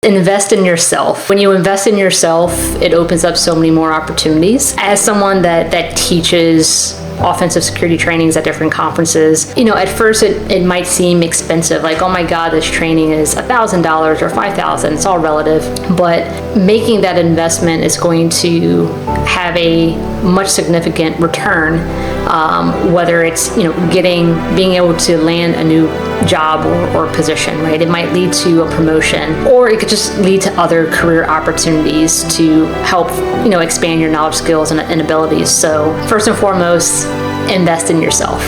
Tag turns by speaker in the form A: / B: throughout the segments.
A: invest in yourself. When you invest in yourself, it opens up so many more opportunities. As someone that teaches offensive security trainings at different conferences, at first it might seem expensive, like, oh my God, this training is $1,000 or $5,000. It's all relative. But making that investment is going to have a much significant return, whether it's being able to land a new job or position, right? It might lead to a promotion, or it could just lead to other career opportunities to help expand your knowledge, skills, and abilities. So first and foremost, invest in yourself.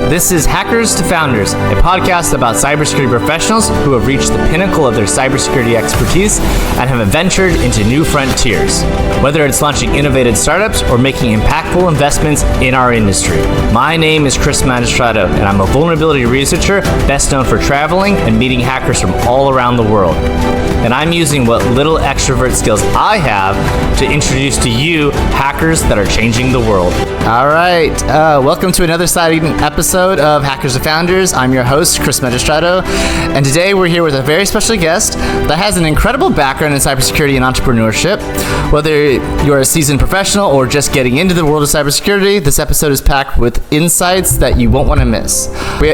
B: This is Hackers to Founders, a podcast about cybersecurity professionals who have reached the pinnacle of their cybersecurity expertise and have ventured into new frontiers, whether it's launching innovative startups or making impactful investments in our industry. My name is Chris Magistrato, and I'm a vulnerability researcher best known for traveling and meeting hackers from all around the world. And I'm using what little extrovert skills I have to introduce to you hackers that are changing the world. All right, welcome to another exciting episode of Hackers to Founders. I'm your host, Chris Magistrato, and today we're here with a very special guest that has an incredible background in cybersecurity and entrepreneurship. Whether you're a seasoned professional or just getting into the world of cybersecurity, this episode is packed with insights that you won't want to miss.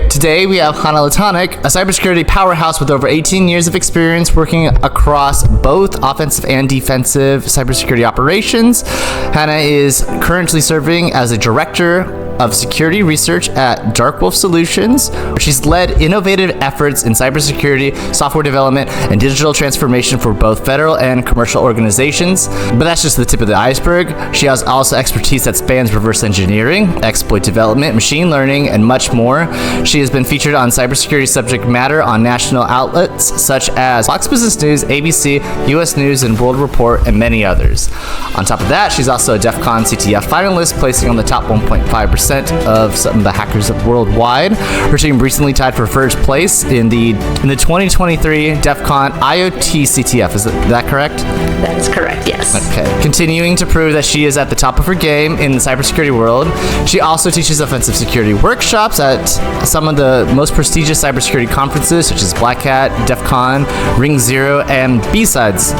B: Today we have Hahna Latonick, a cybersecurity powerhouse with over 18 years of experience working across both offensive and defensive cybersecurity operations. Hahna is currently serving as a director of security research at Dark Wolf Solutions, where she's led innovative efforts in cybersecurity, software development, and digital transformation for both federal and commercial organizations. But that's just the tip of the iceberg. She has also expertise that spans reverse engineering, exploit development, machine learning, and much more. She has been featured on cybersecurity subject matter on national outlets such as Fox Business News, ABC, US News and World Report, and many others. On top of that, she's also a DEF CON CTF finalist, placing on the top 1.5% of some of the hackers worldwide. Her team recently tied for first place in the 2023 DEF CON IoT CTF. Is that correct?
A: That is correct, yes.
B: Okay. Continuing to prove that she is at the top of her game in the cybersecurity world, she also teaches offensive security workshops at some of the most prestigious cybersecurity conferences, such as Black Hat, DEF CON, Ring Zero, and B-Sides.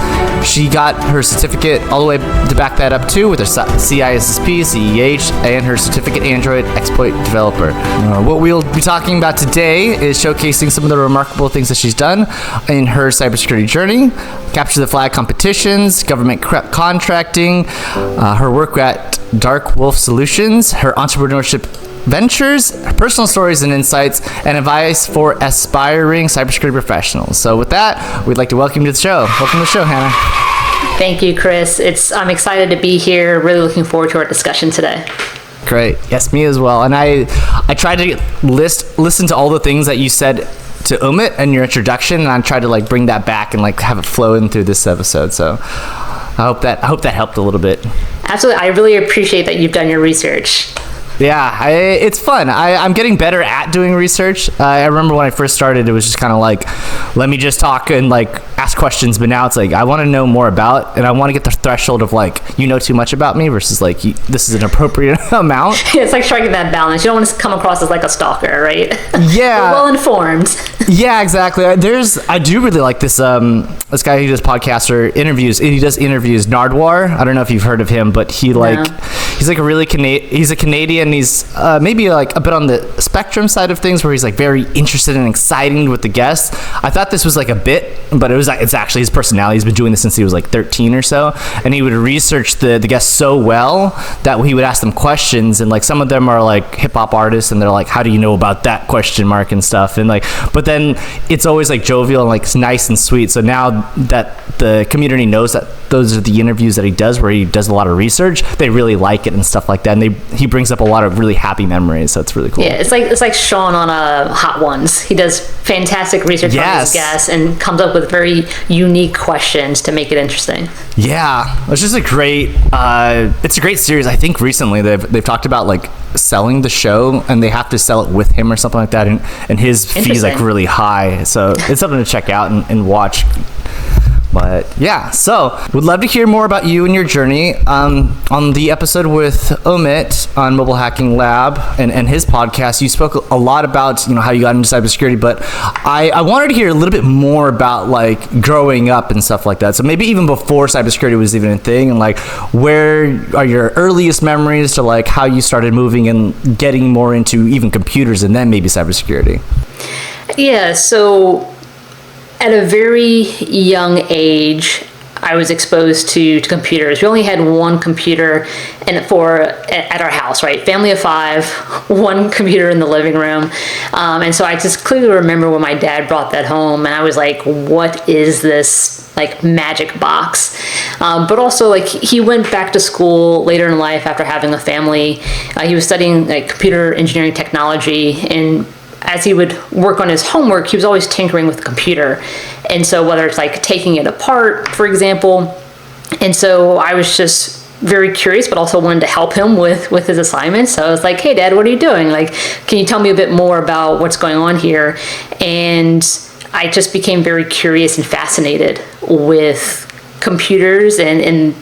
B: She got her certificate all the way to back that up too with her CISSP, CEH, and her certificate Android exploit developer. What we'll be talking about today is showcasing some of the remarkable things that she's done in her cybersecurity journey, capture the flag competitions, government contracting, her work at Dark Wolf Solutions, her entrepreneurship ventures, personal stories and insights, and advice for aspiring cybersecurity professionals. So with that, we'd like to welcome you to the show. Welcome to the show, Hahna.
A: Thank you, Chris. I'm excited to be here. Really looking forward to our discussion today.
B: Great. Yes, me as well. And I tried to listen to all the things that you said to omit in your introduction, and I tried to bring that back and have it flow in through this episode. So I hope that helped a little bit.
A: Absolutely. I really appreciate that you've done your research.
B: Yeah, it's fun. I'm getting better at doing research. I remember when I first started, it was just kind of let me just talk and ask questions. But now it's I want to know more about, and I want to get the threshold of too much about me versus this is an appropriate amount.
A: It's like striking that balance. You don't want to come across as a stalker, right?
B: Yeah.
A: Well informed.
B: Yeah, exactly. I do really like this this guy who does podcasts or interviews. He does interviews, Nardwar. I don't know if you've heard of him, but he's a really he's a Canadian. He's maybe a bit on the spectrum side of things, where he's very interested and exciting with the guests. I thought this was a bit, but it's actually his personality. He's been doing this since he was 13 or so, and he would research the guests so well that he would ask them questions, and some of them are hip hop artists, and they're how do you know about that question mark and stuff, and but then it's always jovial and nice and sweet. So now that the community knows that those are the interviews that he does, where he does a lot of research, they really like it and stuff like that, and he brings up a lot of really happy memories. So it's really cool.
A: Yeah, it's like Sean on Hot Ones. He does fantastic research on his guests and comes up with very unique questions to make it interesting.
B: Yeah, it's just a great series. I think recently they've talked about selling the show, and they have to sell it with him or something like that, and his fees really high. So it's something to check out and watch. But yeah, so would love to hear more about you and your journey. On the episode with Omit on Mobile Hacking Lab and his podcast, you spoke a lot about, you know, how you got into cybersecurity, but I wanted to hear a little bit more about like growing up and stuff like that. So maybe even before cybersecurity was even a thing, and like where are your earliest memories to like how you started moving and getting more into even computers and then maybe cybersecurity? Yeah,
A: so at a very young age, I was exposed to computers. We only had one computer at our house, right? Family of 5, one computer in the living room. And so I just clearly remember when my dad brought that home, and I was like, what is this like magic box? But also like he went back to school later in life after having a family. He was studying like computer engineering technology, and as he would work on his homework, he was always tinkering with the computer. And so whether it's like taking it apart, for example. And so I was just very curious, but also wanted to help him with his assignments. So I was like, hey, Dad, what are you doing? Like, can you tell me a bit more about what's going on here? And I just became very curious and fascinated with computers and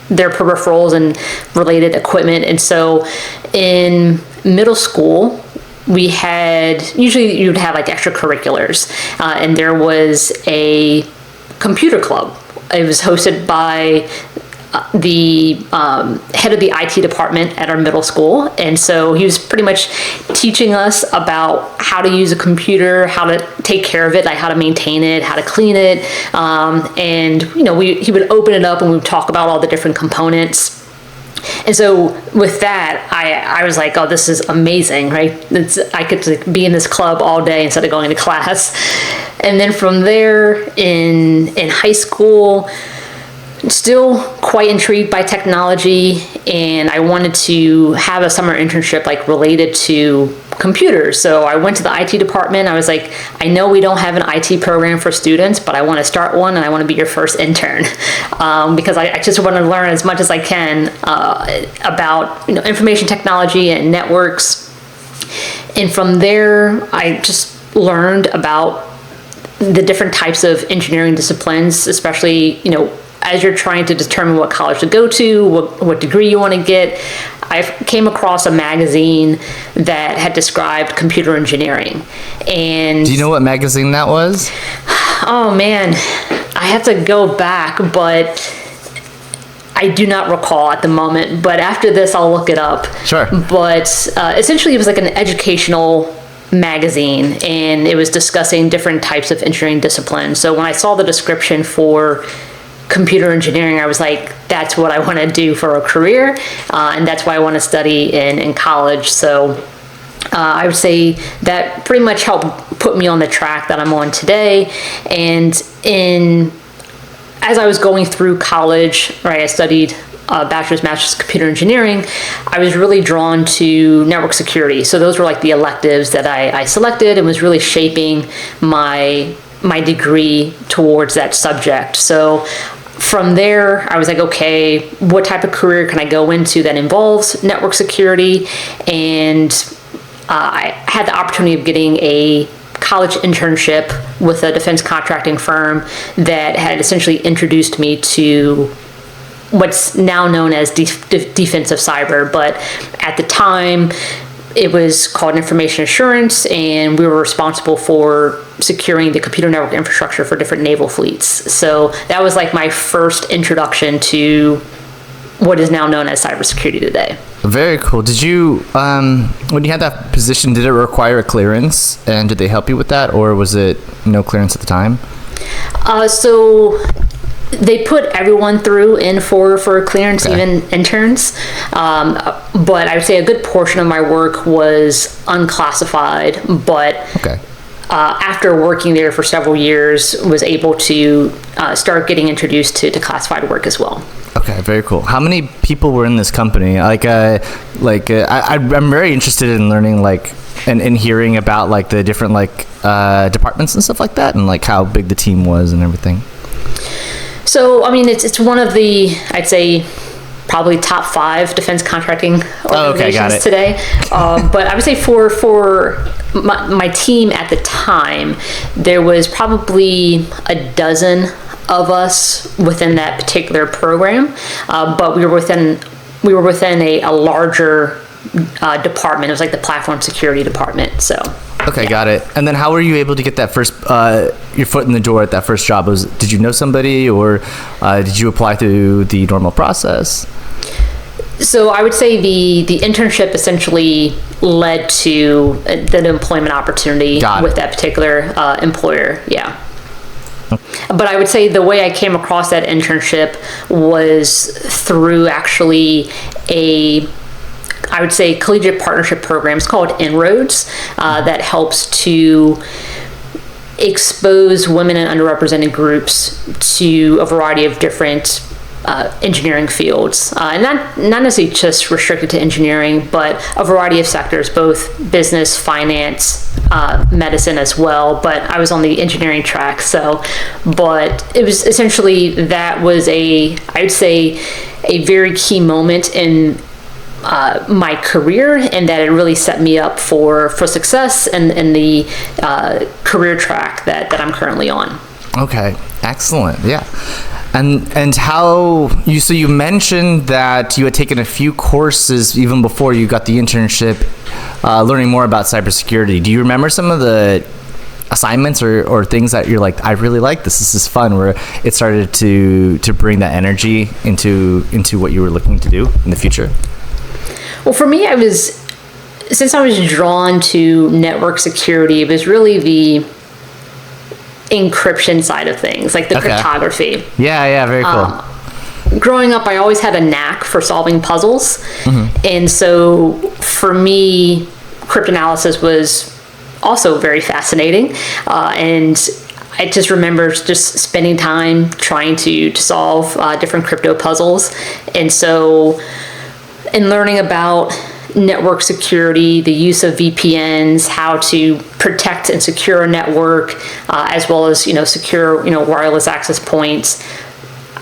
A: their peripherals and related equipment. And so in middle school, usually you'd have like extracurriculars, and there was a computer club. It was hosted by the head of the IT department at our middle school. And so he was pretty much teaching us about how to use a computer, how to take care of it, like how to maintain it, how to clean it. And, you know, he would open it up and we would talk about all the different components. And so with that, I was like, oh, this is amazing, right? I could be in this club all day instead of going to class. And then from there in high school, still quite intrigued by technology, and I wanted to have a summer internship like related to computers. So I went to the IT department. I was like, I know we don't have an IT program for students, but I want to start one, and I want to be your first intern, because I just want to learn as much as I can about, you know, information technology and networks. And from there, I just learned about the different types of engineering disciplines, especially, you know, as you're trying to determine what college to go to, what degree you want to get. I came across a magazine that had described computer engineering. And
B: do you know what magazine that was?
A: Oh man, I have to go back, but I do not recall at the moment. But after this, I'll look it up.
B: Sure.
A: But essentially, it was like an educational magazine, and it was discussing different types of engineering disciplines. So when I saw the description for computer engineering, I was like, that's what I want to do for a career, and that's why I want to study in college. So I would say that pretty much helped put me on the track that I'm on today. And as I was going through college, right, I studied master's computer engineering. I was really drawn to network security. So those were like the electives that I selected, and was really shaping my degree towards that subject. So from there, I was like, okay, what type of career can I go into that involves network security? And I had the opportunity of getting a college internship with a defense contracting firm that had essentially introduced me to what's now known as defensive cyber. But at the time, it was called information assurance, and we were responsible for securing the computer network infrastructure for different naval fleets. So that was like my first introduction to what is now known as cybersecurity today.
B: Very cool. Did you, when you had that position, did it require a clearance, and did they help you with that, or was it no clearance at the time?
A: So they put everyone through in for clearance, okay, even interns. But I would say a good portion of my work was unclassified, but
B: okay.
A: After working there for several years, was able to start getting introduced to classified work as well.
B: Okay, very cool. How many people were in this company? I'm very interested in learning, like, and hearing about like the different like departments and stuff like that, and like how big the team was and everything.
A: So, I mean, it's one of the, I'd say, probably top 5 defense contracting organizations today. But I would say for my team at the time, there was probably a dozen of us within that particular program, but we were within a larger department. It was like the platform security department. So.
B: Okay, got it. And then how were you able to get that first, your foot in the door at that first job? Did you know somebody, or did you apply through the normal process?
A: So I would say the internship essentially led to the employment opportunity with that particular employer. Yeah. But I would say the way I came across that internship was through actually I would say collegiate partnership program. It's called Inroads, that helps to expose women and underrepresented groups to a variety of different engineering fields, and not necessarily just restricted to engineering, but a variety of sectors, both business, finance, medicine as well. But I was on the engineering track, but it was essentially, that was I would say, a very key moment in my career, and that it really set me up for success and the career track that I'm currently on. Okay,
B: excellent. Yeah. And how you mentioned that you had taken a few courses even before you got the internship, learning more about cybersecurity. Do you remember some of the assignments or things that you're like, I really like this. This is fun, where it started to bring that energy into what you were looking to do in the future?
A: Well, for me, since I was drawn to network security, it was really the encryption side of things, like the cryptography.
B: Yeah, very cool.
A: Growing up, I always had a knack for solving puzzles. And so for me, cryptanalysis was also very fascinating. And I just remember just spending time trying to solve different crypto puzzles. And so in learning about network security, the use of VPNs, how to protect and secure a network, as well as secure wireless access points,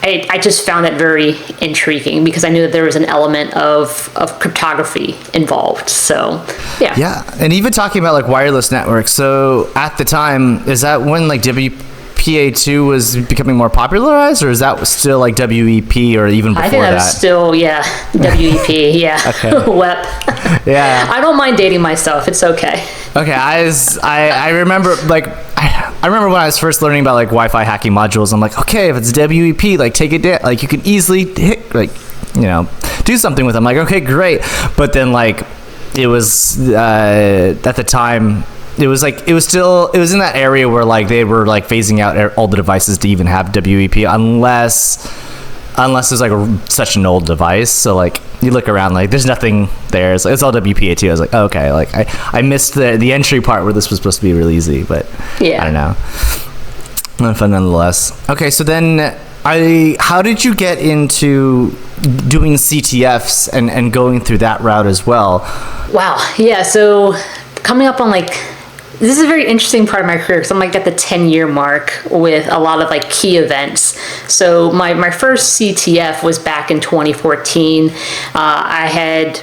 A: I just found that very intriguing, because I knew that there was an element of cryptography involved. So yeah,
B: and even talking about like wireless networks, so at the time, is that when like WPA2 was becoming more popularized, or is that still like WEP, or even before that? I think
A: that's still, WEP, yeah. WEP.
B: Yeah.
A: I don't mind dating myself. It's okay.
B: Okay, I remember I remember when I was first learning about like Wi-Fi hacking modules. I'm like, okay, if it's WEP, like take it down, like you can easily hit, do something with them. Like, okay, great. But then like it was at the time, it was in that area where like they were like phasing out all the devices to even have WEP, unless it's like such an old device. So like you look around, like there's nothing there. It's all WPA2. I was like, oh, okay, like I missed the entry part where this was supposed to be really easy, but I don't know. Fun nonetheless. Okay, so then how did you get into doing CTFs and going through that route as well? Wow.
A: Yeah. So coming up on this is a very interesting part of my career, because I'm like at the 10-year mark with a lot of like key events. So my first CTF was back in 2014. I had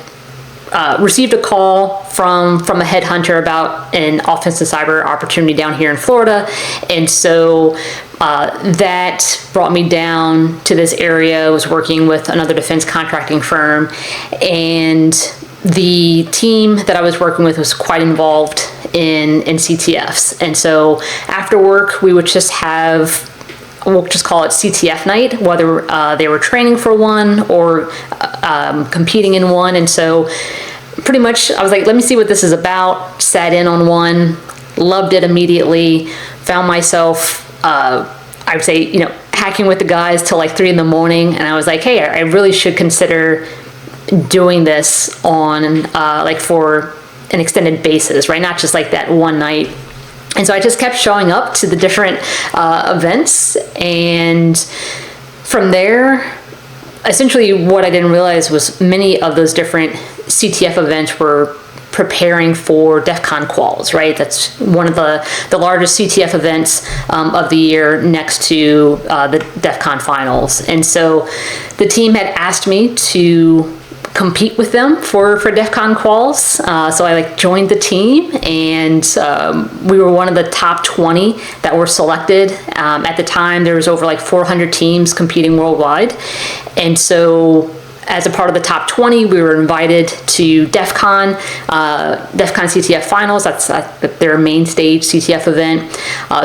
A: received a call from a headhunter about an offensive cyber opportunity down here in Florida. And so that brought me down to this area. I was working with another defense contracting firm, and the team that I was working with was quite involved in CTFs. And so after work, we would just we'll just call it CTF night, whether they were training for one or competing in one. And so pretty much I was like, let me see what this is about. Sat in on one, loved it immediately, found myself, I would say, hacking with the guys till like 3 a.m. And I was like, hey, I really should consider doing this on for an extended basis, right? Not just like that one night. And so I just kept showing up to the different events. And from there, essentially what I didn't realize was many of those different CTF events were preparing for DEF CON quals, right? That's one of the largest CTF events of the year, next to the DEF CON finals. And so the team had asked me to compete with them for DEF CON quals. So I joined the team, and we were one of the top 20 that were selected. At the time, there was over 400 teams competing worldwide. And so as a part of the top 20, we were invited to DEF CON CTF finals. That's their main stage CTF event.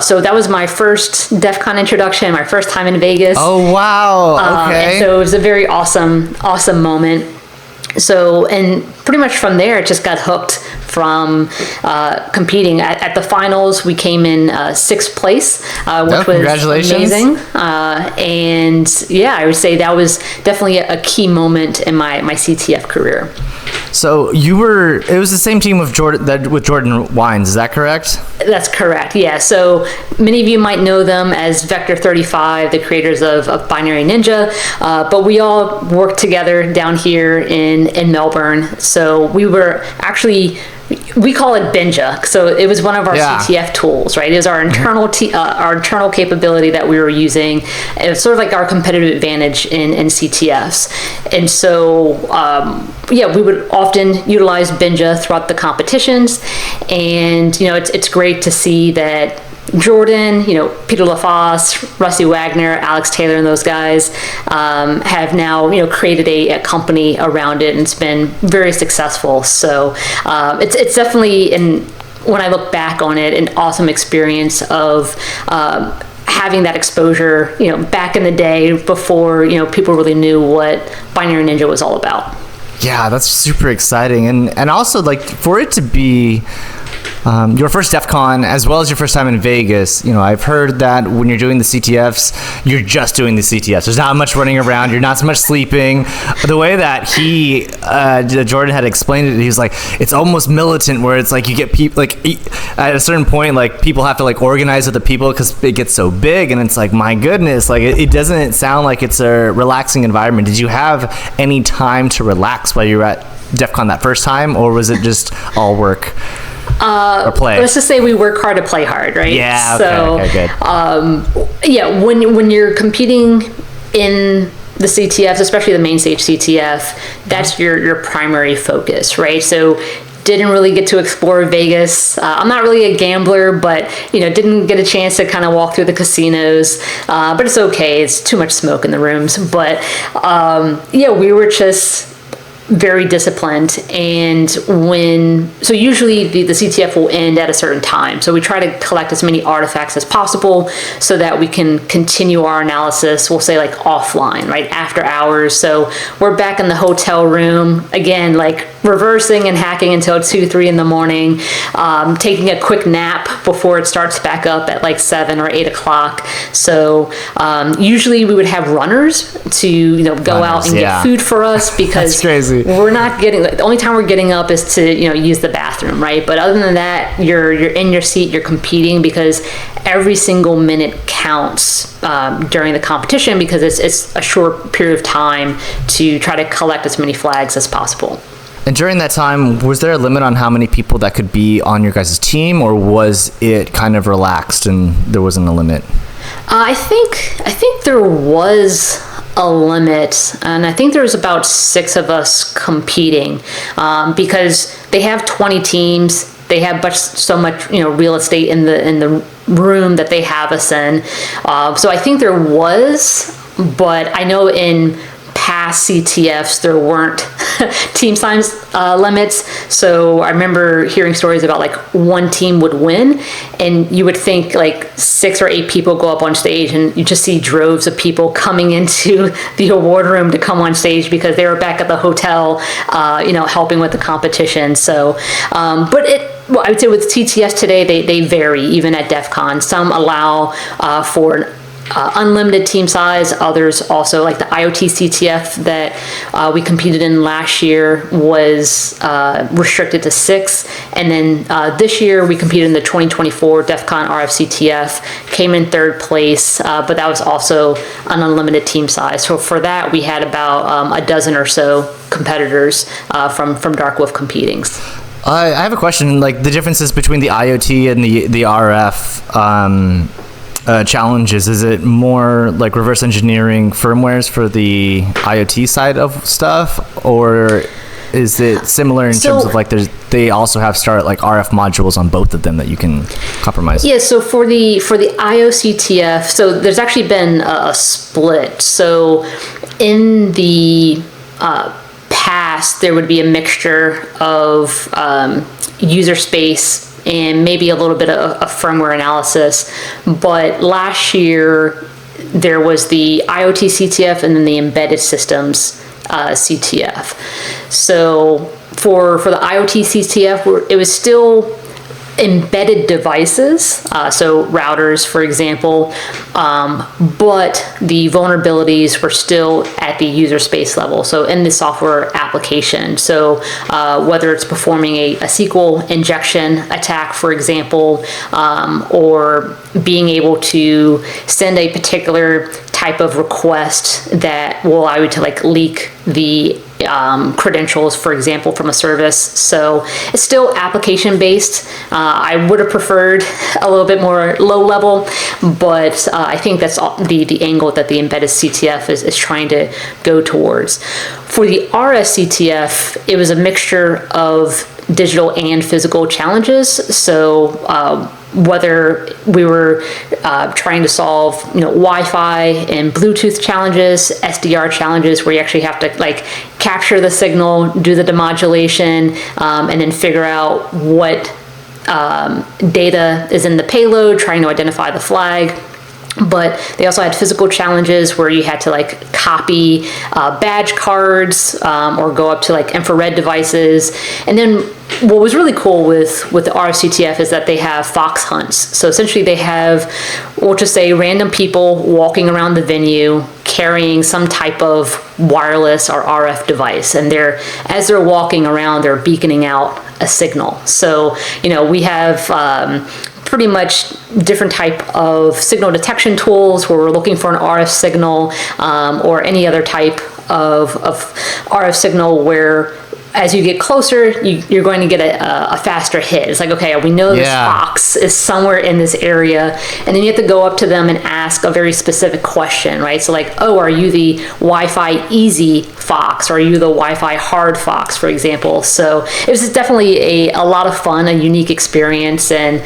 A: So that was my first DEF CON introduction, my first time in Vegas.
B: Oh, wow. Okay.
A: And so it was a very awesome moment. So, and pretty much from there, it just got hooked from competing. At the finals, we came in 6th place, which was amazing. And yeah, I would say that was definitely a key moment in my CTF career.
B: So it was the same team with Jordan Wines, is that correct?
A: That's correct, yeah. So many of you might know them as Vector 35, the creators of Binary Ninja, but we all worked together down here in Melbourne. So we were actually, we call it Binja. So it was one of our CTF tools, right? It was our internal capability that we were using. It was sort of like our competitive advantage in CTFs. And so, we would often utilize Binja throughout the competitions. And, it's great to see that Jordan, Peter LaFosse, Rusty Wagner, Alex Taylor, and those guys have now, created a company around it, and it's been very successful. So it's definitely, when I look back on it, an awesome experience of having that exposure, back in the day before, people really knew what Binary Ninja was all about.
B: Yeah, that's super exciting. And also, for it to be your first DEF CON as well as your first time in Vegas, I've heard that when you're doing the CTFs, you're just doing the CTFs. There's not much running around. You're not so much sleeping. The way that Jordan had explained it, he was like, it's almost militant, where it's you get people, at a certain point, people have to organize with the people because it gets so big, and it's my goodness, it doesn't sound like it's a relaxing environment. Did you have any time to relax while you were at DEF CON that first time, or was it just all work? Or play.
A: Let's just say we work hard to play hard, right?
B: Yeah.
A: Okay, good. When you're competing in the CTFs, especially the main stage CTF, that's your primary focus, right? So didn't really get to explore Vegas. I'm not really a gambler, but didn't get a chance to kind of walk through the casinos. But it's okay. It's too much smoke in the rooms. But we were just very disciplined, and so usually the CTF will end at a certain time, so we try to collect as many artifacts as possible so that we can continue our analysis, we'll say offline, right, after hours. So we're back in the hotel room again, reversing and hacking until 2-3 in the morning, taking a quick nap before it starts back up at 7 or 8 o'clock. So usually we would have runners to go out and get food for us, because
B: that's crazy.
A: We're not getting, the only time we're getting up is to use the bathroom, right? But other than that, you're in your seat, you're competing, because every single minute counts during the competition, because it's a short period of time to try to collect as many flags as possible.
B: And during that time, was there a limit on how many people that could be on your guys' team, or was it kind of relaxed and there wasn't a limit?
A: I think there was a limit, and I think there was about 6 of us competing, because they have 20 teams. They have so much real estate in the room that they have us in. So I think there was, but I know in past CTFs there weren't team size limits. So I remember hearing stories about one team would win, and you would think 6 or 8 people go up on stage, and you just see droves of people coming into the award room to come on stage because they were back at the hotel, helping with the competition. So, but I would say with CTFs today, they vary even at DEF CON. Some allow for unlimited team size. Others also, like the IoT CTF that we competed in last year, was restricted to 6. And then this year we competed in the 2024 DEF CON RF CTF, came in 3rd place, but that was also an unlimited team size. So for that, we had about a dozen or so competitors from Dark Wolf competing.
B: I have a question, the differences between the IoT and the RF. challenges? Is it more like reverse engineering firmwares for the IoT side of stuff, or is it similar in terms of like they also have like RF modules on both of them that you can compromise?
A: Yeah, so for the IOCTF, so there's actually been a split. So in the past, there would be a mixture of user space and maybe a little bit of firmware analysis. But last year, there was the IoT CTF and then the embedded systems CTF. So for the IoT CTF, it was still embedded devices, so routers, for example, but the vulnerabilities were still at the user space level, so in the software application. So whether it's performing a SQL injection attack, for example, or being able to send a particular type of request that will allow you to like leak the credentials, for example, from a service. So it's still application based. I would have preferred a little bit more low level, but I think that's the angle that the embedded CTF is trying to go towards. For the RSCTF, it was a mixture of digital and physical challenges. So whether we were trying to solve, Wi-Fi and Bluetooth challenges, SDR challenges, where you actually have to like capture the signal, do the demodulation, and then figure out what data is in the payload, trying to identify the flag. But they also had physical challenges where you had to like copy badge cards or go up to like infrared devices. And then what was really cool with the RCTF is that they have fox hunts. So essentially they have, we'll just say, random people walking around the venue carrying some type of wireless or RF device. And as they're walking around, they're beaconing out a signal. So, we have pretty much different type of signal detection tools where we're looking for an RF signal or any other type of RF signal where as you get closer, you're going to get a faster hit. It's like, okay, we know this fox is somewhere in this area, and then you have to go up to them and ask a very specific question, right? So like, oh, are you the Wi-Fi easy fox, or are you the Wi-Fi hard fox, for example? So it was definitely a lot of fun, a unique experience, and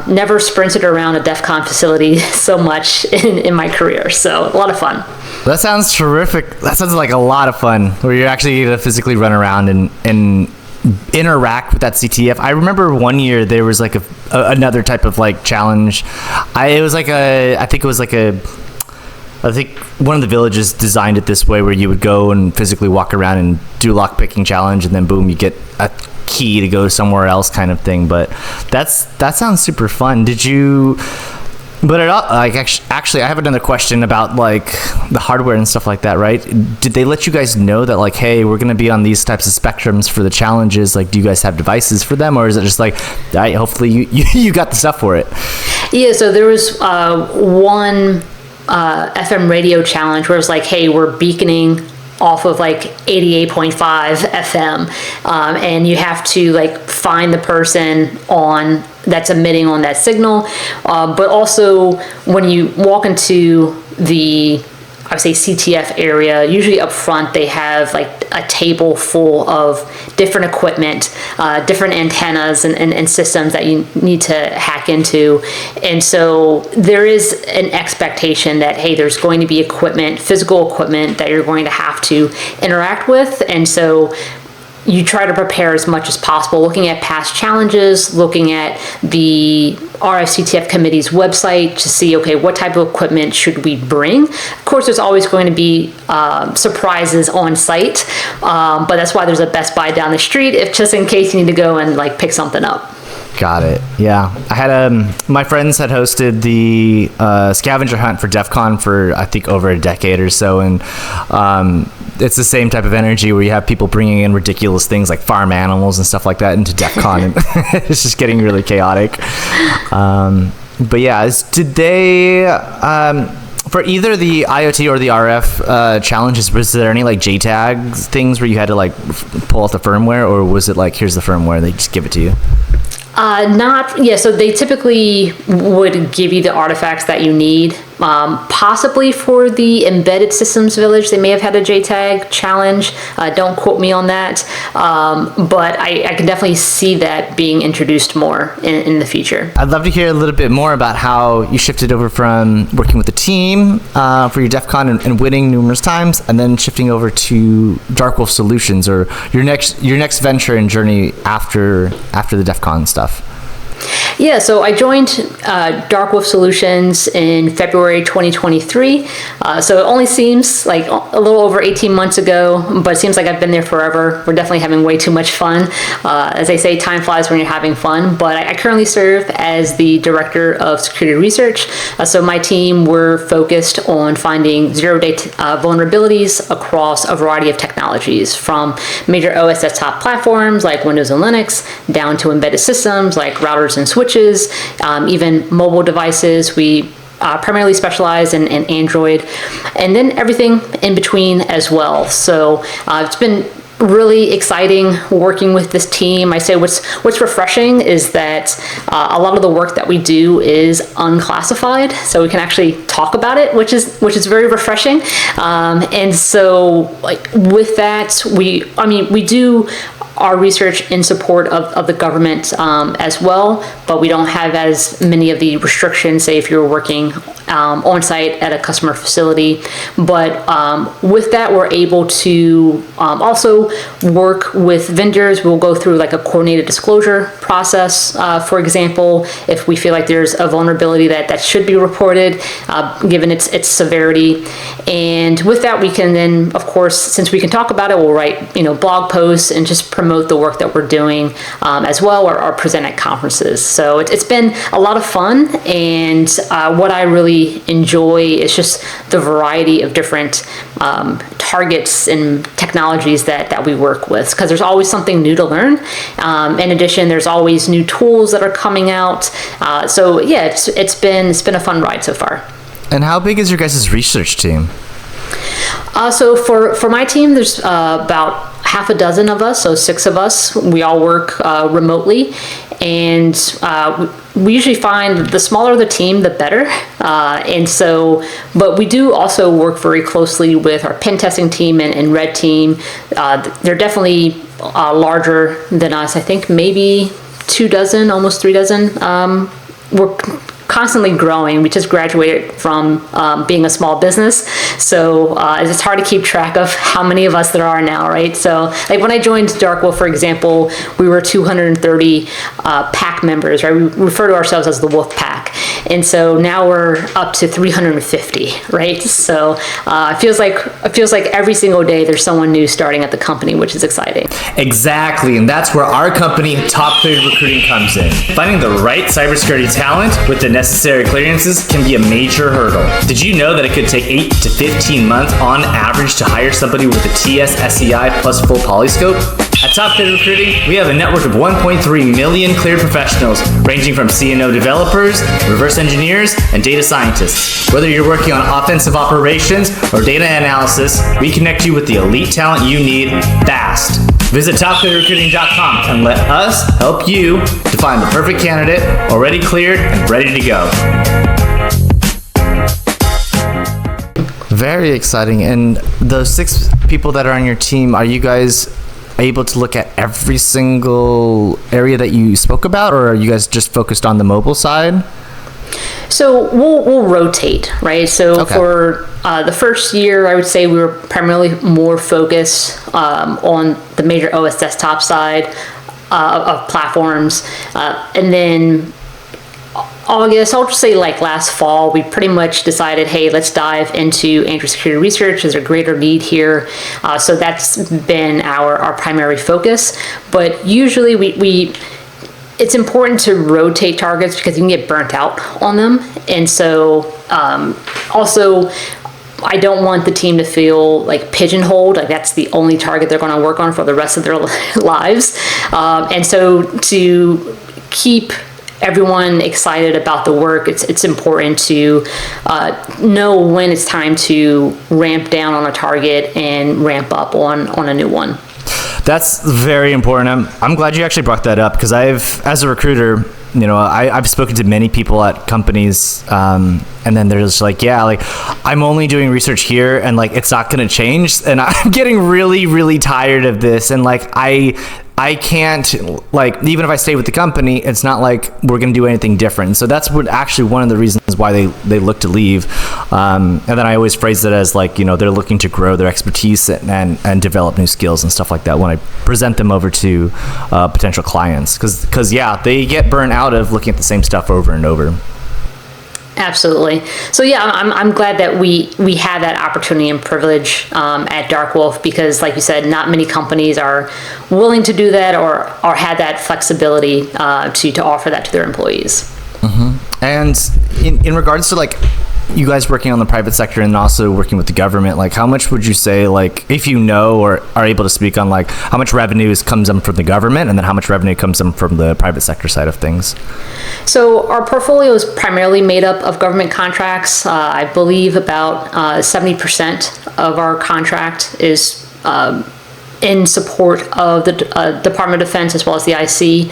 A: never sprinted around a DEF CON facility so much in my career. So a lot of fun.
B: That sounds terrific. That sounds like a lot of fun, where you're actually going to physically run around and interact with that CTF. I remember one year there was like another type of like challenge. I think one of the villages designed it this way, where you would go and physically walk around and do lock picking challenge, and then boom, you get a key to go somewhere else, kind of thing. But that sounds super fun. Did you? But actually, I have another question about like the hardware and stuff like that, right? Did they let you guys know that like, hey, we're going to be on these types of spectrums for the challenges? Like, do you guys have devices for them, or is it just like, all right, hopefully you got the stuff for it? Yeah.
A: So there was one FM radio challenge where it was like, hey, we're beaconing off of like 88.5 FM, and you have to like find the person that's emitting on that signal, but also when you walk into the, I would say, CTF area, usually up front they have like a table full of different equipment, different antennas and systems that you need to hack into. And so there is an expectation that, hey, there's going to be physical equipment that you're going to have to interact with. And so you try to prepare as much as possible, looking at past challenges, looking at the RFCTF committee's website to see, okay, what type of equipment should we bring? Of course, there's always going to be surprises on site, but that's why there's a Best Buy down the street, just in case you need to go and like pick something up.
B: Got it. Yeah, I had my friends had hosted the scavenger hunt for DEF CON for I think over a decade or so, and it's the same type of energy where you have people bringing in ridiculous things like farm animals and stuff like that into DEF CON, and it's just getting really chaotic. But yeah, did they for either the IoT or the RF challenges, was there any like JTAG things where you had to like pull out the firmware, or was it like, here's the firmware, they just give it to you?
A: So they typically would give you the artifacts that you need. Possibly for the embedded systems village, they may have had a JTAG challenge. Don't quote me on that. But I can definitely see that being introduced more in the future.
B: I'd love to hear a little bit more about how you shifted over from working with the team for your DEF CON and winning numerous times, and then shifting over to Dark Wolf Solutions, or your next venture and journey after the DEF CON stuff.
A: Yeah, so I joined Dark Wolf Solutions in February 2023. So it only seems like a little over 18 months ago, but it seems like I've been there forever. We're definitely having way too much fun. As they say, time flies when you're having fun. But I currently serve as the Director of Security Research. So my team, we're focused on finding zero-day vulnerabilities across a variety of technologies, from major OS desktop platforms like Windows and Linux, down to embedded systems like routers and switches, even mobile devices. We primarily specialize in Android, and then everything in between as well. So it's been really exciting working with this team. I say what's refreshing is that a lot of the work that we do is unclassified, so we can actually talk about it, which is very refreshing. And so, like, with that, we do our research in support of the government as well, but we don't have as many of the restrictions, say if you're working on site at a customer facility. But with that, we're able to also work with vendors. We'll go through like a coordinated disclosure process. For example, if we feel like there's a vulnerability that should be reported, given its severity. And with that, we can then, of course, since we can talk about it, we'll write blog posts and just promote the work that we're doing as well, or present at conferences. So it's been a lot of fun, and what I really enjoy is just the variety of different targets and technologies that we work with, because there's always something new to learn. In addition, there's always new tools that are coming out. So yeah, it's been a fun ride so far.
B: And how big is your guys' research team?
A: So for my team, there's about half a dozen of us, so 6 of us. We all work remotely, and we usually find the smaller the team, the better. But we do also work very closely with our pen testing team and red team. They're definitely larger than us. I think maybe 2 dozen, almost 3 dozen. We're constantly growing. We just graduated from being a small business, so it's hard to keep track of how many of us there are now, right? So like when I joined Dark Wolf, for example, we were 230 pack members, right? We refer to ourselves as the Wolf Pack, and so now we're up to 350, right? So it feels like every single day there's someone new starting at the company, which is exciting.
B: Exactly, and that's where our company, Top Cleared Recruiting, comes in. Finding the right cybersecurity talent with the necessary clearances can be a major hurdle. Did you know that it could take 8 to 15 months on average to hire somebody with a TS SEI plus full polyscope? At Top Cleared Recruiting, we have a network of 1.3 million cleared professionals, ranging from C&O developers, reverse engineers, and data scientists. Whether you're working on offensive operations or data analysis, we connect you with the elite talent you need fast. Visit topclearedrecruiting.com and let us help you to find the perfect candidate, already cleared and ready to go. Very exciting. And those 6 people that are on your team, are you guys able to look at every single area that you spoke about, or are you guys just focused on the mobile side?
A: So we'll rotate, right? So okay. For the first year, I would say we were primarily more focused on the major OS desktop side of platforms. And then August, I'll just say like last fall, we pretty much decided, hey, let's dive into Android security research. There's a greater need here. So that's been our primary focus. But usually it's important to rotate targets because you can get burnt out on them. And so also, I don't want the team to feel like pigeonholed, like that's the only target they're going to work on for the rest of their lives. And so to keep everyone excited about the work, it's important to know when it's time to ramp down on a target and ramp up on a new one.
B: That's very important. I'm glad you actually brought that up, because as a recruiter, I've spoken to many people at companies, and then they're just like, yeah, like I'm only doing research here, and like it's not going to change, and I'm getting really, really tired of this, and like I can't, like, even if I stay with the company, it's not like we're going to do anything different. So that's actually one of the reasons why they look to leave. And then I always phrase it as like, they're looking to grow their expertise and develop new skills and stuff like that when I present them over to potential clients. Because yeah, they get burnt out of looking at the same stuff over and over.
A: Absolutely. So yeah, I'm glad that we have that opportunity and privilege at Dark Wolf, because like you said, not many companies are willing to do that or have that flexibility to offer that to their employees.
B: Mm-hmm. And in regards to like you guys working on the private sector and also working with the government, like how much would you say, like if you know or are able to speak on like how much revenue comes in from the government and then how much revenue comes in from the private sector side of things?
A: So our portfolio is primarily made up of government contracts. I believe about 70% of our contract is in support of the Department of Defense as well as the IC.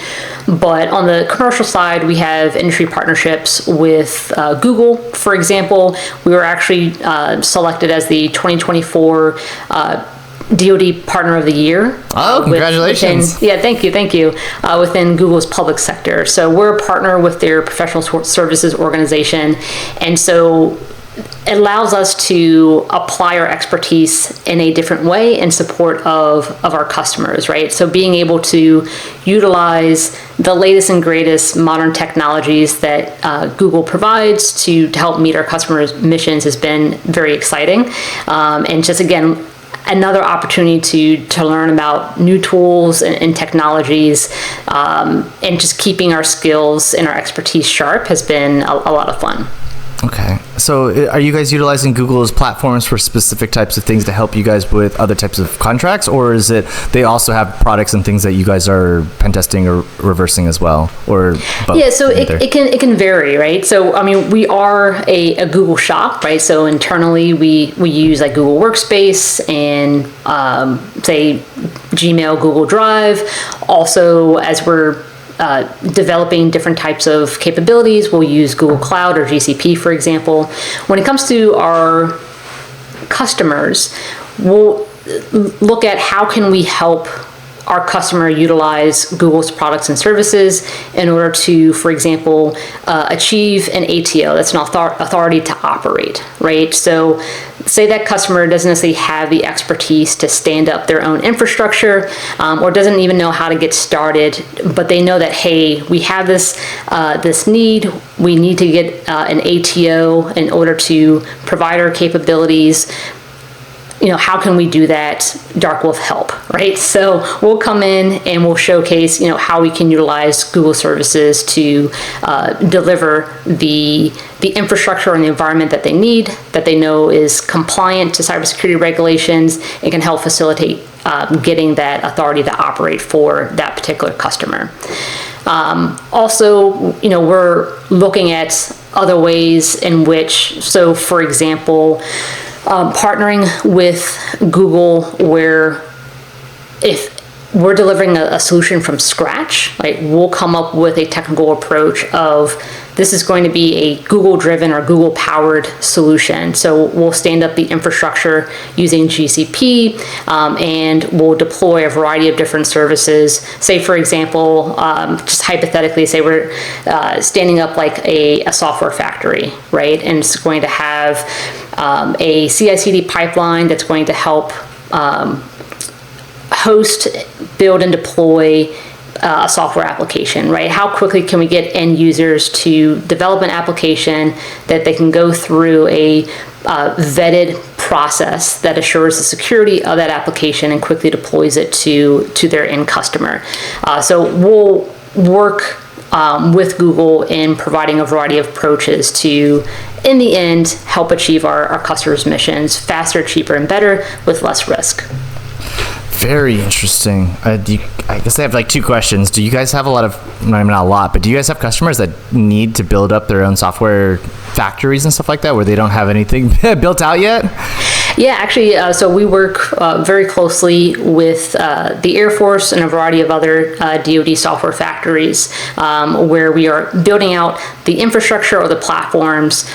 A: But on the commercial side, we have industry partnerships with Google. For example, we were actually selected as the 2024 DoD Partner of the Year.
B: Oh, congratulations.
A: Thank you. Within Google's public sector. So we're a partner with their professional services organization. And so it allows us to apply our expertise in a different way in support of our customers, right? So being able to utilize the latest and greatest modern technologies that Google provides to help meet our customers' missions has been very exciting. And just again, another opportunity to learn about new tools and technologies, and just keeping our skills and our expertise sharp has been a lot of fun.
B: Okay. So are you guys utilizing Google's platforms for specific types of things to help you guys with other types of contracts? Or is it they also have products and things that you guys are pen testing or reversing as well? Or both?
A: Yeah, so it can vary, right? So, I mean, we are a Google shop, right? So internally we use like Google Workspace and say Gmail, Google Drive. Also, as we're developing different types of capabilities, we'll use Google Cloud or GCP, for example. When it comes to our customers, we'll look at how can we help our customer utilize Google's products and services in order to, for example, achieve an ATO, that's an authority to operate, right? So say that customer doesn't necessarily have the expertise to stand up their own infrastructure, or doesn't even know how to get started, but they know that, hey, we have this need, we need to get an ATO in order to provide our capabilities. How can we do that? Dark Wolf help, right? So we'll come in and we'll showcase, how we can utilize Google services to deliver the infrastructure and the environment that they need, that they know is compliant to cybersecurity regulations, and can help facilitate getting that authority to operate for that particular customer. Also, we're looking at other ways in which, so for example, partnering with Google, where if we're delivering a solution from scratch, like we'll come up with a technical approach of this is going to be a Google-driven or Google-powered solution. So we'll stand up the infrastructure using GCP, and we'll deploy a variety of different services. Say, for example, just hypothetically, say we're standing up like a software factory, right? And it's going to have a CI/CD pipeline that's going to help host, build, and deploy a software application, right? How quickly can we get end users to develop an application that they can go through a vetted process that assures the security of that application and quickly deploys it to their end customer? So we'll work with Google in providing a variety of approaches to, in the end, help achieve our customers' missions faster, cheaper, and better with less risk.
B: Very interesting. I guess I have like two questions. Do you guys have a lot of, not a lot, but do you guys have customers that need to build up their own software factories and stuff like that where they don't have anything built out yet?
A: Yeah, actually, so we work very closely with the Air Force and a variety of other DoD software factories, where we are building out the infrastructure or the platforms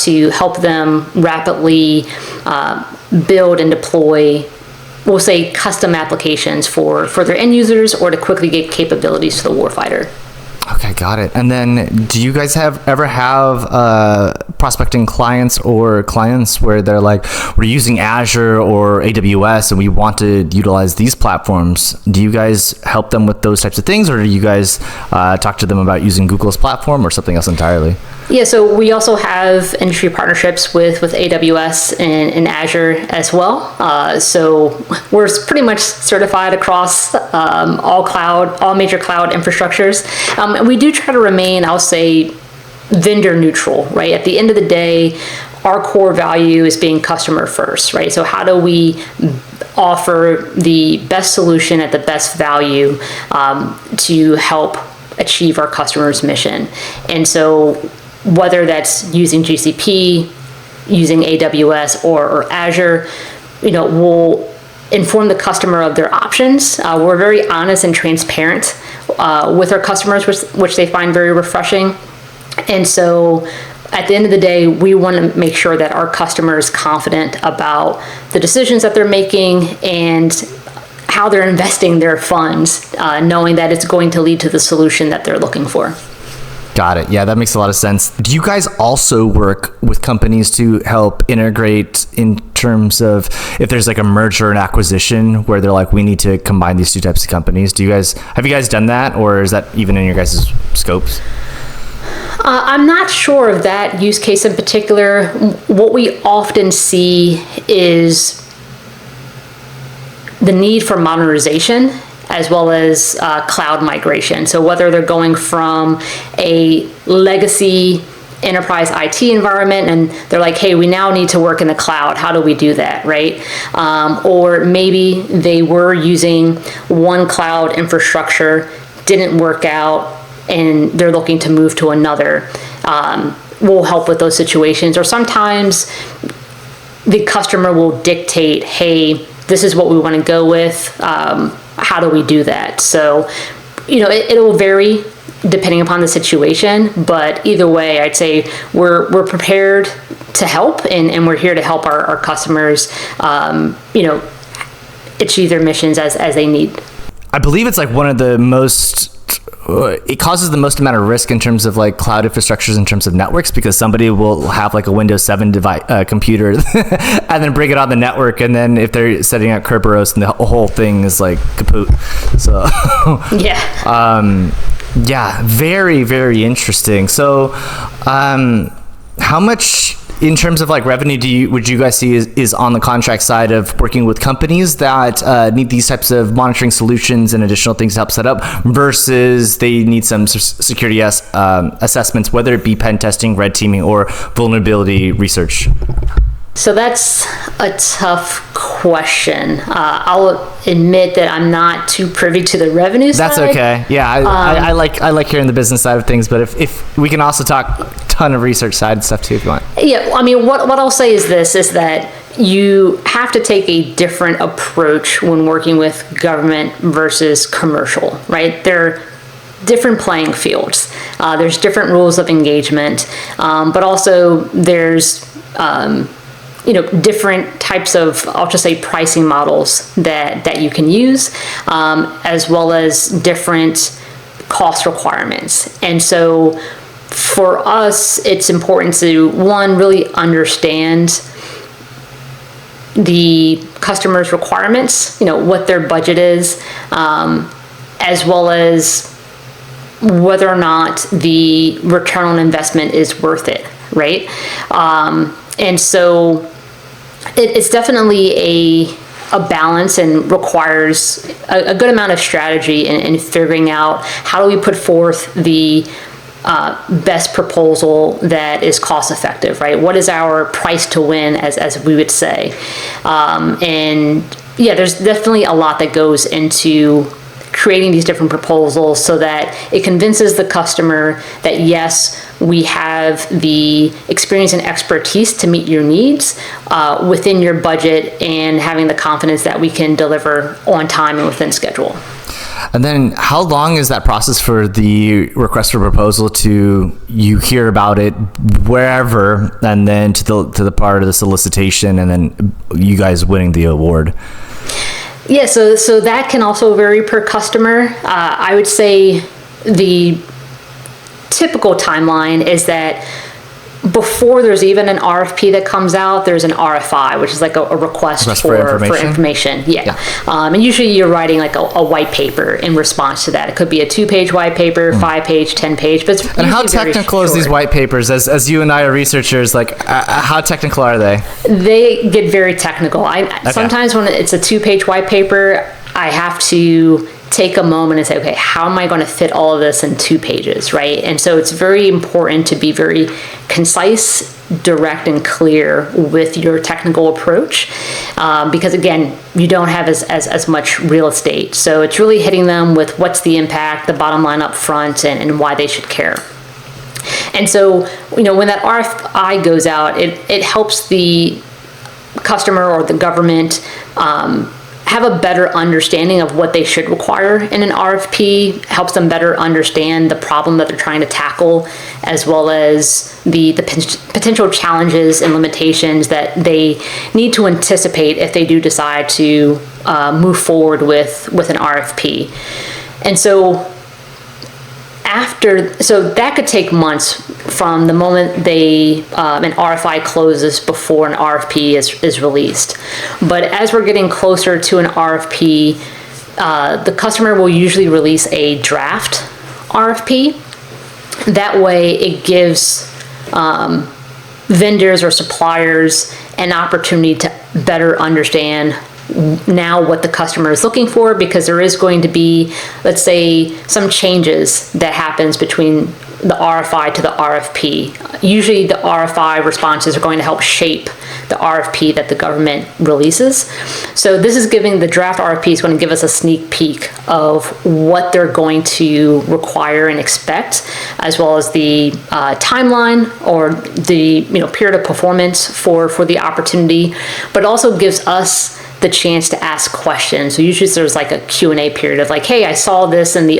A: to help them rapidly build and deploy, we'll say, custom applications for their end users, or to quickly get capabilities to the warfighter.
B: Okay, got it. And then do you guys ever have prospecting clients or clients where they're like, we're using Azure or AWS and we want to utilize these platforms? Do you guys help them with those types of things, or do you guys talk to them about using Google's platform or something else entirely?
A: Yeah, so we also have industry partnerships with AWS and Azure as well. So we're pretty much certified across all major cloud infrastructures. And we do try to remain, I'll say, vendor neutral, right? At the end of the day, our core value is being customer first, right? So how do we offer the best solution at the best value to help achieve our customer's mission? And so whether that's using GCP, using AWS or Azure, we'll inform the customer of their options. We're very honest and transparent with our customers, which they find very refreshing. And so at the end of the day, we want to make sure that our customer is confident about the decisions that they're making and how they're investing their funds, knowing that it's going to lead to the solution that they're looking for.
B: Got it. Yeah, that makes a lot of sense. Do you guys also work with companies to help integrate in terms of if there's like a merger and acquisition where they're like, we need to combine these two types of companies? Have you guys done that, or is that even in your guys' scopes?
A: I'm not sure of that use case in particular. What we often see is the need for modernization as well as cloud migration. So whether they're going from a legacy enterprise IT environment and they're like, hey, we now need to work in the cloud. How do we do that, right? Or maybe they were using one cloud infrastructure, didn't work out, and they're looking to move to another. We'll help with those situations. Or sometimes the customer will dictate, hey, this is what we want to go with. How do we do that? So, it'll vary depending upon the situation, but either way, I'd say we're prepared to help, and we're here to help our customers, achieve their missions as they need.
B: I believe it's like one of the most, it causes the most amount of risk in terms of like cloud infrastructures in terms of networks, because somebody will have like a Windows 7 computer and then bring it on the network, and then if they're setting up Kerberos, and the whole thing is like kaput. So yeah, very, very interesting. So how much in terms of like revenue would you guys see is on the contract side of working with companies that need these types of monitoring solutions and additional things to help set up, versus they need some security assessments, whether it be pen testing, red teaming, or vulnerability research?
A: So that's a tough question. I'll admit that I'm not too privy to the revenue side.
B: That's okay. Yeah, I like hearing the business side of things, but if we can also talk ton of research side stuff too, if you want.
A: Yeah, I mean, what I'll say is this, is that you have to take a different approach when working with government versus commercial, right? They're different playing fields. There's different rules of engagement, but also there's different types of, I'll just say, pricing models that you can use, as well as different cost requirements. And so for us, it's important to, one, really understand the customer's requirements, what their budget is, as well as whether or not the return on investment is worth it, right? And so it's definitely a balance, and requires a good amount of strategy in figuring out how do we put forth the best proposal that is cost effective, right? What is our price to win, as we would say? And yeah, there's definitely a lot that goes into creating these different proposals so that it convinces the customer that yes, we have the experience and expertise to meet your needs within your budget, and having the confidence that we can deliver on time and within schedule.
B: And then how long is that process for the request for proposal to you hear about it wherever, and then to the part of the solicitation, and then you guys winning the award?
A: Yeah, so that can also vary per customer. I would say the typical timeline is that before there's even an RFP that comes out, there's an RFI, which is like a request for information. Yeah. And usually you're writing like a white paper in response to that. It could be a 2-page white paper, 5-page, 10-page. But
B: and how technical is these white papers? As you and I are researchers, like how technical are they? They
A: get very technical. Sometimes when it's a 2-page white paper, I have to take a moment and say, okay, how am I going to fit all of this in 2 pages, right? And so it's very important to be very concise, direct, and clear with your technical approach, because again, you don't have as much real estate. So it's really hitting them with what's the impact, the bottom line up front, and why they should care. And so, when that RFI goes out, it helps the customer or the government have a better understanding of what they should require in an RFP, helps them better understand the problem that they're trying to tackle, as well as the potential challenges and limitations that they need to anticipate if they do decide to move forward with an RFP. And so that could take months from the moment an RFI closes before an RFP is released. But as we're getting closer to an RFP, the customer will usually release a draft RFP. That way it gives vendors or suppliers an opportunity to better understand now what the customer is looking for, because there is going to be, let's say, some changes that happens between the RFI to the RFP. Usually the RFI responses are going to help shape the RFP that the government releases. So this is giving the draft RFP is going to give us a sneak peek of what they're going to require and expect, as well as the timeline or the period of performance for the opportunity, but also gives us the chance to ask questions. So usually there's like a Q&A period of like, hey, I saw this in the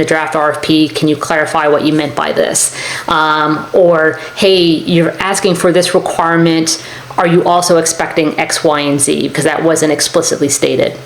A: draft RFP. Can you clarify what you meant by this? Or, hey, you're asking for this requirement. Are you also expecting X, Y, and Z? Because that wasn't explicitly stated.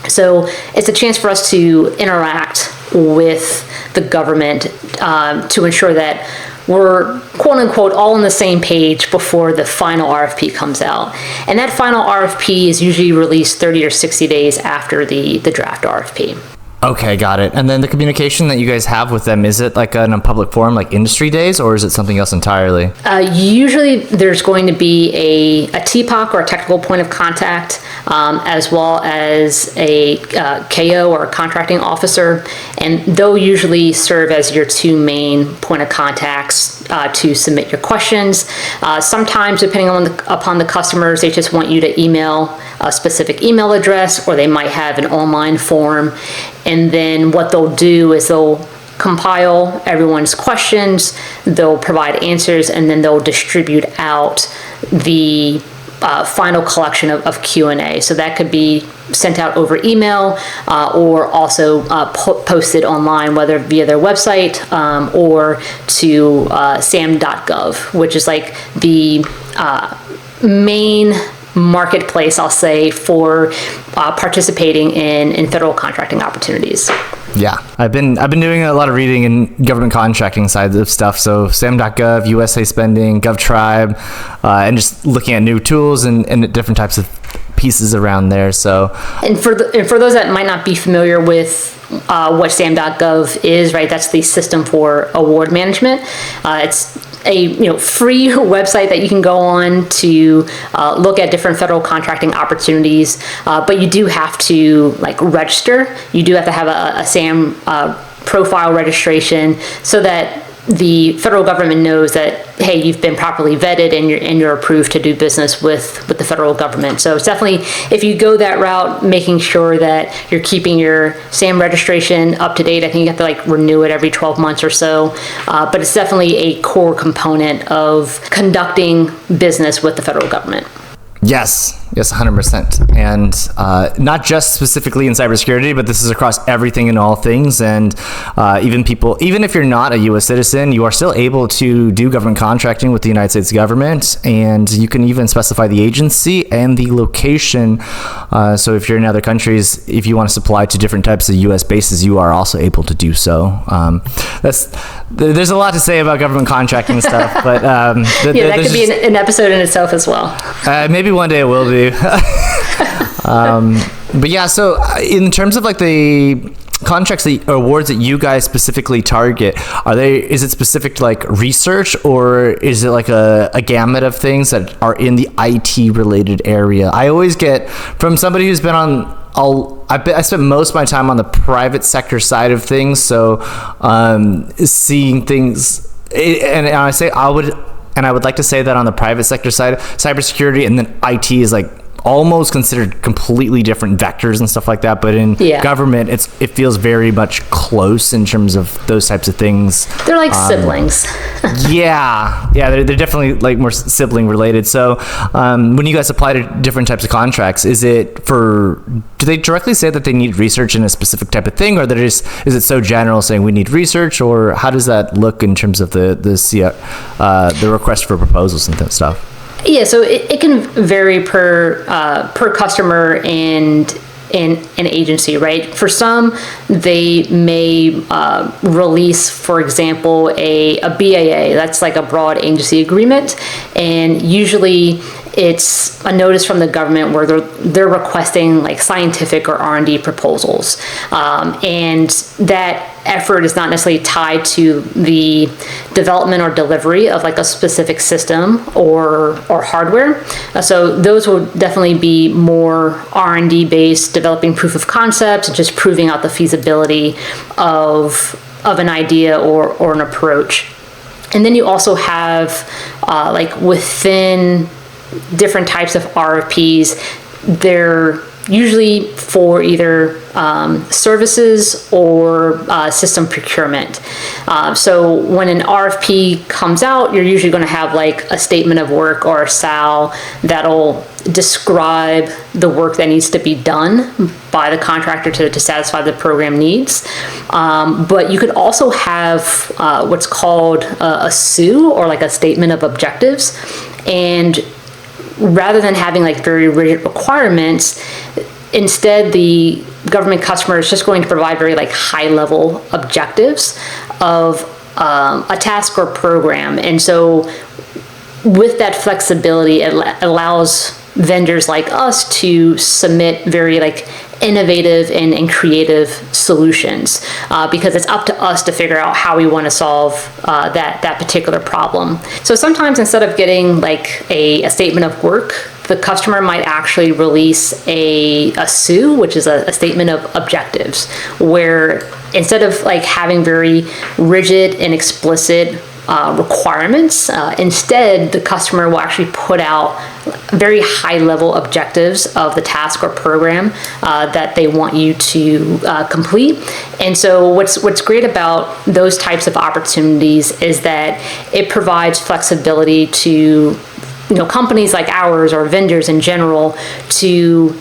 A: So it's a chance for us to interact with the government to ensure that we're quote unquote all on the same page before the final RFP comes out. And that final RFP is usually released 30 or 60 days after the draft RFP.
B: Okay, got it. And then the communication that you guys have with them, is it like in a public forum, like industry days, or is it something else entirely?
A: Usually there's going to be a TPOC or a technical point of contact, as well as a KO or a contracting officer, and they'll usually serve as your 2 main point of contacts to submit your questions. Sometimes, depending upon the customers, they just want you to email a specific email address, or they might have an online form. And then what they'll do is they'll compile everyone's questions, they'll provide answers, and then they'll distribute out the final collection of Q&A. So that could be sent out over email or also posted online, whether via their website or to sam.gov, which is like the main marketplace, I'll say, for participating in federal contracting opportunities.
B: Yeah, I've been doing a lot of reading in government contracting side of stuff. So sam.gov, USA Spending, GovTribe, and just looking at new tools and different types of pieces around there. So,
A: and for those that might not be familiar with what sam.gov is, right? That's the system for award management. It's a free website that you can go on to look at different federal contracting opportunities, but you do have to register. You do have to have a SAM profile registration, so that the federal government knows that, hey, you've been properly vetted and you're approved to do business with the federal government. So it's definitely, if you go that route, making sure that you're keeping your SAM registration up to date. I think you have to like renew it every 12 months or so. But it's definitely a core component of conducting business with the federal government.
B: Yes, 100%. And not just specifically in cybersecurity, but this is across everything and all things. And even if you're not a U.S. citizen, you are still able to do government contracting with the United States government. And you can even specify the agency and the location. So if you're in other countries, if you want to supply to different types of U.S. bases, you are also able to do so. There's a lot to say about government contracting stuff, but
A: that could be an episode in itself as well.
B: Maybe one day it will be. But yeah, so in terms of like the contracts, the awards that you guys specifically target, is it specific to like research, or is it like a gamut of things that are in the IT related area? I always get from somebody who's been on, I spent most of my time on the private sector side of things, so seeing things, and I would like to say that on the private sector side, cybersecurity and then IT is like almost considered completely different vectors and stuff like that. But in government, it feels very much close in terms of those types of things.
A: They're like siblings.
B: They're definitely like more sibling related. So when you guys apply to different types of contracts, do they directly say that they need research in a specific type of thing, or is it so general saying we need research, or how does that look in terms of the request for proposals and that stuff?
A: Yeah, so it can vary per customer and an agency, right? For some, they may release, for example, a BAA. That's like a broad agency agreement, and usually it's a notice from the government where they're requesting like scientific or R&D proposals, and that effort is not necessarily tied to the development or delivery of like a specific system or hardware. So those will definitely be more R&D based, developing proof of concepts, and just proving out the feasibility of an idea or an approach. And then you also have like within different types of RFPs, they're usually for either services or system procurement. So when an RFP comes out, you're usually going to have like a statement of work or a SAL that'll describe the work that needs to be done by the contractor to satisfy the program needs. But you could also have what's called a SOO, or like a statement of objectives. And rather than having like very rigid requirements, instead the government customer is just going to provide very like high level objectives of a task or program. And so with that flexibility, it allows vendors like us to submit very like innovative and creative solutions, because it's up to us to figure out how we want to solve that particular problem. So sometimes instead of getting like a statement of work, the customer might actually release a SOO, which is a statement of objectives, where instead of like having very rigid and explicit requirements, instead the customer will actually put out very high level objectives of the task or program that they want you to complete. And so what's great about those types of opportunities is that it provides flexibility to companies like ours or vendors in general to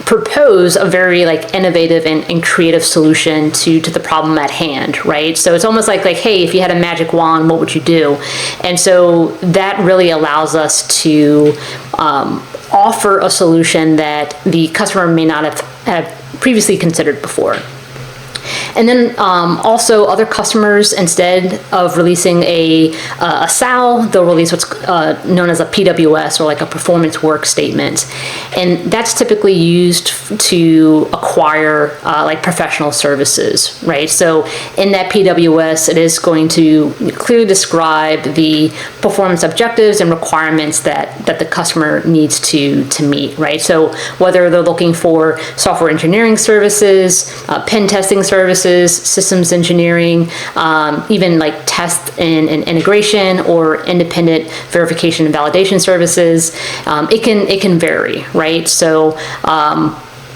A: propose a very like innovative and creative solution to the problem at hand, right? So it's almost like, hey, if you had a magic wand, what would you do? And so that really allows us to offer a solution that the customer may not have previously considered before. And then also other customers, instead of releasing a SAL, they'll release what's known as a PWS, or like a performance work statement. And that's typically used to acquire like professional services, right? So in that PWS, it is going to clearly describe the performance objectives and requirements that the customer needs to meet, right? So whether they're looking for software engineering services, pen testing services, services, systems engineering, even like test and integration or independent verification and validation services. It can vary, right? So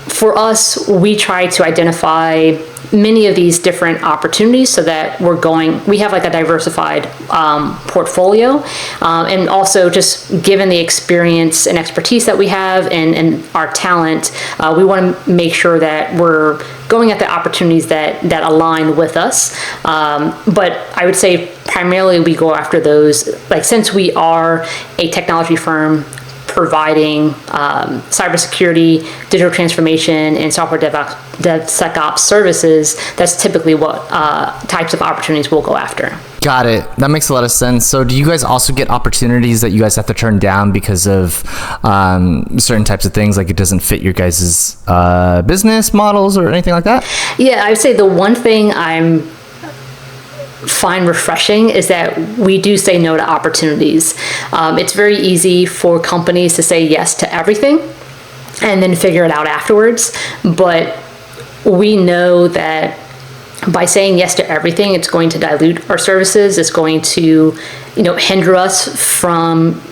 A: for us, we try to identify many of these different opportunities so that we have like a diversified portfolio, and also just given the experience and expertise that we have and our talent, we want to make sure that we're going at the opportunities that align with us. But I would say primarily we go after those, like since we are a technology firm providing cybersecurity, digital transformation, and software DevSecOps services, that's typically what types of opportunities we'll go after.
B: Got it. That makes a lot of sense. So do you guys also get opportunities that you guys have to turn down because of certain types of things, like it doesn't fit your guys' business models or anything like that?
A: Yeah, I would say the one thing I'm find refreshing is that we do say no to opportunities. It's very easy for companies to say yes to everything and then figure it out afterwards. But we know that by saying yes to everything, it's going to dilute our services. It's going to, hinder us from,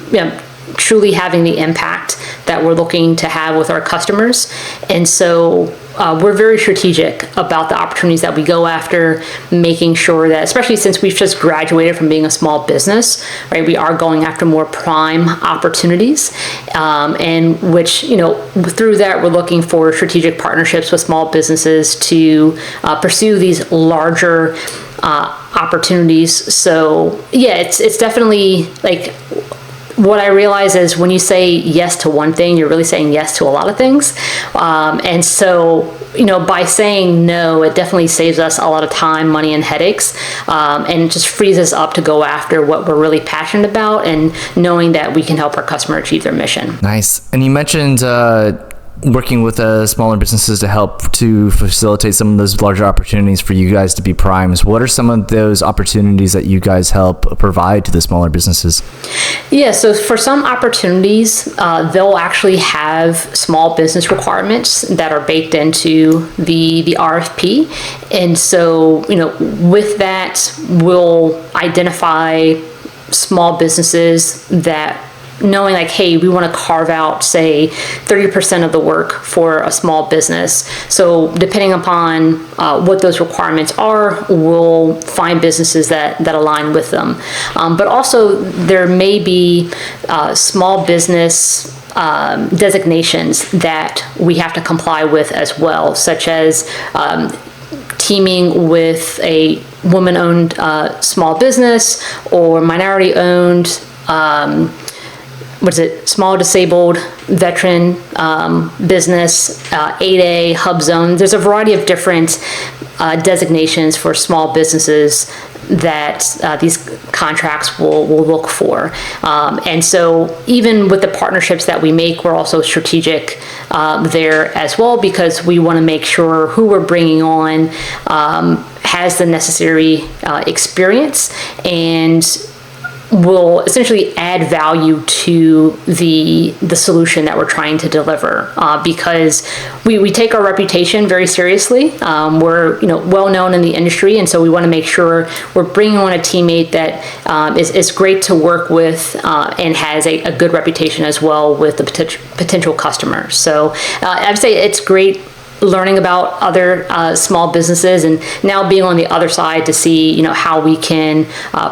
A: truly having the impact that we're looking to have with our customers. And so we're very strategic about the opportunities that we go after, making sure that, especially since we've just graduated from being a small business, right, we are going after more prime opportunities, and which, through that, we're looking for strategic partnerships with small businesses to pursue these larger opportunities. So yeah, it's definitely like, what I realize is when you say yes to one thing, you're really saying yes to a lot of things. And so, by saying no, it definitely saves us a lot of time, money, and headaches, and just frees us up to go after what we're really passionate about and knowing that we can help our customer achieve their mission.
B: Nice. And you mentioned working with smaller businesses to help to facilitate some of those larger opportunities for you guys to be primes. What are some of those opportunities that you guys help provide to the smaller businesses?
A: Yeah, so for some opportunities, they'll actually have small business requirements that are baked into the RFP. And so, with that, we'll identify small businesses that, knowing like, hey, we want to carve out, say, 30% of the work for a small business. So depending upon what those requirements are, we'll find businesses that align with them. But also there may be small business designations that we have to comply with as well, such as teaming with a woman-owned small business or minority-owned small disabled veteran business, 8A, hub zone. There's a variety of different designations for small businesses that these contracts will look for. And so even with the partnerships that we make, we're also strategic there as well, because we want to make sure who we're bringing on has the necessary experience and will essentially add value to the solution that we're trying to deliver, because we take our reputation very seriously. We're well known in the industry, and so we want to make sure we're bringing on a teammate that is great to work with and has a good reputation as well with the potential customer. So I'd say it's great learning about other small businesses and now being on the other side to see how we can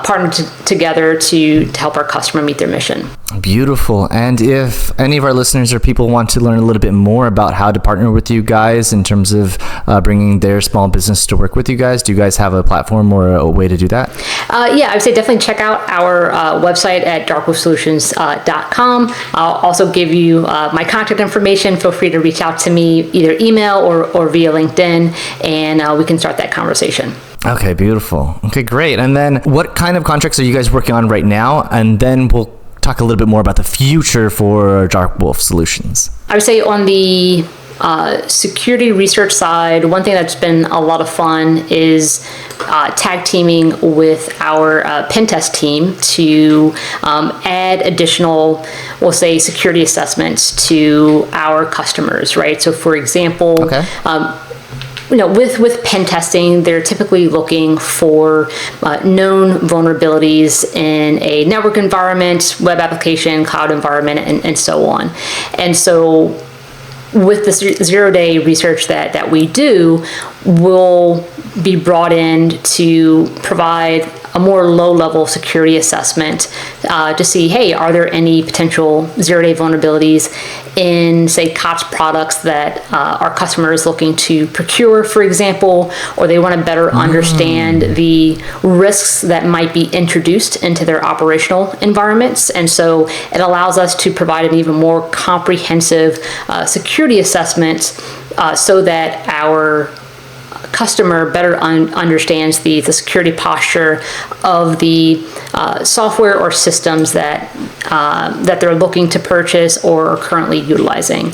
A: partner together to help our customer meet their mission.
B: Beautiful. And if any of our listeners or people want to learn a little bit more about how to partner with you guys in terms of bringing their small business to work with you guys, do you guys have a platform or a way to do that?
A: Yeah, I would say definitely check out our website at darkwolfsolutions.com. I'll also give you my contact information. Feel free to reach out to me either email or via LinkedIn, and we can start that conversation.
B: Okay, beautiful. Okay, great. And then what kind of contracts are you guys working on right now? And then we'll talk a little bit more about the future for Dark Wolf Solutions.
A: I would say on the security research side, one thing that's been a lot of fun is tag teaming with our pen test team to add additional, we'll say, security assessments to our customers, right? So for example, with pen testing, they're typically looking for known vulnerabilities in a network environment, web application, cloud environment, and so on. And so with the zero-day research that we do, we'll be brought in to provide a more low-level security assessment to see, hey, are there any potential zero-day vulnerabilities in, say, COTS products that our customer is looking to procure, for example, or they want to better understand the risks that might be introduced into their operational environments. And so it allows us to provide an even more comprehensive security assessment so that our customer better understands the security posture of the software or systems that they're looking to purchase or are currently utilizing.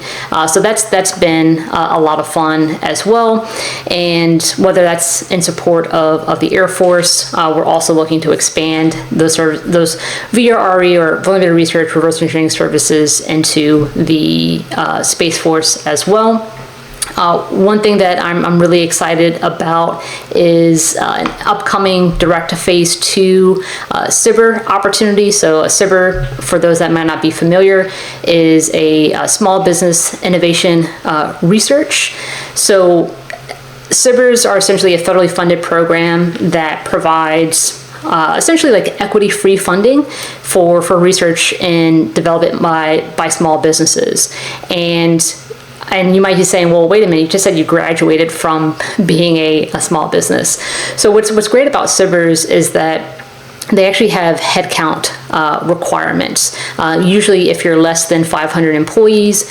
A: So that's been a lot of fun as well. And whether that's in support of the Air Force, we're also looking to expand those VRE or vulnerability research reverse engineering services into the Space Force as well. One thing that I'm really excited about is an upcoming direct to phase 2 CYBR opportunity. So a CYBR, for those that might not be familiar, is a small business innovation research. So CYBRs are essentially a federally funded program that provides essentially like equity-free funding for research and development by small businesses. And you might be saying, well, wait a minute, you just said you graduated from being a small business. So what's great about CYBRs is that they actually have headcount requirements. Usually if you're less than 500 employees,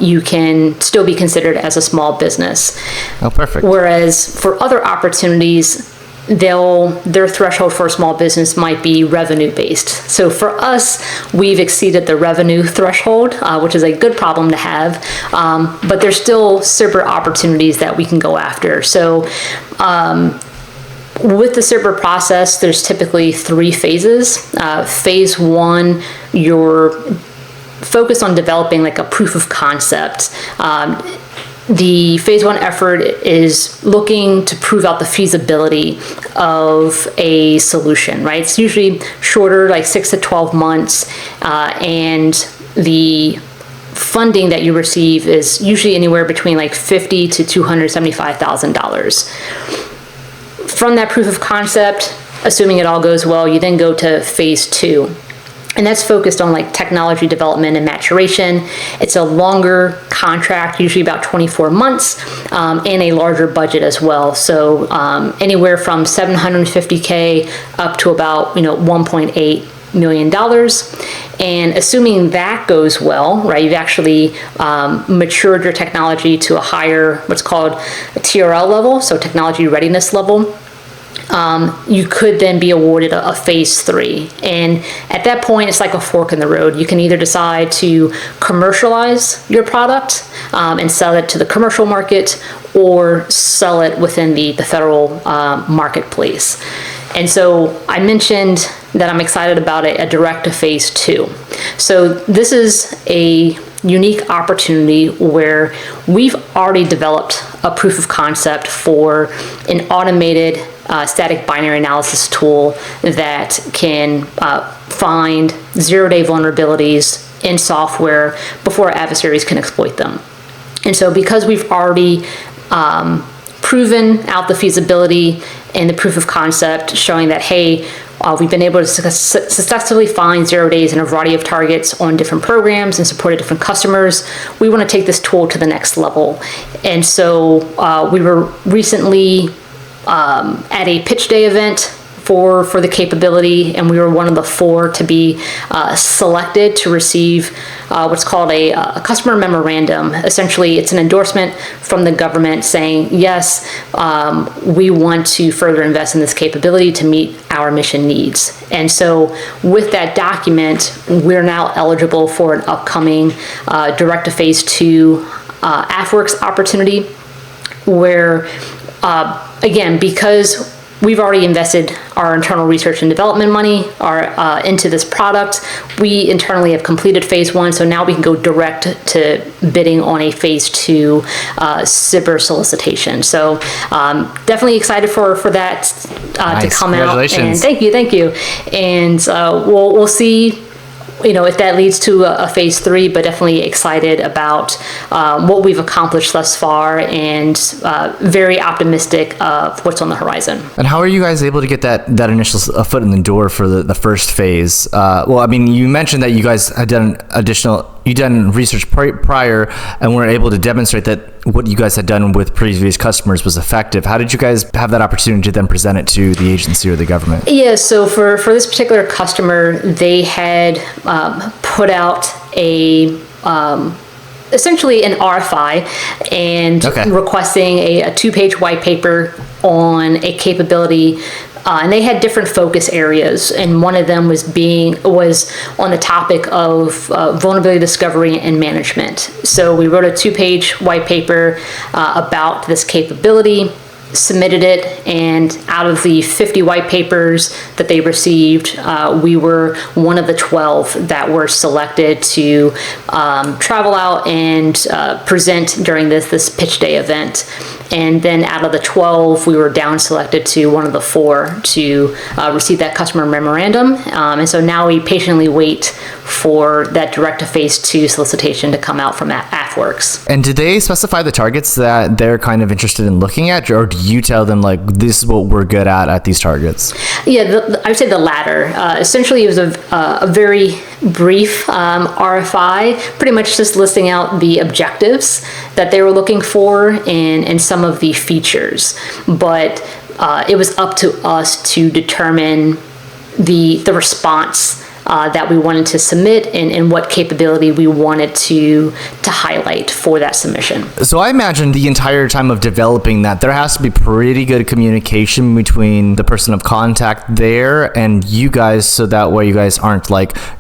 A: you can still be considered as a small business.
B: Oh, perfect.
A: Whereas for other opportunities, their threshold for a small business might be revenue based. So for us, we've exceeded the revenue threshold, which is a good problem to have, but there's still CYBR opportunities that we can go after. So with the CYBR process, there's typically 3 phases. Phase 1, you're focused on developing like a proof of concept. The phase 1 effort is looking to prove out the feasibility of a solution, right? It's usually shorter, like 6 to 12 months, and the funding that you receive is usually anywhere between like $50,000 to $275,000. From that proof of concept, assuming it all goes well, you then go to phase 2. And that's focused on like technology development and maturation. It's a longer contract, usually about 24 months, and a larger budget as well. So anywhere from $750K up to about $1.8 million. And assuming that goes well, right, you've actually matured your technology to a higher, what's called a TRL level, so technology readiness level. You could then be awarded a phase 3. And at that point, it's like a fork in the road. You can either decide to commercialize your product and sell it to the commercial market, or sell it within the federal marketplace. And so I mentioned that I'm excited about a direct to phase 2. So this is a unique opportunity where we've already developed a proof of concept for an automated static binary analysis tool that can find zero-day vulnerabilities in software before adversaries can exploit them. And so because we've already proven out the feasibility and the proof of concept showing that, hey, we've been able to successfully find 0 days in a variety of targets on different programs and supported different customers, we want to take this tool to the next level. And so we were recently at a pitch day event for the capability, and we were one of the 4 to be selected to receive what's called a customer memorandum. Essentially, it's an endorsement from the government saying, yes, we want to further invest in this capability to meet our mission needs. And so with that document, we're now eligible for an upcoming direct to phase 2 AFWorks opportunity, where again, because we've already invested our internal research and development money into this product. We internally have completed phase 1, so now we can go direct to bidding on a phase 2 cyber solicitation. So definitely excited for that to come out. And thank you. And we'll see, if that leads to a phase 3, but definitely excited about what we've accomplished thus far, and very optimistic of what's on the horizon.
B: And how are you guys able to get that initial foot in the door for the first phase? You mentioned that you guys had done research prior and were able to demonstrate that what you guys had done with previous customers was effective. How did you guys have that opportunity to then present it to the agency or the government?
A: Yeah, so for this particular customer, they had put out essentially an RFI and requesting a 2-page white paper on a capability. And they had different focus areas, and one of them was on the topic of vulnerability discovery and management. So we wrote a 2-page white paper about this capability, submitted it, and out of the 50 white papers that they received, we were one of the 12 that were selected to travel out and present during this pitch day event. And then out of the 12, we were down selected to one of the 4 to receive that customer memorandum. And so now we patiently wait for that direct to phase 2 solicitation to come out from AFWorks.
B: And did they specify the targets that they're kind of interested in looking at, or do you tell them this is what we're good at these targets? Yeah,
A: I would say the latter. Essentially, it was a very brief RFI, pretty much just listing out the objectives that they were looking for and some of the features. But it was up to us to determine the response that we wanted to submit and what capability we wanted to highlight for that submission.
B: So I imagine the entire time of developing that, there has to be pretty good communication between the person of contact there and you guys, so that way you guys aren't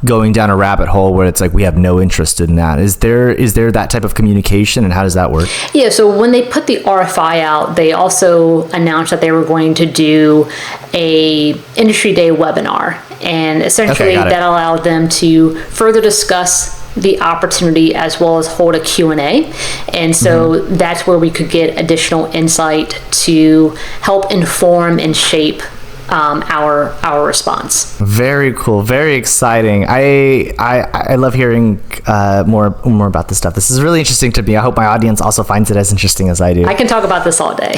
B: going down a rabbit hole where it's we have no interest in that. Is there that type of communication, and how does that work?
A: Yeah, so when they put the RFI out, they also announced that they were going to do a industry day webinar, and essentially that allowed them to further discuss the opportunity as well as hold a Q&A. And so that's where we could get additional insight to help inform and shape our response.
B: Very cool, very exciting. I love hearing more about this stuff. This is really interesting to me. I hope my audience also finds it as interesting as I do.
A: I can talk about this all day.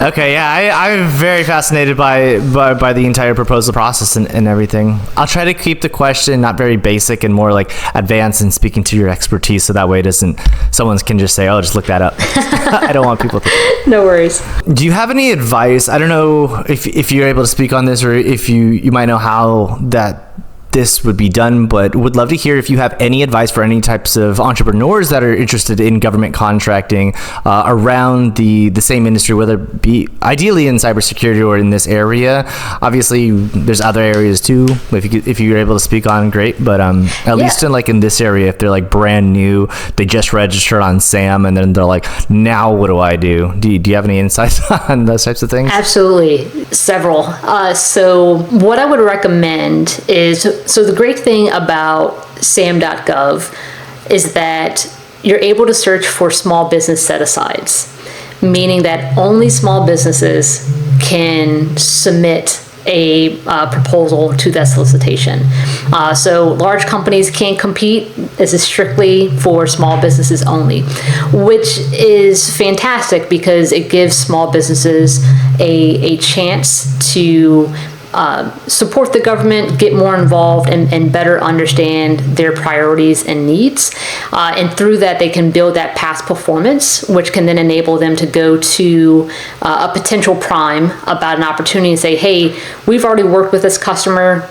B: Okay, yeah, I'm very fascinated by the entire proposal process and everything. I'll try to keep the question not very basic and more advanced and speaking to your expertise, so that way someone can just say, just look that up. I don't want people to.
A: No worries.
B: Do you have any advice? I don't know if you're able to speak on this, or if you might know how this would be done, but would love to hear if you have any advice for any types of entrepreneurs that are interested in government contracting around the same industry, whether it be ideally in cybersecurity or in this area. Obviously, there's other areas too. If you're able to speak on, great. But at least in this area, if they're brand new, they just registered on SAM, and then they're now what do I do? Do you have any insights on those types of things?
A: Absolutely, several. So what I would recommend is. So the great thing about SAM.gov is that you're able to search for small business set-asides, meaning that only small businesses can submit a proposal to that solicitation. So large companies can't compete. This is strictly for small businesses only, which is fantastic because it gives small businesses a chance to support the government, get more involved, and better understand their priorities and needs. And through that, they can build that past performance, which can then enable them to go to a potential prime about an opportunity and say, hey, we've already worked with this customer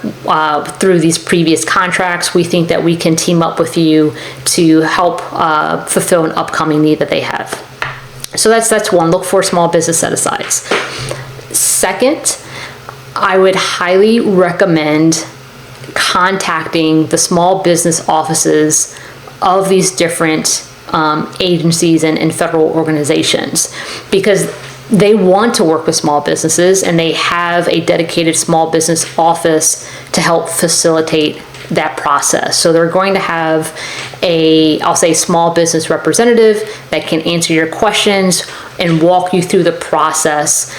A: through these previous contracts. We think that we can team up with you to help fulfill an upcoming need that they have. So that's one. Look for small business set-asides. Second, I would highly recommend contacting the small business offices of these different agencies and federal organizations, because they want to work with small businesses, and they have a dedicated small business office to help facilitate that process. So they're going to have I'll say small business representative that can answer your questions and walk you through the process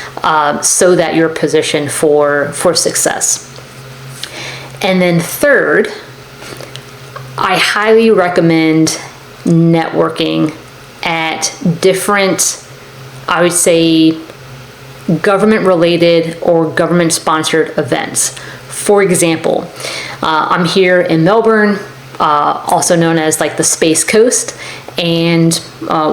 A: so that you're positioned for success. And then third, I highly recommend networking at different, I would say, government-related or government-sponsored events. For example, I'm here in Melbourne, also known as like the Space Coast, and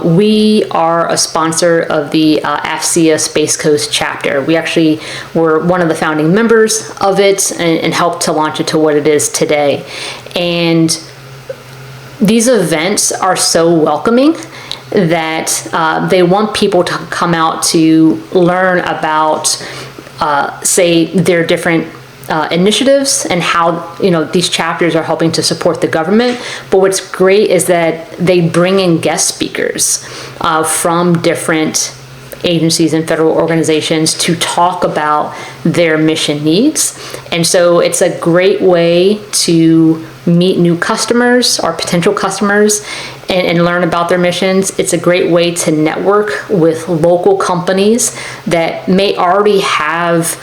A: we are a sponsor of the AFCEA Space Coast chapter. We actually were one of the founding members of it and helped to launch it to what it is today. And these events are so welcoming that they want people to come out to learn about, say, their different initiatives and how these chapters are helping to support the government. But what's great is that they bring in guest speakers from different agencies and federal organizations to talk about their mission needs. And so it's a great way to meet new customers or potential customers and learn about their missions. It's a great way to network with local companies that may already have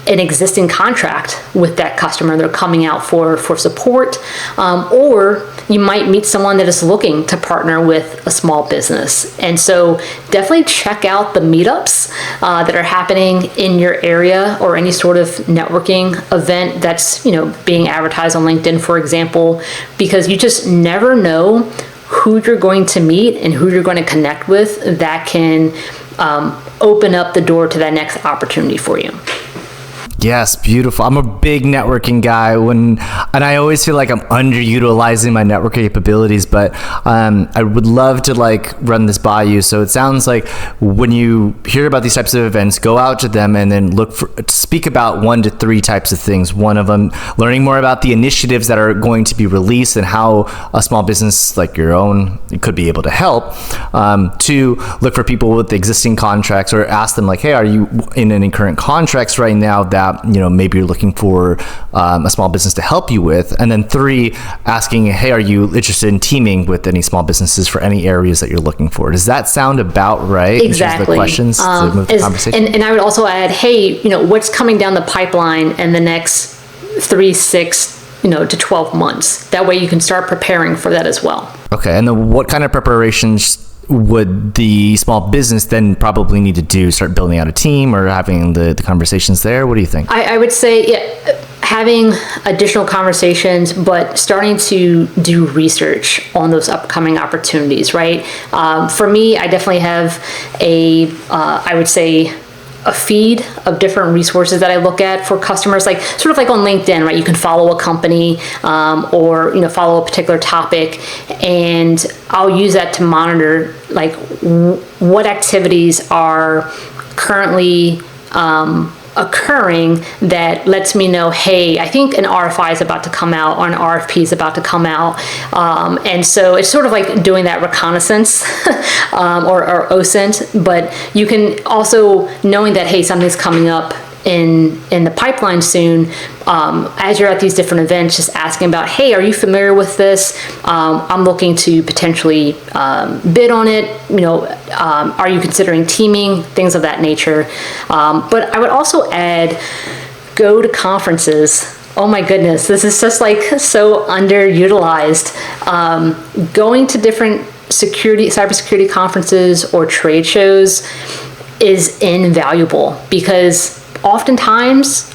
A: an existing contract with that customer. They're coming out for support, or you might meet someone that is looking to partner with a small business. And so definitely check out the meetups that are happening in your area, or any sort of networking event that's being advertised on LinkedIn, for example, because you just never know who you're going to meet and who you're going to connect with that can open up the door to that next opportunity for you.
B: Yes, beautiful. I'm a big networking guy, and I always feel like I'm underutilizing my network capabilities, but I would love to run this by you. So it sounds like when you hear about these types of events, go out to them and then speak about 1 to 3 types of things. One of them, learning more about the initiatives that are going to be released and how a small business like your own could be able to help. 2, look for people with existing contracts, or ask them hey, are you in any current contracts right now that maybe you're looking for a small business to help you with. And then 3, asking, hey, are you interested in teaming with any small businesses for any areas that you're looking for? Does that sound about right?
A: Exactly.
B: The questions to move the conversation?
A: And I would also add, hey, what's coming down the pipeline in the next 3, 6, to 12 months. That way you can start preparing for that as well.
B: Okay. And then what kind of preparations would the small business then probably need to do? Start building out a team or having the conversations there? What do you think?
A: I would say, having additional conversations, but starting to do research on those upcoming opportunities, right? For me, I definitely have I would say, a feed of different resources that I look at for customers, sort of like on LinkedIn, right? You can follow a company or follow a particular topic, and I'll use that to monitor what activities are currently occurring that lets me know, hey, I think an RFI is about to come out or an RFP is about to come out. And so it's sort of like doing that reconnaissance or OSINT, but you can also, knowing that, hey, something's coming up in the pipeline soon, as you're at these different events, just asking about, hey, are you familiar with this? I'm looking to potentially bid on it. Are you considering teaming? Things of that nature. But I would also add, go to conferences. Oh my goodness, this is just so underutilized. Going to different cybersecurity conferences or trade shows is invaluable, because oftentimes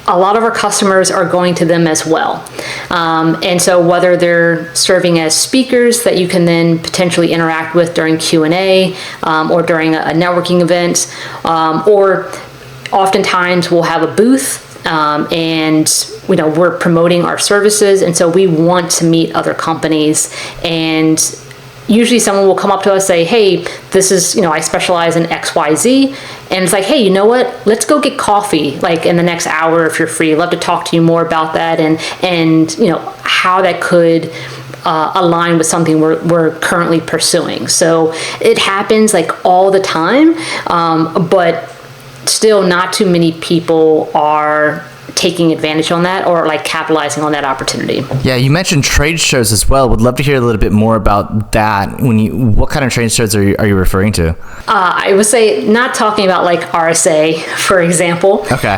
A: a lot of our customers are going to them as well. And so whether they're serving as speakers that you can then potentially interact with during Q&A or during a networking event, or oftentimes we'll have a booth and we're promoting our services, and so we want to meet other companies. And usually someone will come up to us, say, hey, this is, I specialize in XYZ. And it's hey, you know what? Let's go get coffee, in the next hour if you're free. I'd love to talk to you more about that and how that could align with something we're currently pursuing. So it happens like all the time, but still not too many people are taking advantage on that or like capitalizing on that opportunity.
B: Yeah, you mentioned trade shows as well. Would love to hear a little bit more about that. What kind of trade shows are you referring to?
A: I would say not talking about like RSA, for example.
B: Okay.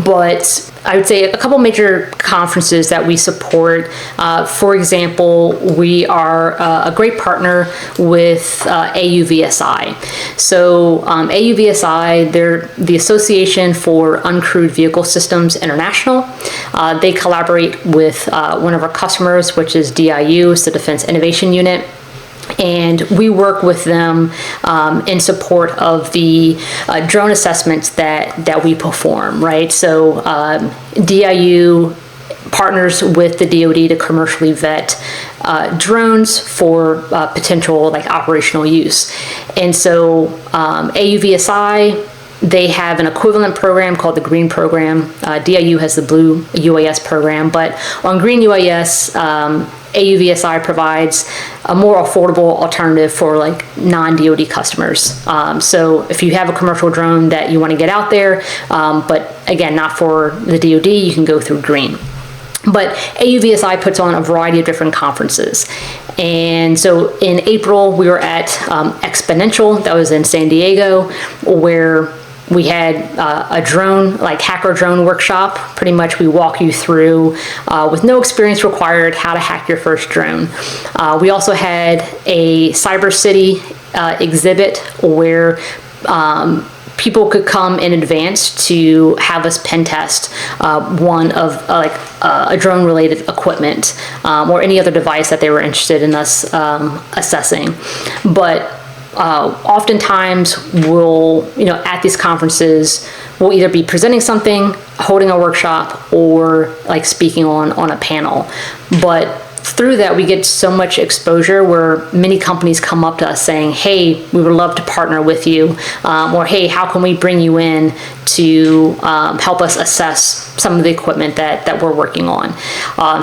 A: But I would say a couple major conferences that we support. For example, we are a great partner with AUVSI. So AUVSI, they're the Association for Uncrewed Vehicle Systems International. They collaborate with one of our customers, which is DIU, it's the Defense Innovation Unit. And we work with them in support of the drone assessments that we perform, right? So DIU partners with the DoD to commercially vet drones for potential like operational use. And so AUVSI, they have an equivalent program called the Green Program. DIU has the Blue UAS program, but on Green UAS, AUVSI provides a more affordable alternative for like non-DoD customers. So if you have a commercial drone that you want to get out there, but again, not for the DoD, you can go through Green. But AUVSI puts on a variety of different conferences. And so in April, we were at Exponential, that was in San Diego, where we had a drone, like hacker drone workshop. Pretty much we walk you through, with no experience required, how to hack your first drone. We also had a Cyber City exhibit where people could come in advance to have us pen test one of a drone related equipment or any other device that they were interested in us assessing. But oftentimes we'll, at these conferences, we'll either be presenting something, holding a workshop, or like speaking on a panel. But through that, we get so much exposure where many companies come up to us saying, hey, we would love to partner with you, or hey, how can we bring you in to help us assess some of the equipment that we're working on.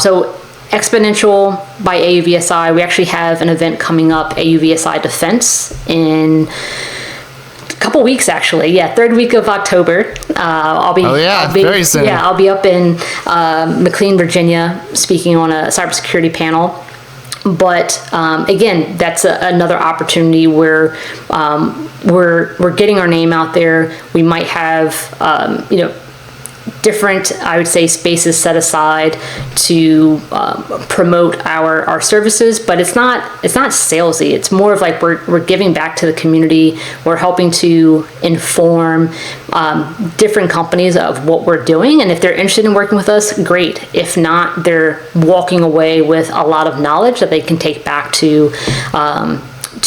A: So Exponential by AUVSI, we actually have an event coming up, AUVSI Defense, in a couple weeks actually. Yeah, third week of October.
B: Very soon.
A: Yeah, I'll be up in McLean, Virginia, speaking on a cybersecurity panel. But again, that's another opportunity where we're getting our name out there. We might have different, I would say, spaces set aside to promote our services, but it's not salesy. It's more of like we're giving back to the community. We're helping to inform different companies of what we're doing, and if they're interested in working with us, great. If not, they're walking away with a lot of knowledge that they can take back to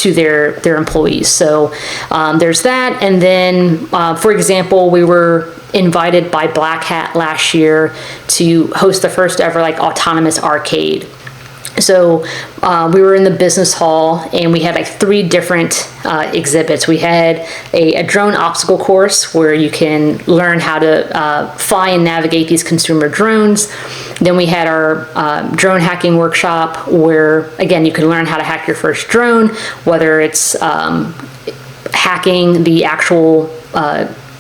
A: their employees. So there's that. And then, for example, we were invited by Black Hat last year to host the first ever like autonomous arcade. So we were in the business hall and we had like 3 different exhibits. We had a drone obstacle course where you can learn how to fly and navigate these consumer drones. Then we had our drone hacking workshop where, again, you can learn how to hack your first drone, whether it's hacking the actual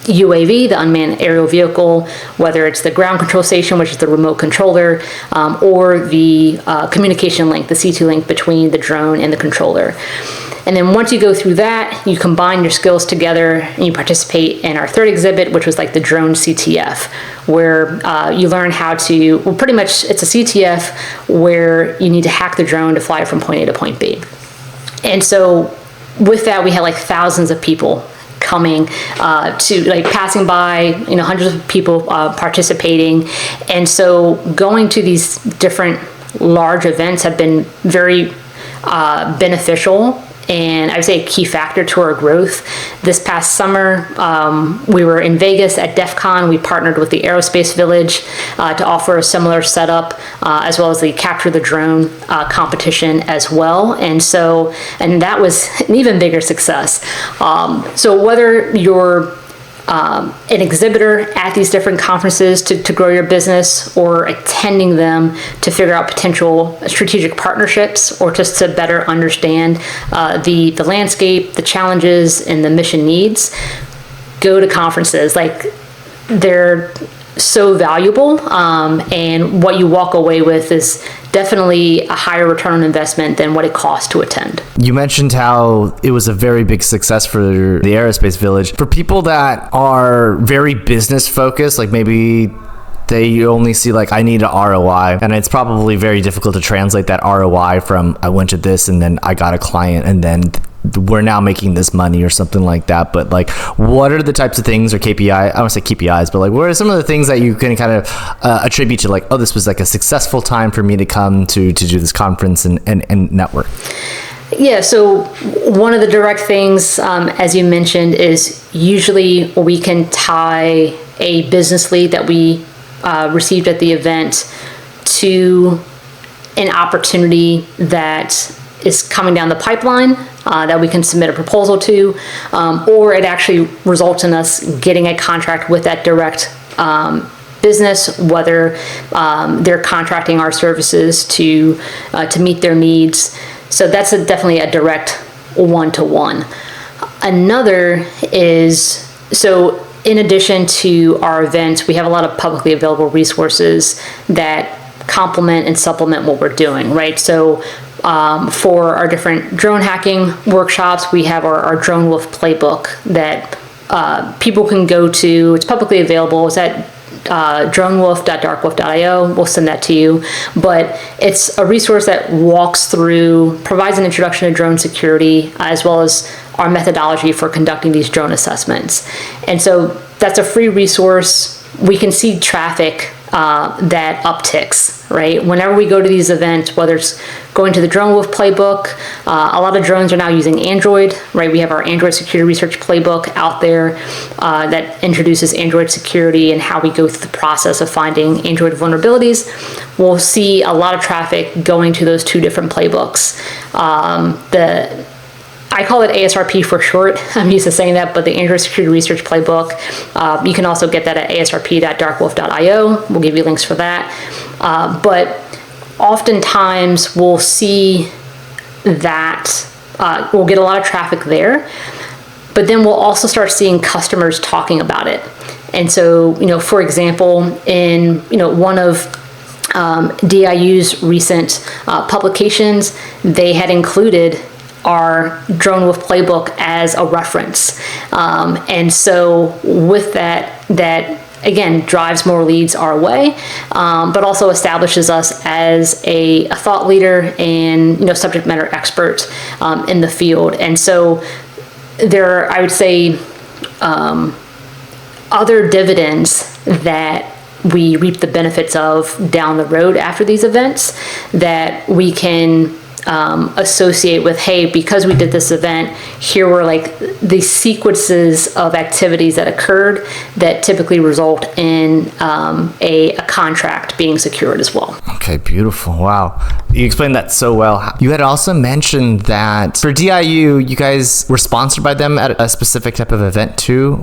A: UAV, the unmanned aerial vehicle, whether it's the ground control station, which is the remote controller, or the communication link, the C2 link between the drone and the controller. And then once you go through that, you combine your skills together and you participate in our third exhibit, which was like the drone CTF, where you learn how to, well, pretty much it's a CTF where you need to hack the drone to fly from point A to point B. And so with that, we had like thousands of people coming to like passing by, hundreds of people participating. And so going to these different large events have been very beneficial, and I would say a key factor to our growth. This past summer, we were in Vegas at DEF CON. We partnered with the Aerospace Village to offer a similar setup, as well as the Capture the Drone competition as well. And that was an even bigger success. So whether you're an exhibitor at these different conferences to grow your business, or attending them to figure out potential strategic partnerships, or just to better understand the landscape, the challenges, and the mission needs, go to conferences. Like, they're so valuable, and what you walk away with is definitely a higher return on investment than what it costs to attend.
B: You mentioned how it was a very big success for the Aerospace Village. For people that are very business focused, like maybe they only see like, I need an ROI, and it's probably very difficult to translate that ROI from I went to this and then I got a client and then we're now making this money or something like that. But like, what are the types of things, or KPI, I don't want to say KPIs, but like, what are some of the things that you can kind of attribute to like, oh, this was like a successful time for me to come to do this conference and network?
A: Yeah, so one of the direct things, as you mentioned, is usually we can tie a business lead that we received at the event to an opportunity that is coming down the pipeline that we can submit a proposal to, or it actually results in us getting a contract with that direct business, whether they're contracting our services to meet their needs. So that's definitely a direct one-to-one. Another is, so in addition to our events, we have a lot of publicly available resources that complement and supplement what we're doing, right? So for our different drone hacking workshops, we have our Drone Wolf playbook that people can go to. It's publicly available. It's at dronewolf.darkwolf.io. We'll send that to you. But it's a resource that provides an introduction to drone security, as well as our methodology for conducting these drone assessments. And so that's a free resource. We can see traffic that upticks, right? Whenever we go to these events, whether it's going to the Drone Wolf playbook, a lot of drones are now using Android, right? We have our Android security research playbook out there that introduces Android security and how we go through the process of finding Android vulnerabilities. We'll see a lot of traffic going to those two different playbooks. I call it ASRP for short. I'm used to saying that, but the Android Security Research Playbook, you can also get that at asrp.darkwolf.io. We'll give you links for that. But oftentimes we'll see that we'll get a lot of traffic there, but then we'll also start seeing customers talking about it. And so, for example, in one of DIU's recent publications, they had included our Drone Wolf playbook as a reference. And so with that again drives more leads our way, but also establishes us as a thought leader and subject matter expert in the field. And so there are, I would say, other dividends that we reap the benefits of down the road after these events that we can associate with, hey, because we did this event, here were like the sequences of activities that occurred that typically result in a contract being secured as well.
B: Okay, beautiful. Wow. You explained that so well. You had also mentioned that for DIU, you guys were sponsored by them at a specific type of event too.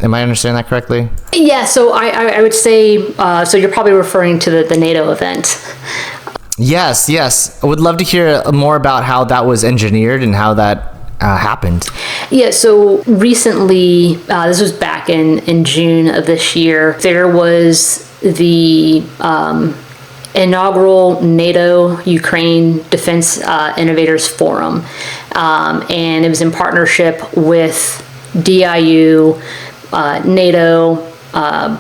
B: Am I understanding that correctly? Yeah,
A: so I would say, so you're probably referring to the NATO event.
B: Yes. I would love to hear more about how that was engineered and how that happened.
A: Yeah, so recently, this was back in June of this year, there was the inaugural NATO Ukraine Defense Innovators Forum. And it was in partnership with DIU, NATO,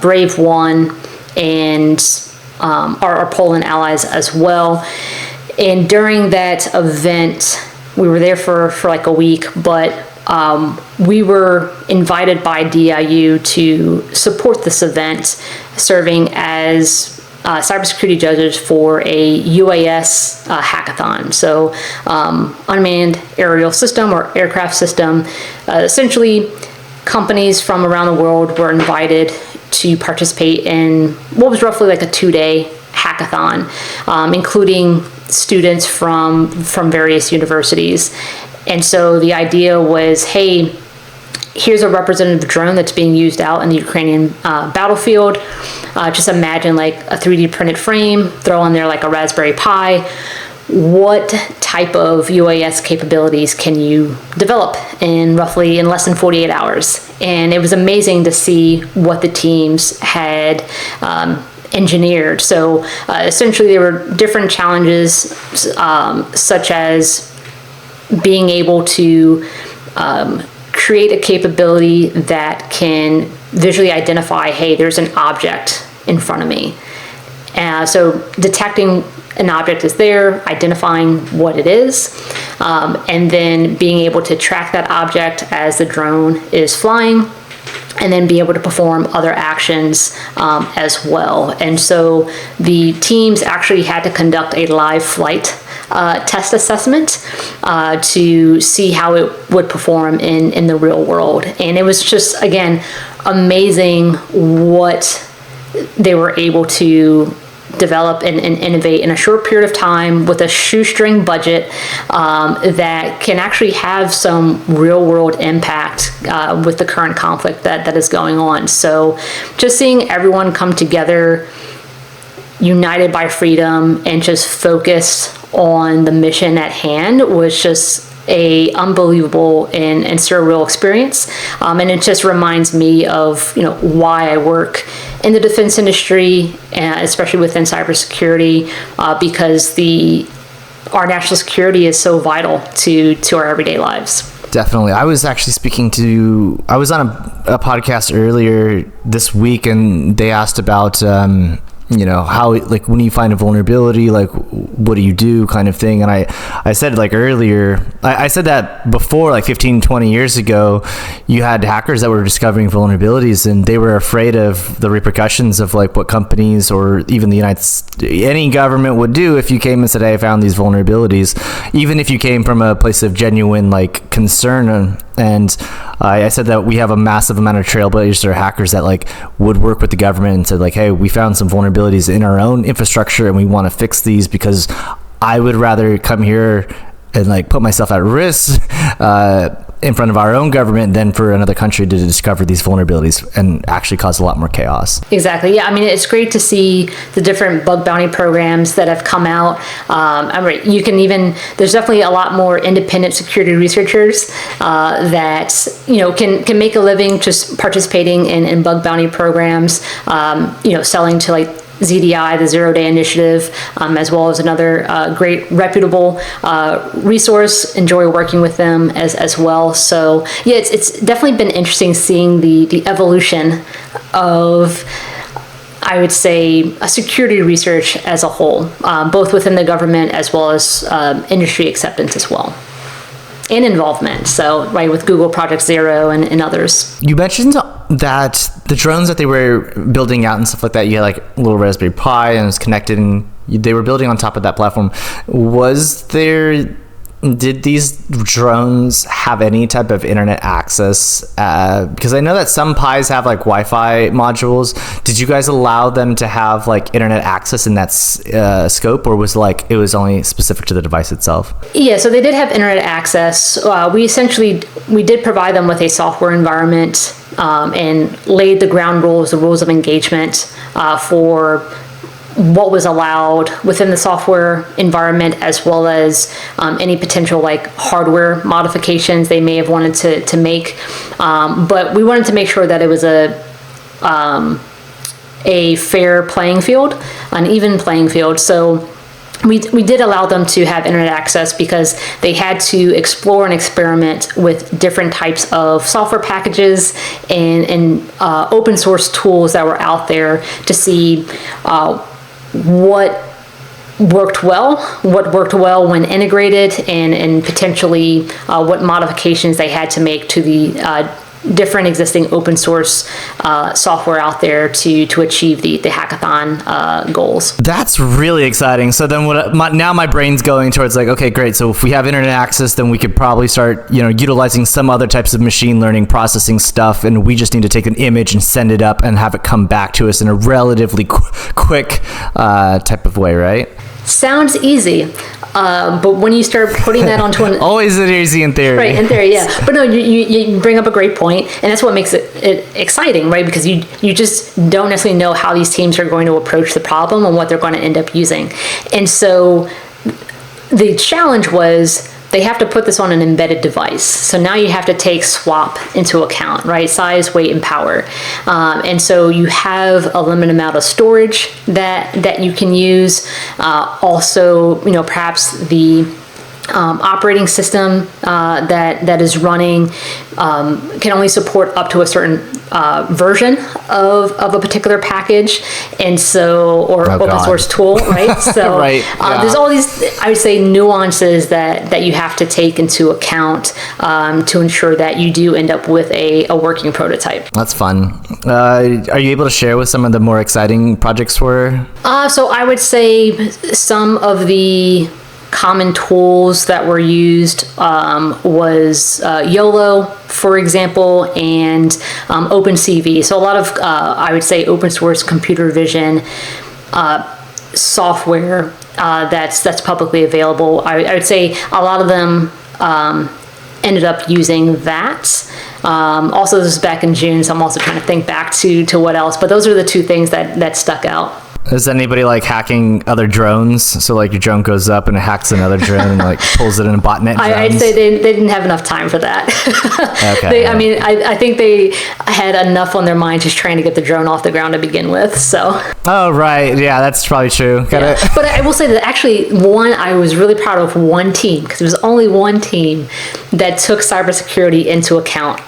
A: Brave One, and our Poland allies as well. And during that event, we were there for like a week, but we were invited by DIU to support this event, serving as cybersecurity judges for a UAS hackathon. So unmanned aerial system or aircraft system. Essentially, companies from around the world were invited to participate in what was roughly like a 2-day hackathon, including students from various universities. And so the idea was, hey, here's a representative drone that's being used out in the Ukrainian battlefield. Just imagine like a 3D printed frame, throw on there like a Raspberry Pi. What type of UAS capabilities can you develop in less than 48 hours? And it was amazing to see what the teams had engineered. So essentially there were different challenges, such as being able to create a capability that can visually identify, hey, there's an object in front of me. So detecting an object is there, identifying what it is, and then being able to track that object as the drone is flying, and then be able to perform other actions as well. And so the teams actually had to conduct a live flight test assessment to see how it would perform in the real world. And it was just, again, amazing what they were able to develop and innovate in a short period of time with a shoestring budget that can actually have some real world impact with the current conflict that is going on. So just seeing everyone come together, united by freedom, and just focused on the mission at hand was just a unbelievable and surreal experience. And it just reminds me of, why I work in the defense industry, especially within cybersecurity, because our national security is so vital to our everyday lives.
B: Definitely. I was actually I was on a podcast earlier this week, and they asked about, how, like, when you find a vulnerability, like, what do you do, kind of thing. And I said, like, earlier, I said that before, like 15, 20 years ago, you had hackers that were discovering vulnerabilities, and they were afraid of the repercussions of, like, what companies or even any government would do if you came and said, hey, I found these vulnerabilities, even if you came from a place of genuine, like, concern. And I said that we have a massive amount of trailblazers or hackers that, like, would work with the government and said, like, hey, we found some vulnerabilities in our own infrastructure and we want to fix these because I would rather come here and, like, put myself at risk in front of our own government than for another country to discover these vulnerabilities and actually cause a lot more chaos.
A: Exactly. Yeah. I mean, it's great to see the different bug bounty programs that have come out. There's definitely a lot more independent security researchers that, can make a living just participating in bug bounty programs, selling to, like, ZDI, the Zero Day Initiative, as well as another great reputable resource. Enjoy working with them as well. So yeah, it's definitely been interesting seeing the evolution of, I would say, security research as a whole, both within the government as well as industry acceptance as well. And involvement. So, right, with Google Project Zero and others.
B: You mentioned that the drones that they were building out and stuff like that, you had like a little Raspberry Pi and it was connected and they were building on top of that platform. Did these drones have any type of internet access? Because I know that some Pis have, like, Wi-Fi modules. Did you guys allow them to have, like, internet access in that scope, or was it was only specific to the device itself? Yeah,
A: so they did have internet access. We did provide them with a software environment and laid the ground rules, the rules of engagement for what was allowed within the software environment, as well as any potential, like, hardware modifications they may have wanted to make. But we wanted to make sure that it was a fair playing field, an even playing field. So we did allow them to have internet access because they had to explore and experiment with different types of software packages and open source tools that were out there to see what worked well when integrated, and potentially what modifications they had to make to the different existing open source software out there to achieve the hackathon goals.
B: That's really exciting. So then now my brain's going towards, like, okay, great. So if we have internet access, then we could probably start, utilizing some other types of machine learning processing stuff. And we just need to take an image and send it up and have it come back to us in a relatively quick type of way, right?
A: Sounds easy, but when you start putting that onto an
B: Always easy in theory.
A: right in theory, yeah. But no, you bring up a great point, and that's what makes it exciting, right? Because you just don't necessarily know how these teams are going to approach the problem and what they're going to end up using. And so the challenge was they have to put this on an embedded device. So now you have to take SWAP into account, right? Size, weight, and power. And so you have a limited amount of storage that you can use. Also, perhaps the operating system that is running can only support up to a certain version of a particular package, and so open source tool, right? So
B: right,
A: there's all these, I would say, nuances that you have to take into account to ensure that you do end up with a working prototype.
B: That's fun. Are you able to share what some of the more exciting projects were?
A: So I would say some of the common tools that were used was YOLO, for example, and OpenCV. So a lot of, I would say, open source computer vision software that's publicly available. I would say a lot of them ended up using that. Also, this was back in June, so I'm also trying to think back to what else. But those are the two things that stuck out.
B: Is anybody hacking other drones? So your drone goes up and it hacks another drone and pulls it in a botnet drones?
A: I'd say they didn't have enough time for that. Okay. I think they had enough on their mind just trying to get the drone off the ground to begin with. So.
B: Oh, right. Yeah, that's probably true.
A: Yeah. But I will say that actually I was really proud of one team, because it was only one team that took cybersecurity into account.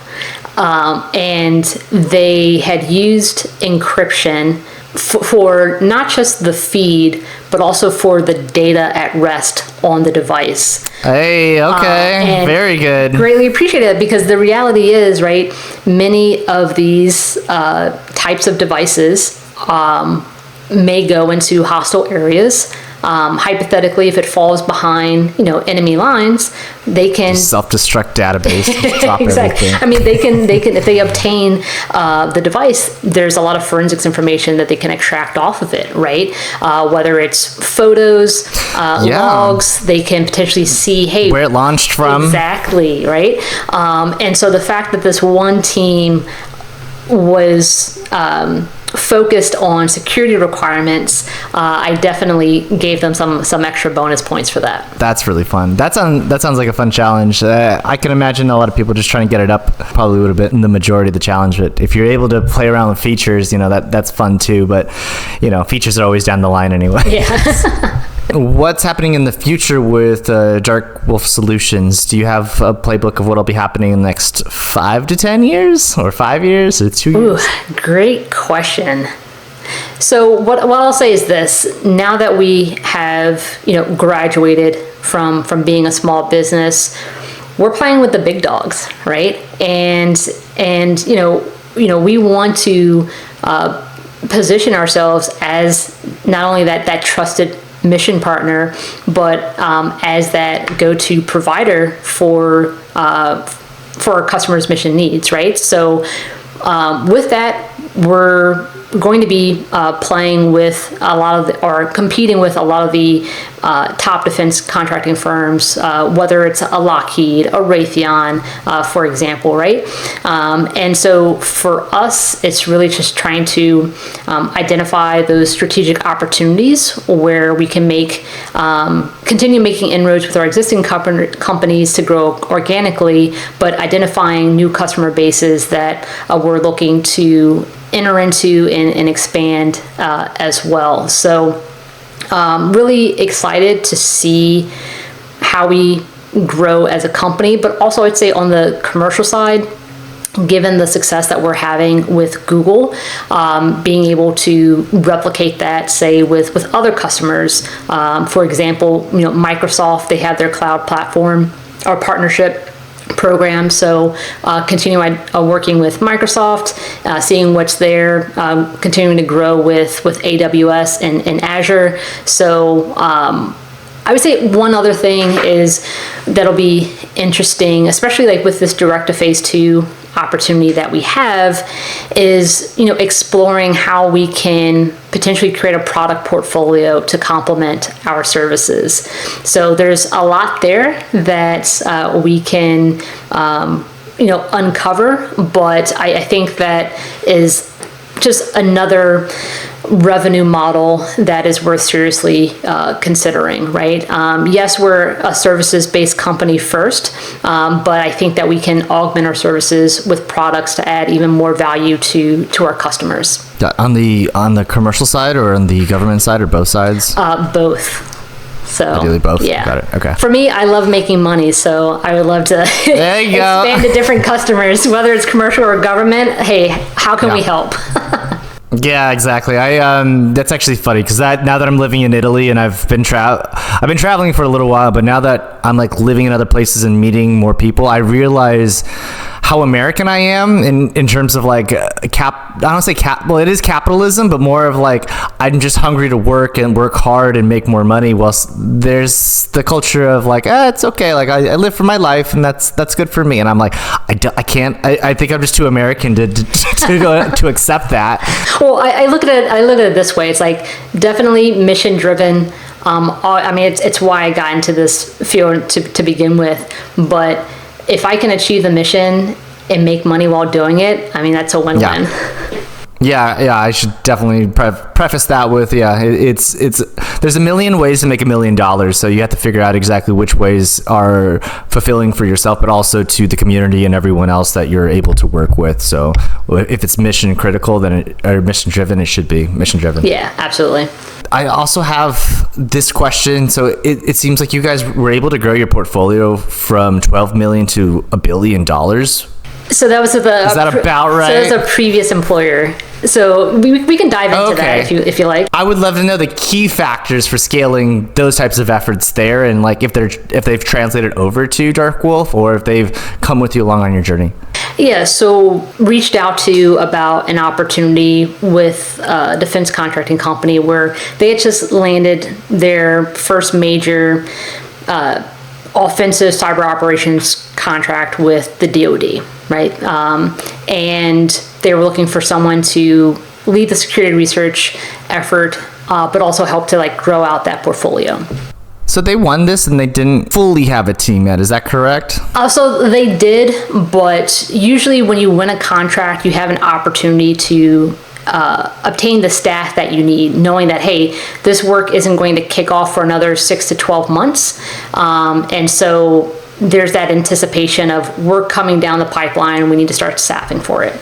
A: And they had used encryption for not just the feed, but also for the data at rest on the device.
B: Hey, okay, very good.
A: Greatly appreciate it, because the reality is, right, many of these types of devices may go into hostile areas. Hypothetically, if it falls behind, enemy lines, they can
B: self-destruct database. Drop
A: exactly.
B: Everything.
A: They can if they obtain the device, there's a lot of forensics information that they can extract off of it, right? Whether it's photos, logs, they can potentially see, hey,
B: where it launched from.
A: Exactly, right? And so the fact that this one team was focused on security requirements, I definitely gave them some extra bonus points for that.
B: That's really fun. That sounds like a fun challenge. I can imagine a lot of people just trying to get it up probably would have been the majority of the challenge. But if you're able to play around with features, that's fun too. But features are always down the line anyway.
A: Yeah.
B: What's happening in the future with Dark Wolf Solutions? Do you have a playbook of what'll be happening in the next 5 to 10 years, or 5 years, or 2 years?
A: Ooh, great question. So what I'll say is this: now that we have graduated from being a small business, we're playing with the big dogs, right? And we want to position ourselves as not only that trusted mission partner, but as that go-to provider for our customers' mission needs, right? So with that, we're going to be playing with a lot of or competing with a lot of the top defense contracting firms, whether it's a Lockheed, a Raytheon, for example, right? And so for us, it's really just trying to identify those strategic opportunities where we can continue making inroads with our existing companies to grow organically, but identifying new customer bases that we're looking to enter into and expand as well. So really excited to see how we grow as a company, but also I'd say on the commercial side, given the success that we're having with Google, being able to replicate that, say, with other customers. For example, Microsoft, they have their cloud platform or partnership program. So continuing working with Microsoft, seeing what's there, continuing to grow with AWS and Azure. So I would say one other thing is that'll be interesting, especially with this direct to phase 2 opportunity that we have is, exploring how we can potentially create a product portfolio to complement our services. So there's a lot there that we can, uncover, but I think that is just another revenue model that is worth seriously considering, right? Yes, we're a services-based company first, but I think that we can augment our services with products to add even more value to our customers.
B: On the commercial side or on the government side or both sides?
A: Both. So
B: ideally both.
A: Yeah.
B: Got it. Okay.
A: For me, I love making money, so I would love to
B: there you
A: expand to different customers, whether it's commercial or government. Hey, how can we help?
B: Yeah, exactly. That's actually funny because now that I'm living in Italy and I've been traveling for a little while, but now that I'm like living in other places and meeting more people, I realize how American I am in terms of like I don't say well, it is capitalism, but more of like I'm just hungry to work hard and make more money. Whilst there's the culture of like, it's okay. Like I live for my life and that's good for me. And I'm like, I can't. I think I'm just too American to accept that.
A: Well, I look at it this way. It's like definitely mission driven. I mean, it's why I got into this field to begin with. But if I can achieve the mission and make money while doing it, I mean, that's a win-win.
B: Yeah, I should definitely preface that with, it's there's a million ways to make $1 million, so you have to figure out exactly which ways are fulfilling for yourself, but also to the community and everyone else that you're able to work with. So if it's mission critical, or mission driven, it should be mission driven. Yeah,
A: absolutely.
B: I also have this question. So it seems like you guys were able to grow your portfolio from 12 million to $1 billion.
A: So that was is that
B: about right?
A: So that was a previous employer. So we can dive into that if you like.
B: I would love to know the key factors for scaling those types of efforts there, and like if they've translated over to Dark Wolf or if they've come with you along on your journey.
A: Yeah, so reached out to about an opportunity with a defense contracting company where they had just landed their first major offensive cyber operations contract with the DoD, right? And they were looking for someone to lead the security research effort, but also help to like grow out that portfolio.
B: So they won this and they didn't fully have a team yet, is that correct?
A: So they did, but usually when you win a contract, you have an opportunity to obtain the staff that you need, knowing that, hey, this work isn't going to kick off for another 6 to 12 months. And so there's that anticipation of work coming down the pipeline and we need to start staffing for it.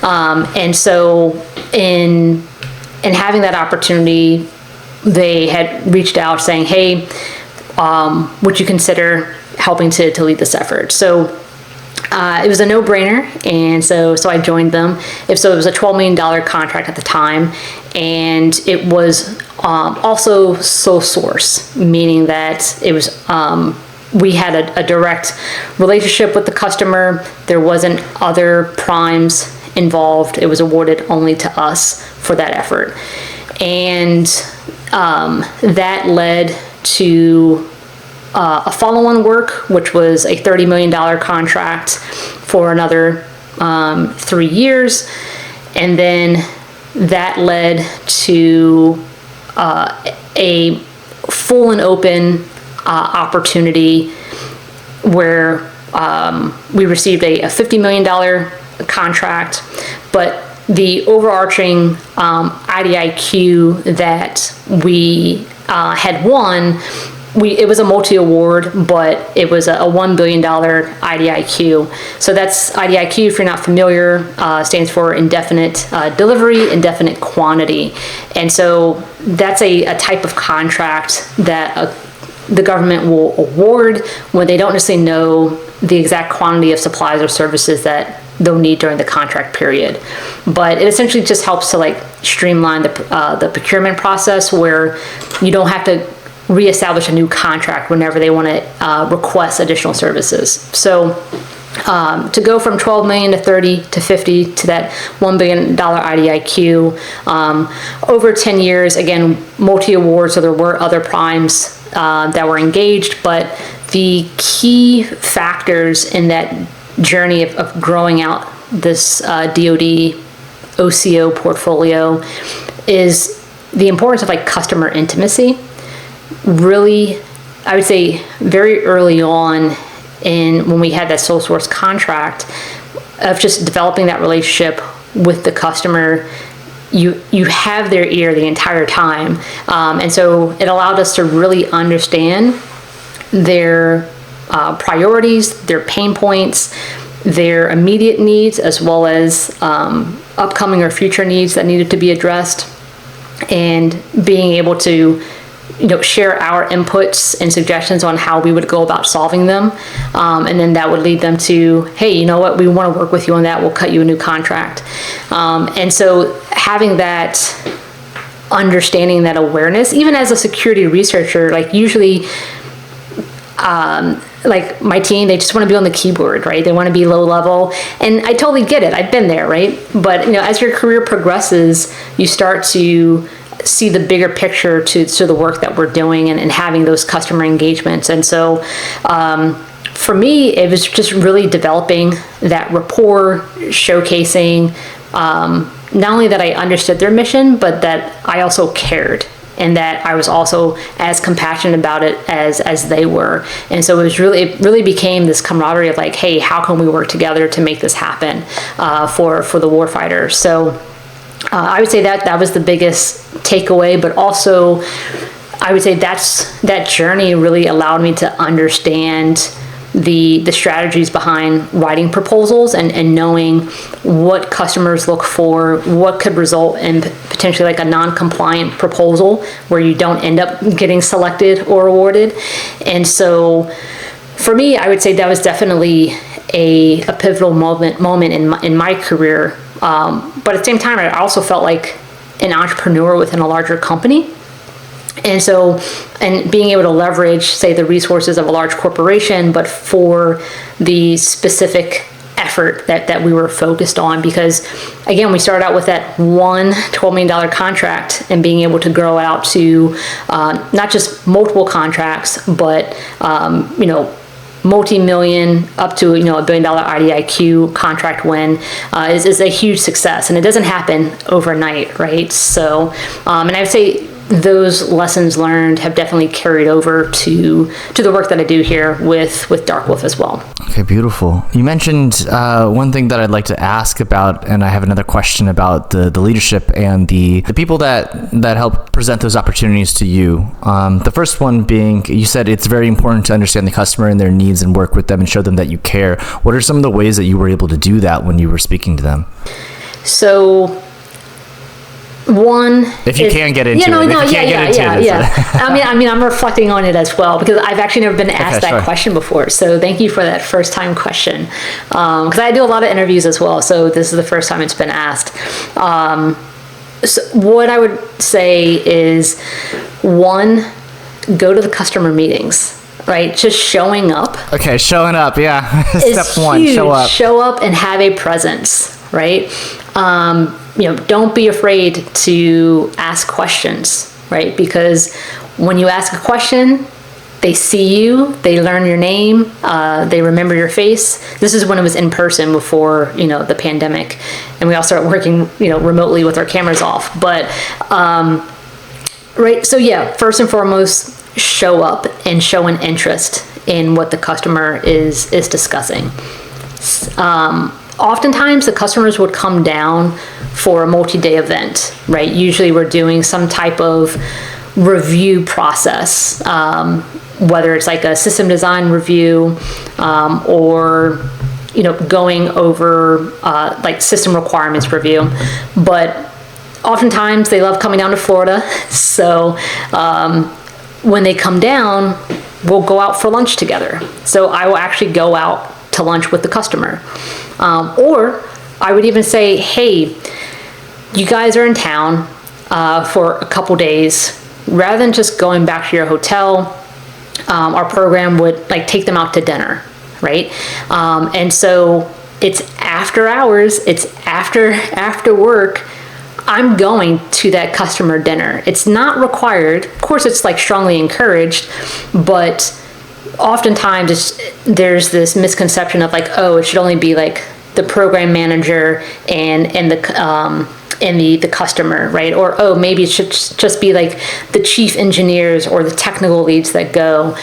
A: And so in having that opportunity, they had reached out saying, hey, would you consider helping to lead this effort? So it was a no-brainer, and so I joined them. It was a $12 million contract at the time, and it was also sole source, meaning that it was we had a direct relationship with the customer. There wasn't other primes involved. It was awarded only to us for that effort, and that led to a follow-on work, which was a $30 million contract for another 3 years. And then that led to a full and open opportunity where we received a $50 million contract, but the overarching IDIQ that we had won, it was a multi-award, but it was a $1 billion IDIQ. So that's IDIQ, if you're not familiar, stands for indefinite delivery, indefinite quantity. And so that's a type of contract that the government will award when they don't necessarily know the exact quantity of supplies or services that they'll need during the contract period. But it essentially just helps to like streamline the procurement process where you don't have to reestablish a new contract whenever they want to request additional services. So to go from 12 million to 30 to 50 to that $1 billion IDIQ over 10 years, again, multi-awards, so there were other primes that were engaged, but the key factors in that journey of growing out this DoD OCO portfolio is the importance of like customer intimacy. Really, I would say very early on when we had that sole source contract, of just developing that relationship with the customer. You have their ear the entire time. And so it allowed us to really understand their priorities, their pain points, their immediate needs, as well as upcoming or future needs that needed to be addressed, and being able to share our inputs and suggestions on how we would go about solving them. And then that would lead them to, hey, you know what, we want to work with you on that. We'll cut you a new contract. And so having that understanding, that awareness, even as a security researcher, like usually, like my team, they just want to be on the keyboard, right? They want to be low level. And I totally get it. I've been there, right? But as your career progresses, you start to see the bigger picture to the work that we're doing, and having those customer engagements. And so for me, it was just really developing that rapport, showcasing not only that I understood their mission, but that I also cared, and that I was also as compassionate about it as they were. And so it really became this camaraderie of like, hey, how can we work together to make this happen for the warfighter? So I would say that was the biggest takeaway, but also I would say that journey really allowed me to understand the strategies behind writing proposals, and knowing what customers look for, what could result in potentially like a non-compliant proposal where you don't end up getting selected or awarded. And so for me, I would say that was definitely a pivotal moment in my career. But at the same time, I also felt like an entrepreneur within a larger company. And so, and being able to leverage, say, the resources of a large corporation, but for the specific effort that we were focused on. Because again, we started out with that one $12 million contract, and being able to grow out to not just multiple contracts, but multi-million up to $1 billion IDIQ contract win is a huge success, and it doesn't happen overnight, right? So, and I would say those lessons learned have definitely carried over to the work that I do here with Dark Wolf as well.
B: Okay, beautiful. You mentioned one thing that I'd like to ask about, and I have another question about the leadership and the people that help present those opportunities to you. The first one being, you said it's very important to understand the customer and their needs and work with them and show them that you care. What are some of the ways that you were able to do that when you were speaking to them?
A: So, one,
B: if you can get into it.
A: I mean, I'm reflecting on it as well, because I've actually never been asked that question before. So thank you for that first time question. Because I do a lot of interviews as well. So this is the first time it's been asked. So what I would say is, one, go to the customer meetings, right? Just showing up.
B: Okay, showing up, yeah. Step one,
A: huge.
B: Show up.
A: Show up and have a presence, right? Don't be afraid to ask questions, right? Because when you ask a question, they see you, they learn your name, they remember your face. This is when it was in person before, the pandemic, and we all started working, remotely with our cameras off. But, right. So yeah, first and foremost, show up and show an interest in what the customer is discussing. Oftentimes the customers would come down for a multi-day event, right? Usually we're doing some type of review process, whether it's like a system design review, or going over like system requirements review. But oftentimes they love coming down to Florida. So when they come down, we'll go out for lunch together. So I will actually go out to lunch with the customer. Or I would even say, hey, you guys are in town for a couple days. Rather than just going back to your hotel, our program would take them out to dinner, right? And so it's after hours, it's after work. I'm going to that customer dinner. It's not required. Of course, it's strongly encouraged, but oftentimes there's this misconception of like, oh, it should only be like the program manager and the customer, right? Or, oh, maybe it should just be like the chief engineers or the technical leads that go.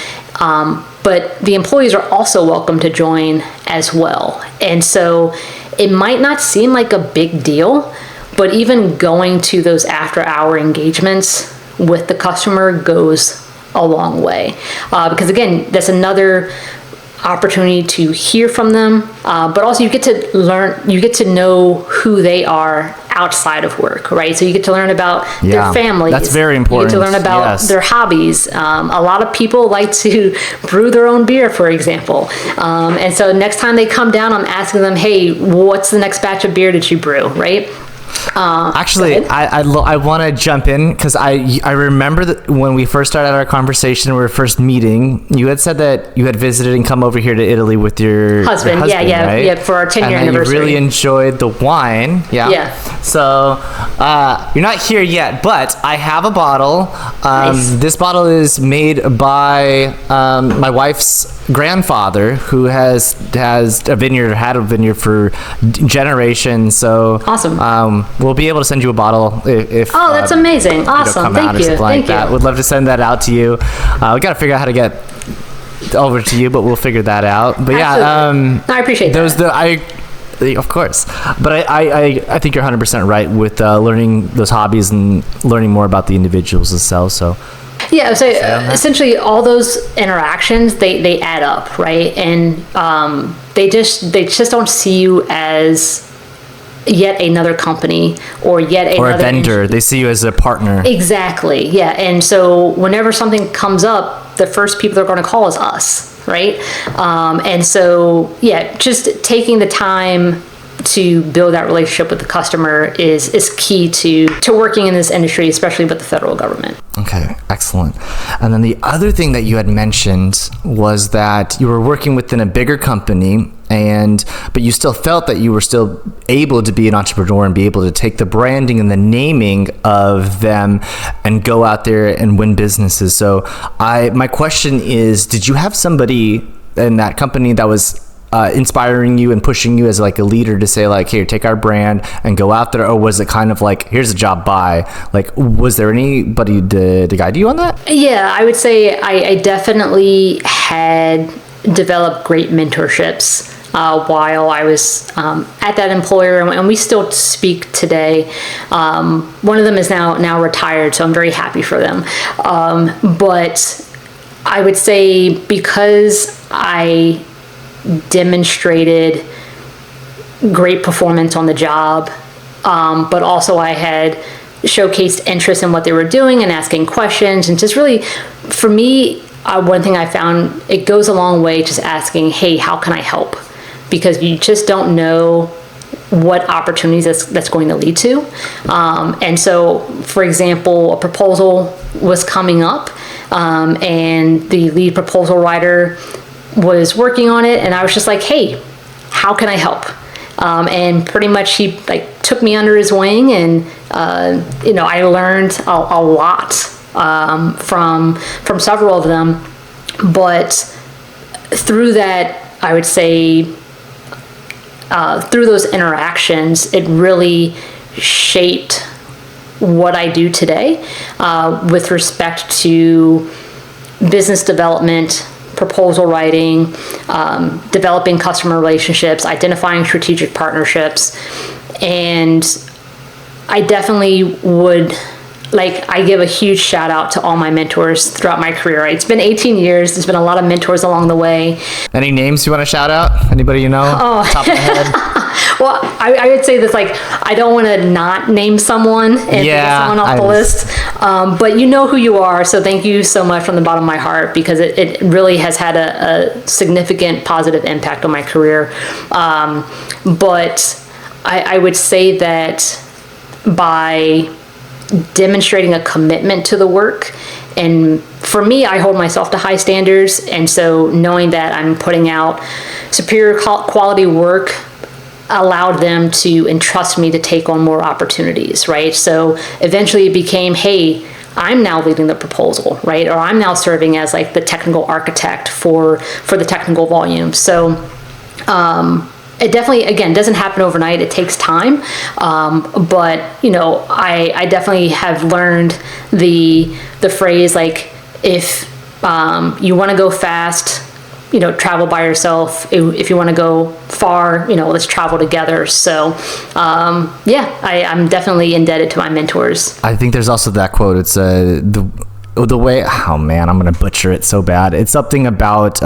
A: But the employees are also welcome to join as well. And so it might not seem like a big deal, but even going to those after-hour engagements with the customer goes a long way. Because again, that's another opportunity to hear from them, but also you get to know who they are outside of work, right? So you get to learn about their families.
B: That's very important.
A: You get to learn about their hobbies. A lot of people like to brew their own beer, for example. And so next time they come down, I'm asking them, hey, what's the next batch of beer that you brew, right?
B: Actually, I want to jump in because I remember that when we first started our conversation, we were first meeting, you had said that you had visited and come over here to Italy with your husband, right?
A: Yeah, for our 10-year anniversary.
B: You really enjoyed the wine, yeah. So you're not here yet, but I have a bottle. Nice. This bottle is made by my wife's grandfather, who has a vineyard, had a vineyard for generations. So
A: awesome.
B: We'll be able to send you a bottle if
A: that's amazing. Awesome. Thank you.
B: Thank you. Would love to send that out to you. We got to figure out how to get over to you, but we'll figure that out. But
A: no, I appreciate that.
B: Of course, but I think you're 100% right with learning those hobbies and learning more about the individuals themselves. So
A: yeah, so essentially all those interactions, they add up, right? And they just don't see you as yet another company or a
B: vendor. They see you as a partner.
A: Exactly. Yeah. And so whenever something comes up, the first people they're going to call is us, right? And so yeah, just taking the time to build that relationship with the customer is key to working in this industry, especially with the federal government.
B: Okay, excellent. And then the other thing that you had mentioned was that you were working within a bigger company, but you still felt that you were still able to be an entrepreneur and be able to take the branding and the naming of them and go out there and win businesses. So my question is, did you have somebody in that company that was inspiring you and pushing you as like a leader to say like, here, take our brand and go out there? Or was it kind of like, here's a job, bye? Like, was there anybody to guide you on that?
A: Yeah, I would say I definitely had developed great mentorships while I was at that employer, and we still speak today. One of them is now retired, so I'm very happy for them. But I would say because I demonstrated great performance on the job, but also I had showcased interest in what they were doing and asking questions, and just really, for me, one thing I found, it goes a long way just asking, hey, how can I help? Because you just don't know what opportunities that's going to lead to. And so, for example, a proposal was coming up, and the lead proposal writer was working on it, and I was just like, hey, how can I help? And pretty much he took me under his wing, and I learned a lot from several of them. But through that, I would say through those interactions, it really shaped what I do today with respect to business development, proposal writing, developing customer relationships, identifying strategic partnerships. And I definitely would, I give a huge shout out to all my mentors throughout my career. Right? It's been 18 years. There's been a lot of mentors along the way.
B: Any names you want to shout out? Anybody you know?
A: Oh.
B: Top of the head?
A: Well, I would say this, I don't want to not name someone and get someone off the list. But you know who you are, so thank you so much from the bottom of my heart, because it really has had a significant positive impact on my career. But I would say that by demonstrating a commitment to the work, and for me, I hold myself to high standards, and so knowing that I'm putting out superior quality work allowed them to entrust me to take on more opportunities, right? So eventually it became, hey, I'm now leading the proposal, right? Or I'm now serving as like the technical architect for the technical volume. So it definitely, again, doesn't happen overnight. It takes time. But, I definitely have learned the phrase, like, if you want to go fast, travel by yourself. If you want to go far, let's travel together. So, I'm definitely indebted to my mentors.
B: I think there's also that quote. It's the way, oh man, I'm going to butcher it so bad. It's something about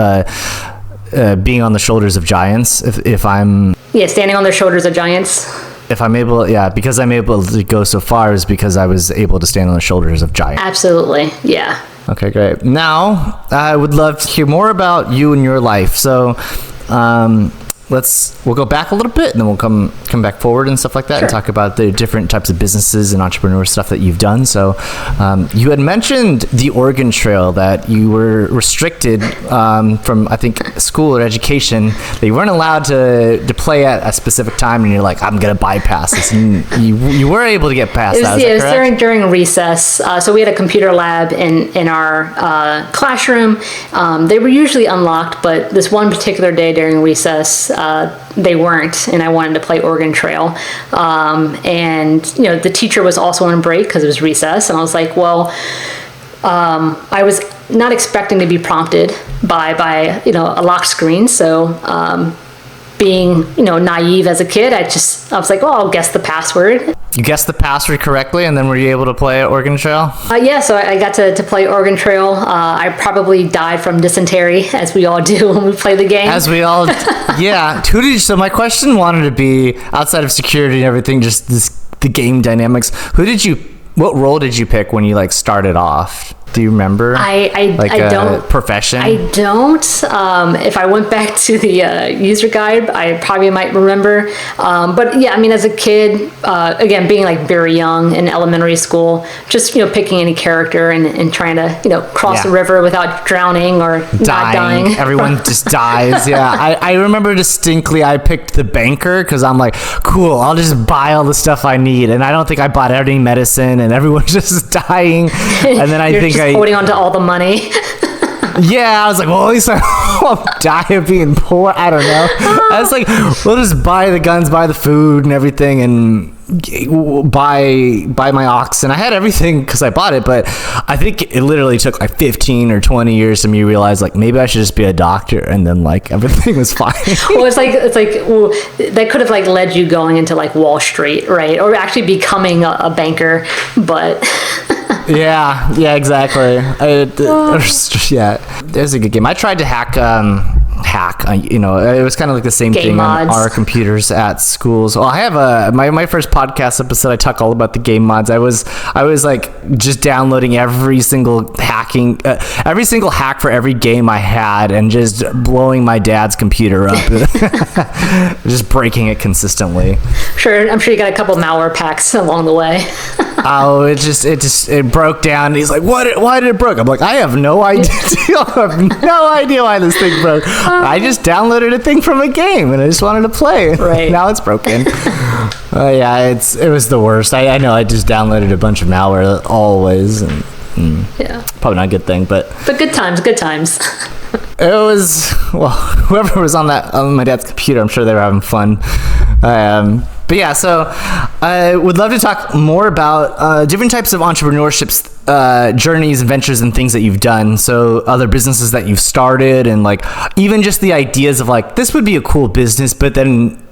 B: being on the shoulders of giants. If I'm...
A: Yeah, standing on the shoulders of giants.
B: If I'm able, because I'm able to go so far is because I was able to stand on the shoulders of giants.
A: Absolutely, yeah.
B: Okay, great. Now, I would love to hear more about you and your life. So, we'll go back a little bit, and then we'll come back forward and stuff like that, and talk about the different types of businesses and entrepreneur stuff that you've done. So, you had mentioned the Oregon Trail, that you were restricted from, I think, school or education. That you weren't allowed to play at a specific time, and you're like, I'm gonna bypass this. And you were able to get past that.
A: It was during recess. So we had a computer lab in our classroom. They were usually unlocked, but this one particular day during recess, they weren't, and I wanted to play Oregon Trail. And the teacher was also on break because it was recess, and I was like, well, I was not expecting to be prompted by a lock screen. So being naive as a kid, I was like, well, I'll guess the password.
B: You guessed the password correctly, and then were you able to play at Oregon Trail?
A: Yeah, so I got to play Oregon Trail. I probably died from dysentery, as we all do when we play the game.
B: As we all, yeah. So my question wanted to be, outside of security and everything, just the game dynamics. What role did you pick when you started off? Do you remember?
A: I don't.
B: Profession?
A: I don't. If I went back to the user guide, I probably might remember. But yeah, I mean, as a kid, again, being very young in elementary school, just picking any character and trying to cross the river without drowning or not dying.
B: Everyone just dies. Yeah, I remember distinctly. I picked the banker because I'm like, cool. I'll just buy all the stuff I need, and I don't think I bought any medicine, and everyone's just dying. And then I think
A: holding on to all the money.
B: Yeah, I was like, well, at least I won't die of being poor. I don't know. I was like, we'll just buy the guns, buy the food and everything, and buy my oxen. I had everything because I bought it, but I think it literally took 15 or 20 years to me realize maybe I should just be a doctor, and then everything was fine.
A: Well, it's like well, that could have led you going into Wall Street, right? Or actually becoming a banker, but
B: yeah, exactly. Yeah, there's a good game. I tried to hack. It was kind of the same
A: game
B: thing
A: mods
B: on our computers at schools. Well, I have my first podcast episode. I talk all about the game mods. I was just downloading every single hack for every game I had, and just blowing my dad's computer up, just breaking it consistently.
A: Sure, I'm sure you got a couple malware packs along the way.
B: Oh, it broke down. And he's like, why did it break? I'm like, I have no idea. I have no idea why this thing broke. I just downloaded a thing from a game and I just wanted to play.
A: Right.
B: Now it's broken. Yeah, it was the worst. I know I just downloaded a bunch of malware always, and
A: yeah,
B: probably not a good thing, but
A: good times.
B: It was, well, whoever was on my dad's computer, I'm sure they were having fun. But yeah, so I would love to talk more about different types of entrepreneurship journeys and ventures and things that you've done. So other businesses that you've started, and even just the ideas of this would be a cool business, but then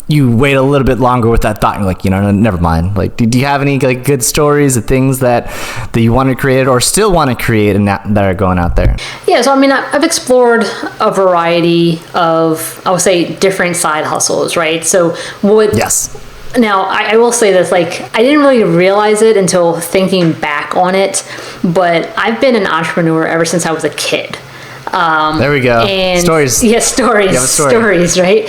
B: you wait a little bit longer with that thought, and you're like, never mind. Do you have any good stories of things that you want to create or still want to create and that are going out there? Yeah,
A: so I mean, I've explored a variety of, I would say, different side hustles, right? So
B: Yes.
A: Now, I will say this, I didn't really realize it until thinking back on it, but I've been an entrepreneur ever since I was a kid.
B: There we go.
A: And
B: stories.
A: Yeah, stories. Stories, right?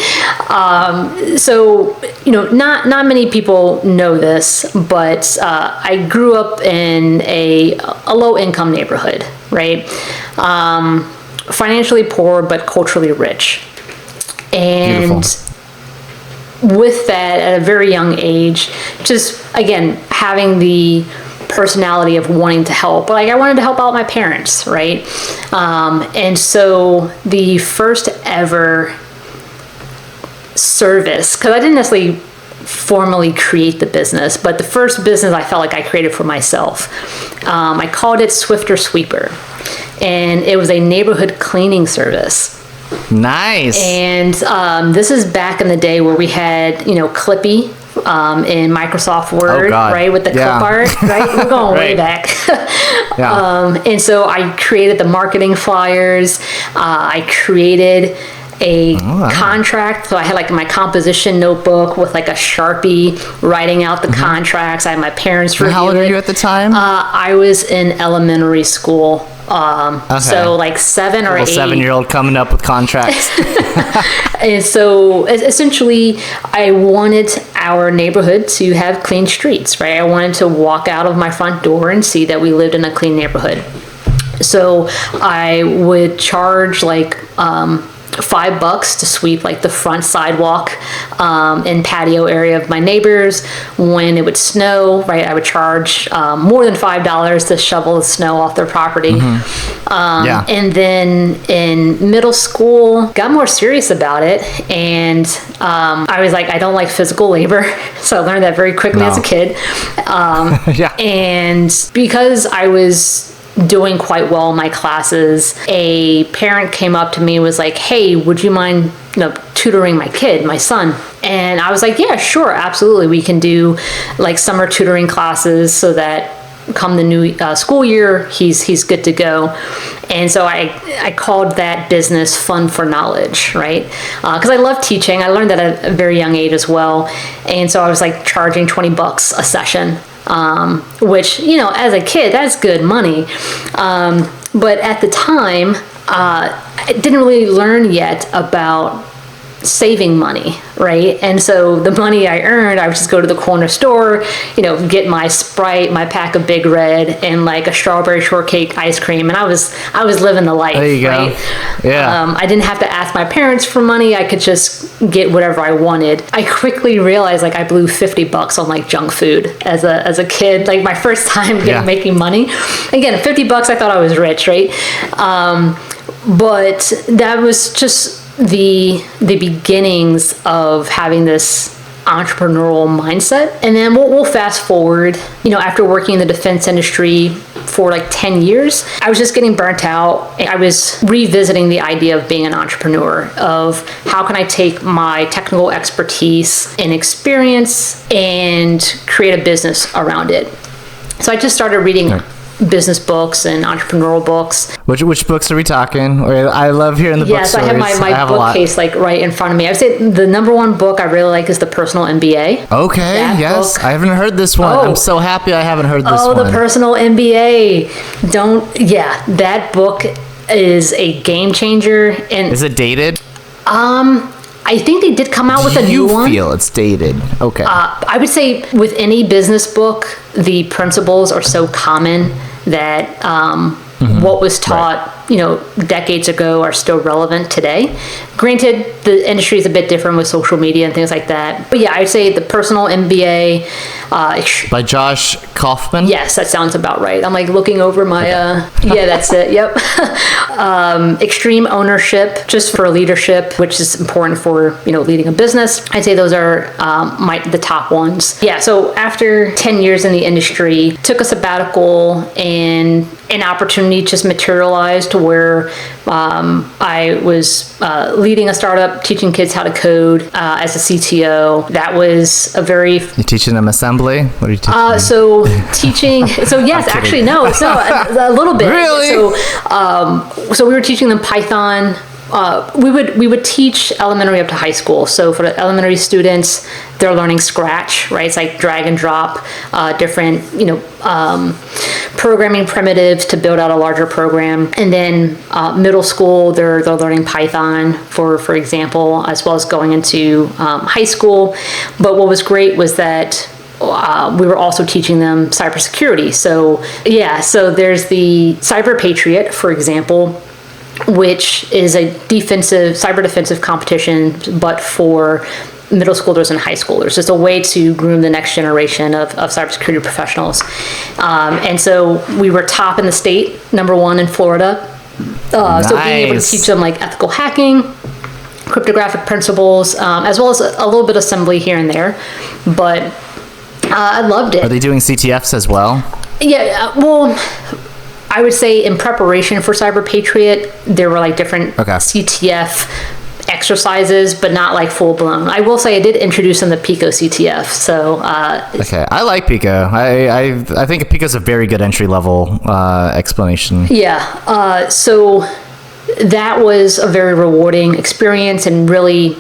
A: So, not many people know this, but I grew up in a low-income neighborhood, right? Financially poor, but culturally rich. And
B: beautiful.
A: With that, at a very young age, just, again, having the personality of wanting to help. Like I wanted to help out my parents, right? And so the first ever service, because I didn't necessarily formally create the business, but the first business I felt like I created for myself. I called it Swifter Sweeper, and it was a neighborhood cleaning service.
B: Nice.
A: And this is back in the day where we had, Clippy in Microsoft Word, right, with the clip art, right? We're going way back. And so I created the marketing flyers. I created a contract. So I had like my composition notebook with like a Sharpie writing out the contracts. I had my parents review it.
B: How old were you at the time?
A: I was in elementary school. So like 7 or 8.
B: 7-year-old coming up with contracts.
A: And so essentially I wanted our neighborhood to have clean streets, right? I wanted to walk out of my front door and see that we lived in a clean neighborhood. So I would charge like $5 to sweep like the front sidewalk and patio area of my neighbors. When it would snow, right, I would charge more than $5 to shovel the snow off their property. And then in middle school, got more serious about it, and I was like, I don't like physical labor, so I learned that very quickly as a kid. And because I was doing quite well in my classes, a parent came up to me and was like, hey, would you mind tutoring my kid, my son? And I was like, yeah, sure, absolutely. We can do like summer tutoring classes so that come the new school year, he's good to go. And so I called that business Fun for Knowledge, right? Because I love teaching. I learned that at a very young age as well. And so I was like charging $20 a session. Which, as a kid, that's good money. But at the time, I didn't really learn yet about saving money, right? And so the money I earned, I would just go to the corner store, get my Sprite, my pack of Big Red, and like a strawberry shortcake ice cream, and I was living the life. There you go. Right?
B: Yeah.
A: I didn't have to ask my parents for money. I could just get whatever I wanted. I quickly realized like I blew $50 on like junk food as a kid, like my first time making money. Again, $50, I thought I was rich, right? But that was just the beginnings of having this entrepreneurial mindset. And then we'll fast forward, after working in the defense industry for like 10 years, I was just getting burnt out. I was revisiting the idea of being an entrepreneur, of how can I take my technical expertise and experience and create a business around it. So I just started reading business books and entrepreneurial books.
B: Which books are we talking? I love hearing the book stories.
A: Yes, I have my bookcase like right in front of me. I would say the number one book I really like is The Personal MBA.
B: Okay, yes. I haven't heard this one. I'm so happy I haven't heard this one.
A: The Personal MBA. That book is a game changer. And
B: is it dated?
A: I think they did come out with a new one.
B: You feel it's dated. Okay.
A: I would say with any business book, the principles are so common that what was taught, decades ago are still relevant today. Granted, the industry is a bit different with social media and things like that. But yeah, I'd say The Personal MBA.
B: By Josh Kaufman?
A: Yes, that sounds about right. I'm like looking over my, that's it. Yep. Extreme Ownership, just for leadership, which is important for, leading a business. I'd say those are the top ones. Yeah, so after 10 years in the industry, took a sabbatical, and an opportunity just materialized to where I was leading a startup, teaching kids how to code as a CTO. That was a very...
B: You're teaching them assembly? What are you teaching them?
A: So yes, actually, no, a little bit.
B: Really?
A: So we were teaching them Python. We would teach elementary up to high school. So for the elementary students, they're learning Scratch, right? It's like drag and drop, different, programming primitives to build out a larger program. And then middle school, they're learning Python, for example, as well as going into high school. But what was great was that we were also teaching them cybersecurity. So there's the Cyber Patriot, for example, which is a cyber defensive competition, but for middle schoolers and high schoolers, just a way to groom the next generation of cybersecurity professionals. And so we were top in the state, #1 in Florida. So being able to teach them like ethical hacking, cryptographic principles, as well as a little bit of assembly here and there. But I loved it.
B: Are they doing CTFs as well?
A: Yeah, well, I would say in preparation for Cyber Patriot, there were like different CTF exercises, but not like full blown. I will say I did introduce them to Pico CTF. So
B: okay, I like Pico. I think Pico's a very good entry level explanation.
A: Yeah. So that was a very rewarding experience and really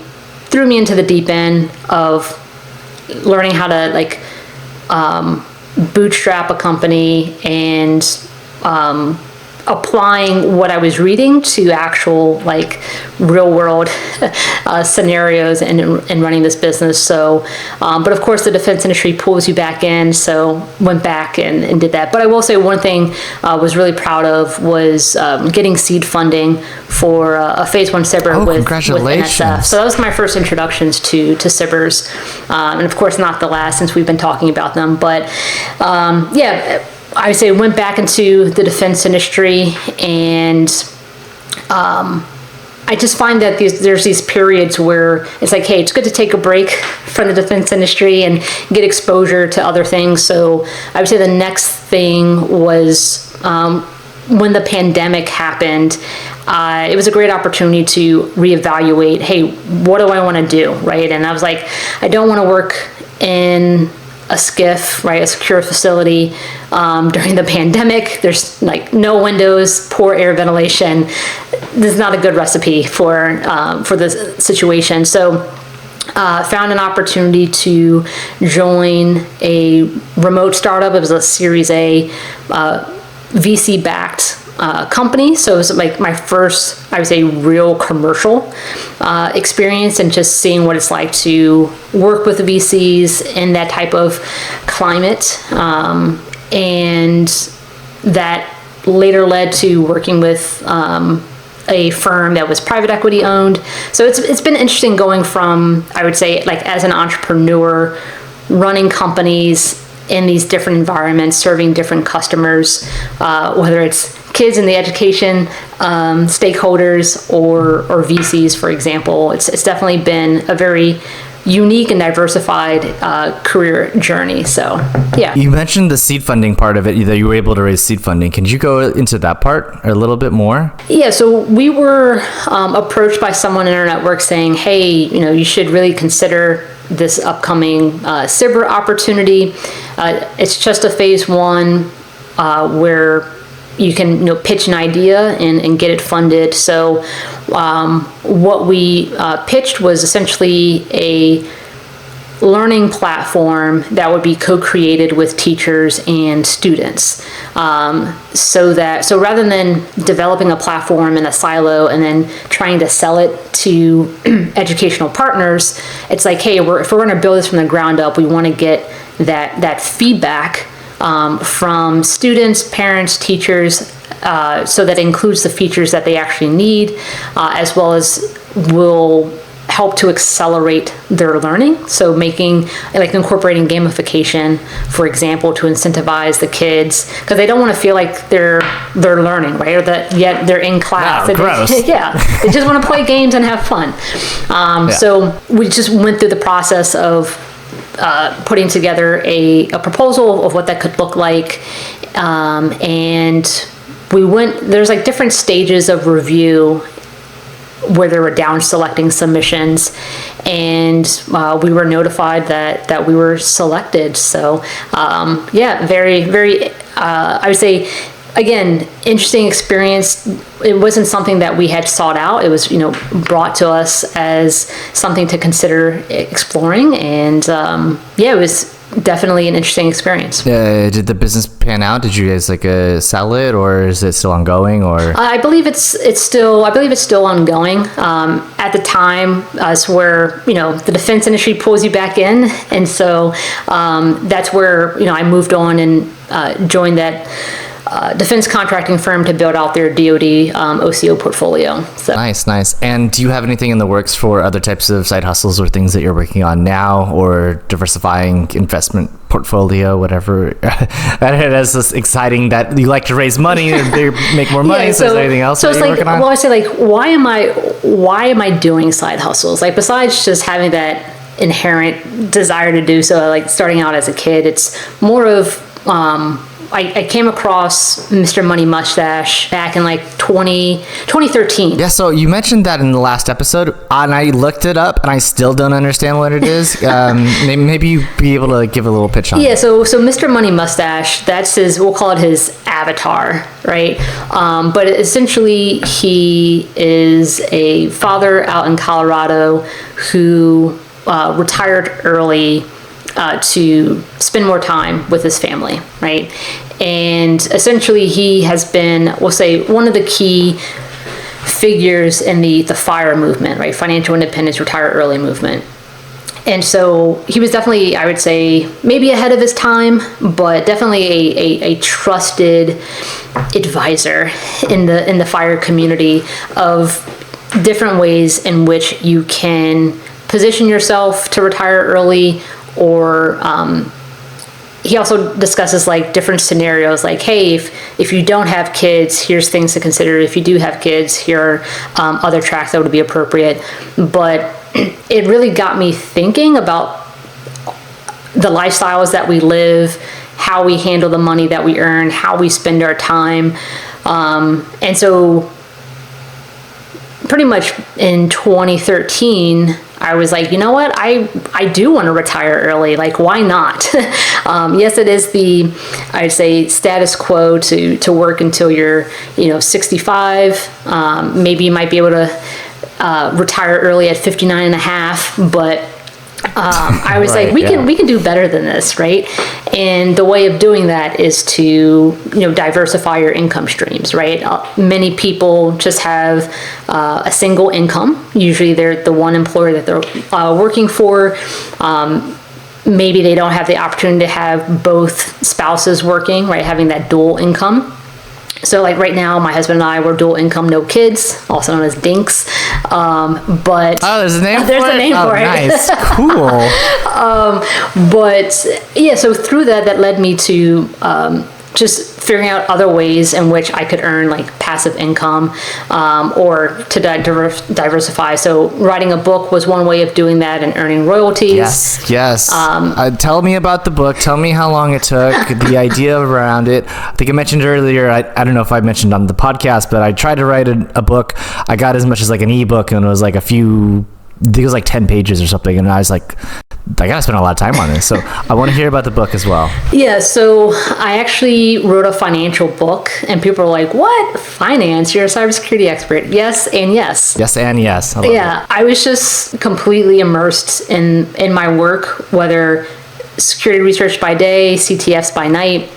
A: threw me into the deep end of learning how to like bootstrap a company and applying what I was reading to actual like real world scenarios and running this business. So, but of course the defense industry pulls you back in. So went back and did that. But I will say one thing I was really proud of was getting seed funding for a phase 1 cyber with NSF. So that was my first introductions to cybers. And of course not the last since we've been talking about them. But yeah, I would say went back into the defense industry, and I just find that there's these periods where it's like, hey, it's good to take a break from the defense industry and get exposure to other things. So I would say the next thing was when the pandemic happened, it was a great opportunity to reevaluate, hey, what do I want to do, right? And I was like, I don't want to work in a SCIF, right, a secure facility during the pandemic. There's like no windows, poor air ventilation. This is not a good recipe for this situation. So found an opportunity to join a remote startup. It was a Series A VC-backed company. So it was like my first, I would say, real commercial experience, and just seeing what it's like to work with the VCs in that type of climate. And that later led to working with a firm that was private equity owned. So it's been interesting going from, I would say, like as an entrepreneur, running companies in these different environments, serving different customers, whether it's kids in the education stakeholders or VCs, for example. It's definitely been a very unique and diversified career journey. So, yeah. You
B: mentioned the seed funding part of it, that you were able to raise seed funding. Can you go into that part a little bit more? Yeah,
A: so we were approached by someone in our network saying, hey, you should really consider this upcoming cyber opportunity. It's just a phase 1 where you can pitch an idea and get it funded. So what we pitched was essentially a learning platform that would be co-created with teachers and students. So rather than developing a platform in a silo and then trying to sell it to educational partners, it's like, hey, if we're going to build this from the ground up, we want to get that feedback from students, parents, teachers, so that includes the features that they actually need, as well as will help to accelerate their learning. So incorporating gamification, for example, to incentivize the kids, because they don't want to feel like they're learning, right? Or that yet they're in class.
B: No, gross.
A: They just want to play games and have fun. So we just went through the process of putting together a proposal of what that could look like, and there's like different stages of review where they were down selecting submissions, and we were notified that we were selected. So very, very I would say, again, interesting experience. It wasn't something that we had sought out. It was, brought to us as something to consider exploring. And it was definitely an interesting experience.
B: Did the business pan out? Did you guys sell it, or is it still ongoing? Or
A: I believe it's still ongoing. At the time, it's where the defense industry pulls you back in, and so that's where I moved on and joined that defense contracting firm to build out their DoD OCO portfolio. So.
B: Nice. And do you have anything in the works for other types of side hustles or things that you're working on now, or diversifying investment portfolio, whatever? That's just exciting that you like to raise money and make more money. So is there anything else that you're working on?
A: Well, I say, like, why am I doing side hustles? Like, besides just having that inherent desire to do so, like starting out as a kid, it's more of I came across Mr. Money Mustache back in like 2013.
B: Yeah, so you mentioned that in the last episode, and I looked it up, and I still don't understand what it is. Maybe you'd be able to give a little pitch on it.
A: Yeah, so Mr. Money Mustache, that's we'll call it his avatar, right? But essentially, he is a father out in Colorado who retired early to spend more time with his family, right? And essentially he has been, we'll say, one of the key figures in the FIRE movement, right? Financial Independence, Retire Early movement. And so he was definitely, I would say, maybe ahead of his time, but definitely a trusted advisor in the FIRE community of different ways in which you can position yourself to retire early, or he also discusses like different scenarios, like, hey, if you don't have kids, here's things to consider. If you do have kids, here are other tracks that would be appropriate. But it really got me thinking about the lifestyles that we live, how we handle the money that we earn, how we spend our time. And so pretty much in 2013, I was like, you know what? I do want to retire early. Like, why not? Yes, it is I'd say, status quo to work until you're, 65. Maybe you might be able to retire early at 59 and a half, but I was like, we can do better than this, right? And the way of doing that is to, diversify your income streams, right? Many people just have a single income. Usually they're the one employer that they're working for. Maybe they don't have the opportunity to have both spouses working, right? Having that dual income. So like right now, my husband and I, we're dual income, no kids, also known as DINKs. But
B: there's a name
A: for it?
B: Nice. Cool.
A: But yeah, so through that led me to just figuring out other ways in which I could earn like passive income, or to diversify. So writing a book was one way of doing that and earning royalties.
B: Yes. Tell me about the book. Tell me how long it took, the idea around it. I think I mentioned earlier, I don't know if I mentioned on the podcast, but I tried to write a book. I got as much as like an ebook, and it was like I think it was like 10 pages or something. And I was like, I gotta spend a lot of time on this. So I want to hear about the book as well.
A: Yeah, so I actually wrote a financial book, and people are like, what? Finance? You're a cybersecurity expert. Yes, and yes.
B: Yes, and yes.
A: I was just completely immersed in my work, whether security research by day, CTFs by night,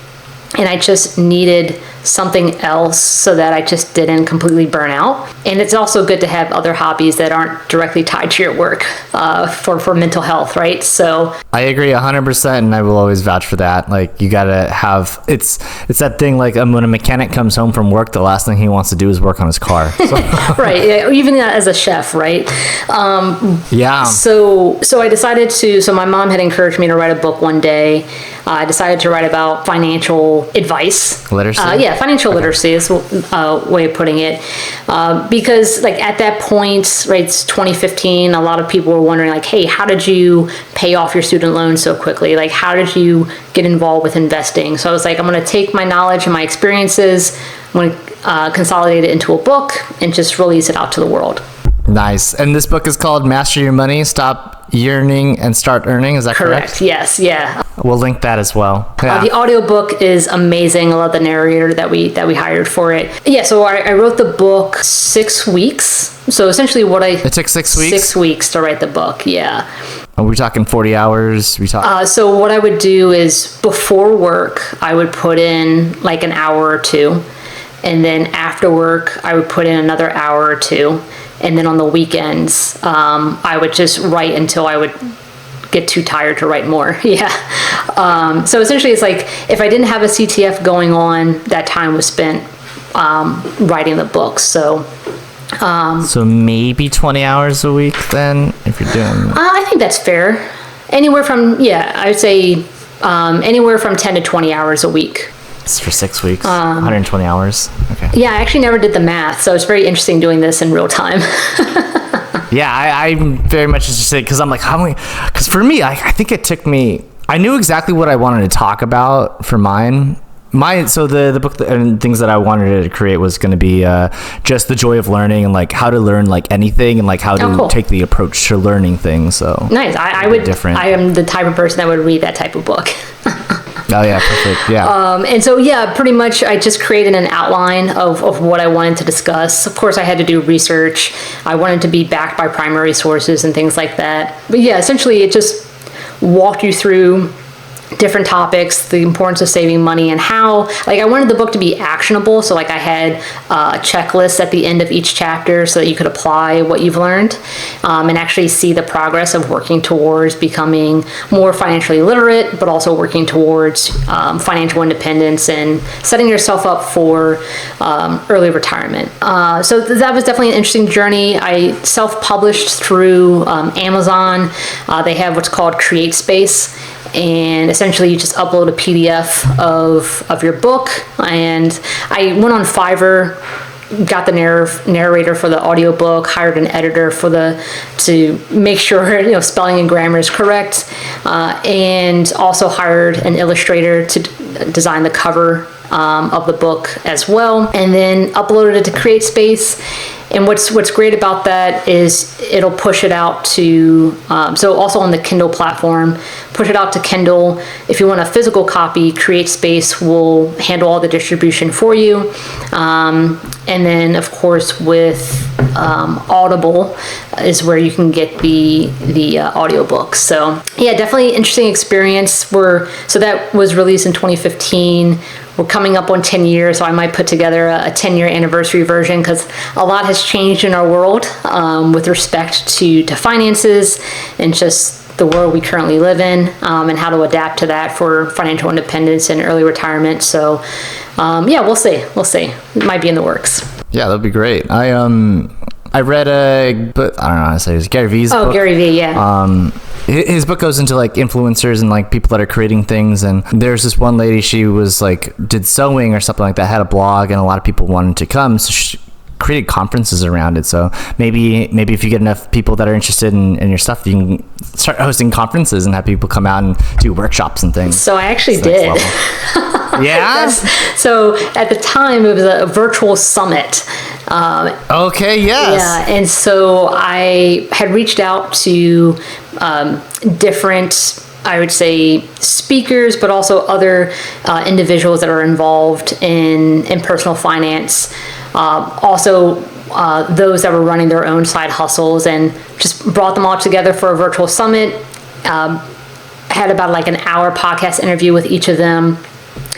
A: and I just needed something else so that I just didn't completely burn out. And it's also good to have other hobbies that aren't directly tied to your work for mental health, right? So
B: I agree 100%, and I will always vouch for that. Like, you gotta have, it's that thing, like when a mechanic comes home from work, the last thing he wants to do is work on his car. So.
A: Right, even as a chef, right?
B: Yeah.
A: So I decided so my mom had encouraged me to write a book one day. I decided to write about financial advice.
B: Literacy?
A: Financial literacy is a way of putting it. Because like at that point, right, it's 2015, a lot of people were wondering like, hey, how did you pay off your student loans so quickly? Like, how did you get involved with investing? So I was like, I'm going to take my knowledge and my experiences, I'm going to consolidate it into a book and just release it out to the world.
B: Nice. And this book is called Master Your Money, Stop Yearning and Start Earning. Is that correct?
A: Yes. Yeah.
B: We'll link that as well. Yeah.
A: The audiobook is amazing. I love the narrator that we hired for it. Yeah. So I wrote the book 6 weeks. So essentially it
B: took 6 weeks?
A: 6 weeks to write the book. Yeah.
B: Are we talking 40 hours?
A: So what I would do is before work, I would put in like an hour or two. And then after work, I would put in another hour or two. And then on the weekends, I would just write until I would get too tired to write more. Yeah. So essentially it's like, if I didn't have a CTF going on, that time was spent writing the book. So
B: maybe 20 hours a week then, if you're doing...
A: I think that's fair. Anywhere from, I would say anywhere from 10 to 20 hours a week.
B: It's for 6 weeks, 120 hours. Okay.
A: Yeah, I actually never did the math, so it's very interesting doing this in real time.
B: Yeah, I'm very much interested because I'm like, how many? Because for me, I think it took me. I knew exactly what I wanted to talk about for mine. So the book and things that I wanted to create was going to be just the joy of learning and like how to learn like anything and like how to take the approach to learning things. So
A: nice. I would. Different. I am the type of person that would read that type of book.
B: Oh yeah, perfect. Yeah.
A: And so pretty much I just created an outline of what I wanted to discuss. Of course, I had to do research. I wanted to be backed by primary sources and things like that. But essentially it just walked you through different topics, the importance of saving money, and how, I wanted the book to be actionable. So I had checklists at the end of each chapter so that you could apply what you've learned and actually see the progress of working towards becoming more financially literate, but also working towards financial independence and setting yourself up for early retirement. So that was definitely an interesting journey. I self-published through Amazon. They have what's called Create Space. And essentially you just upload a PDF of your book. And I went on Fiverr, got the narrator for the audiobook, hired an editor to make sure spelling and grammar is correct, and also hired an illustrator to design the cover of the book as well, and then uploaded it to Create Space. And what's great about that is it'll push it out to, so also on the Kindle platform, push it out to Kindle. If you want a physical copy, Create Space will handle all the distribution for you. And then, of course, with Audible is where you can get the audiobook. So, definitely interesting experience. So that was released in 2015. We're coming up on 10 years, so I might put together a 10-year anniversary version because a lot has changed in our world with respect to finances and just the world we currently live in and how to adapt to that for financial independence and early retirement. So, we'll see. It might be in the works.
B: Yeah, that'd be great. I read a book, I don't know how to say it, was Gary Vee's book.
A: Oh, Gary Vee, yeah.
B: His book goes into influencers and people that are creating things, and there's this one lady, she was did sewing or something like that, had a blog, and a lot of people wanted to come, so she created conferences around it. So maybe if you get enough people that are interested in your stuff, you can start hosting conferences and have people come out and do workshops and things.
A: So I actually did.
B: Yeah?
A: So at the time it was a virtual summit.
B: Okay, yes.
A: Yeah, and so I had reached out to different, I would say, speakers, but also other individuals that are involved in personal finance. Also, those that were running their own side hustles, and just brought them all together for a virtual summit. Had about an hour podcast interview with each of them,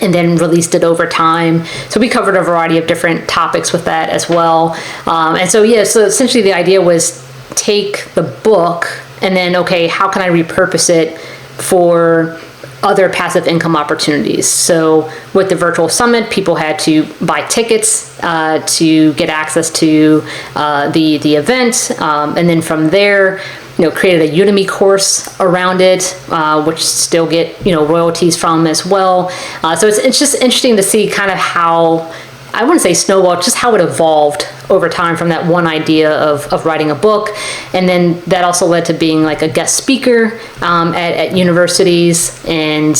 A: and then released it over time. So we covered a variety of different topics with that as well. And so essentially the idea was take the book and then, how can I repurpose it for other passive income opportunities? So with the virtual summit, people had to buy tickets to get access to the event. And then from there, created a Udemy course around it, which still get, royalties from as well. So it's just interesting to see kind of how, I wouldn't say snowball, just how it evolved over time from that one idea of writing a book. And then that also led to being a guest speaker at universities. And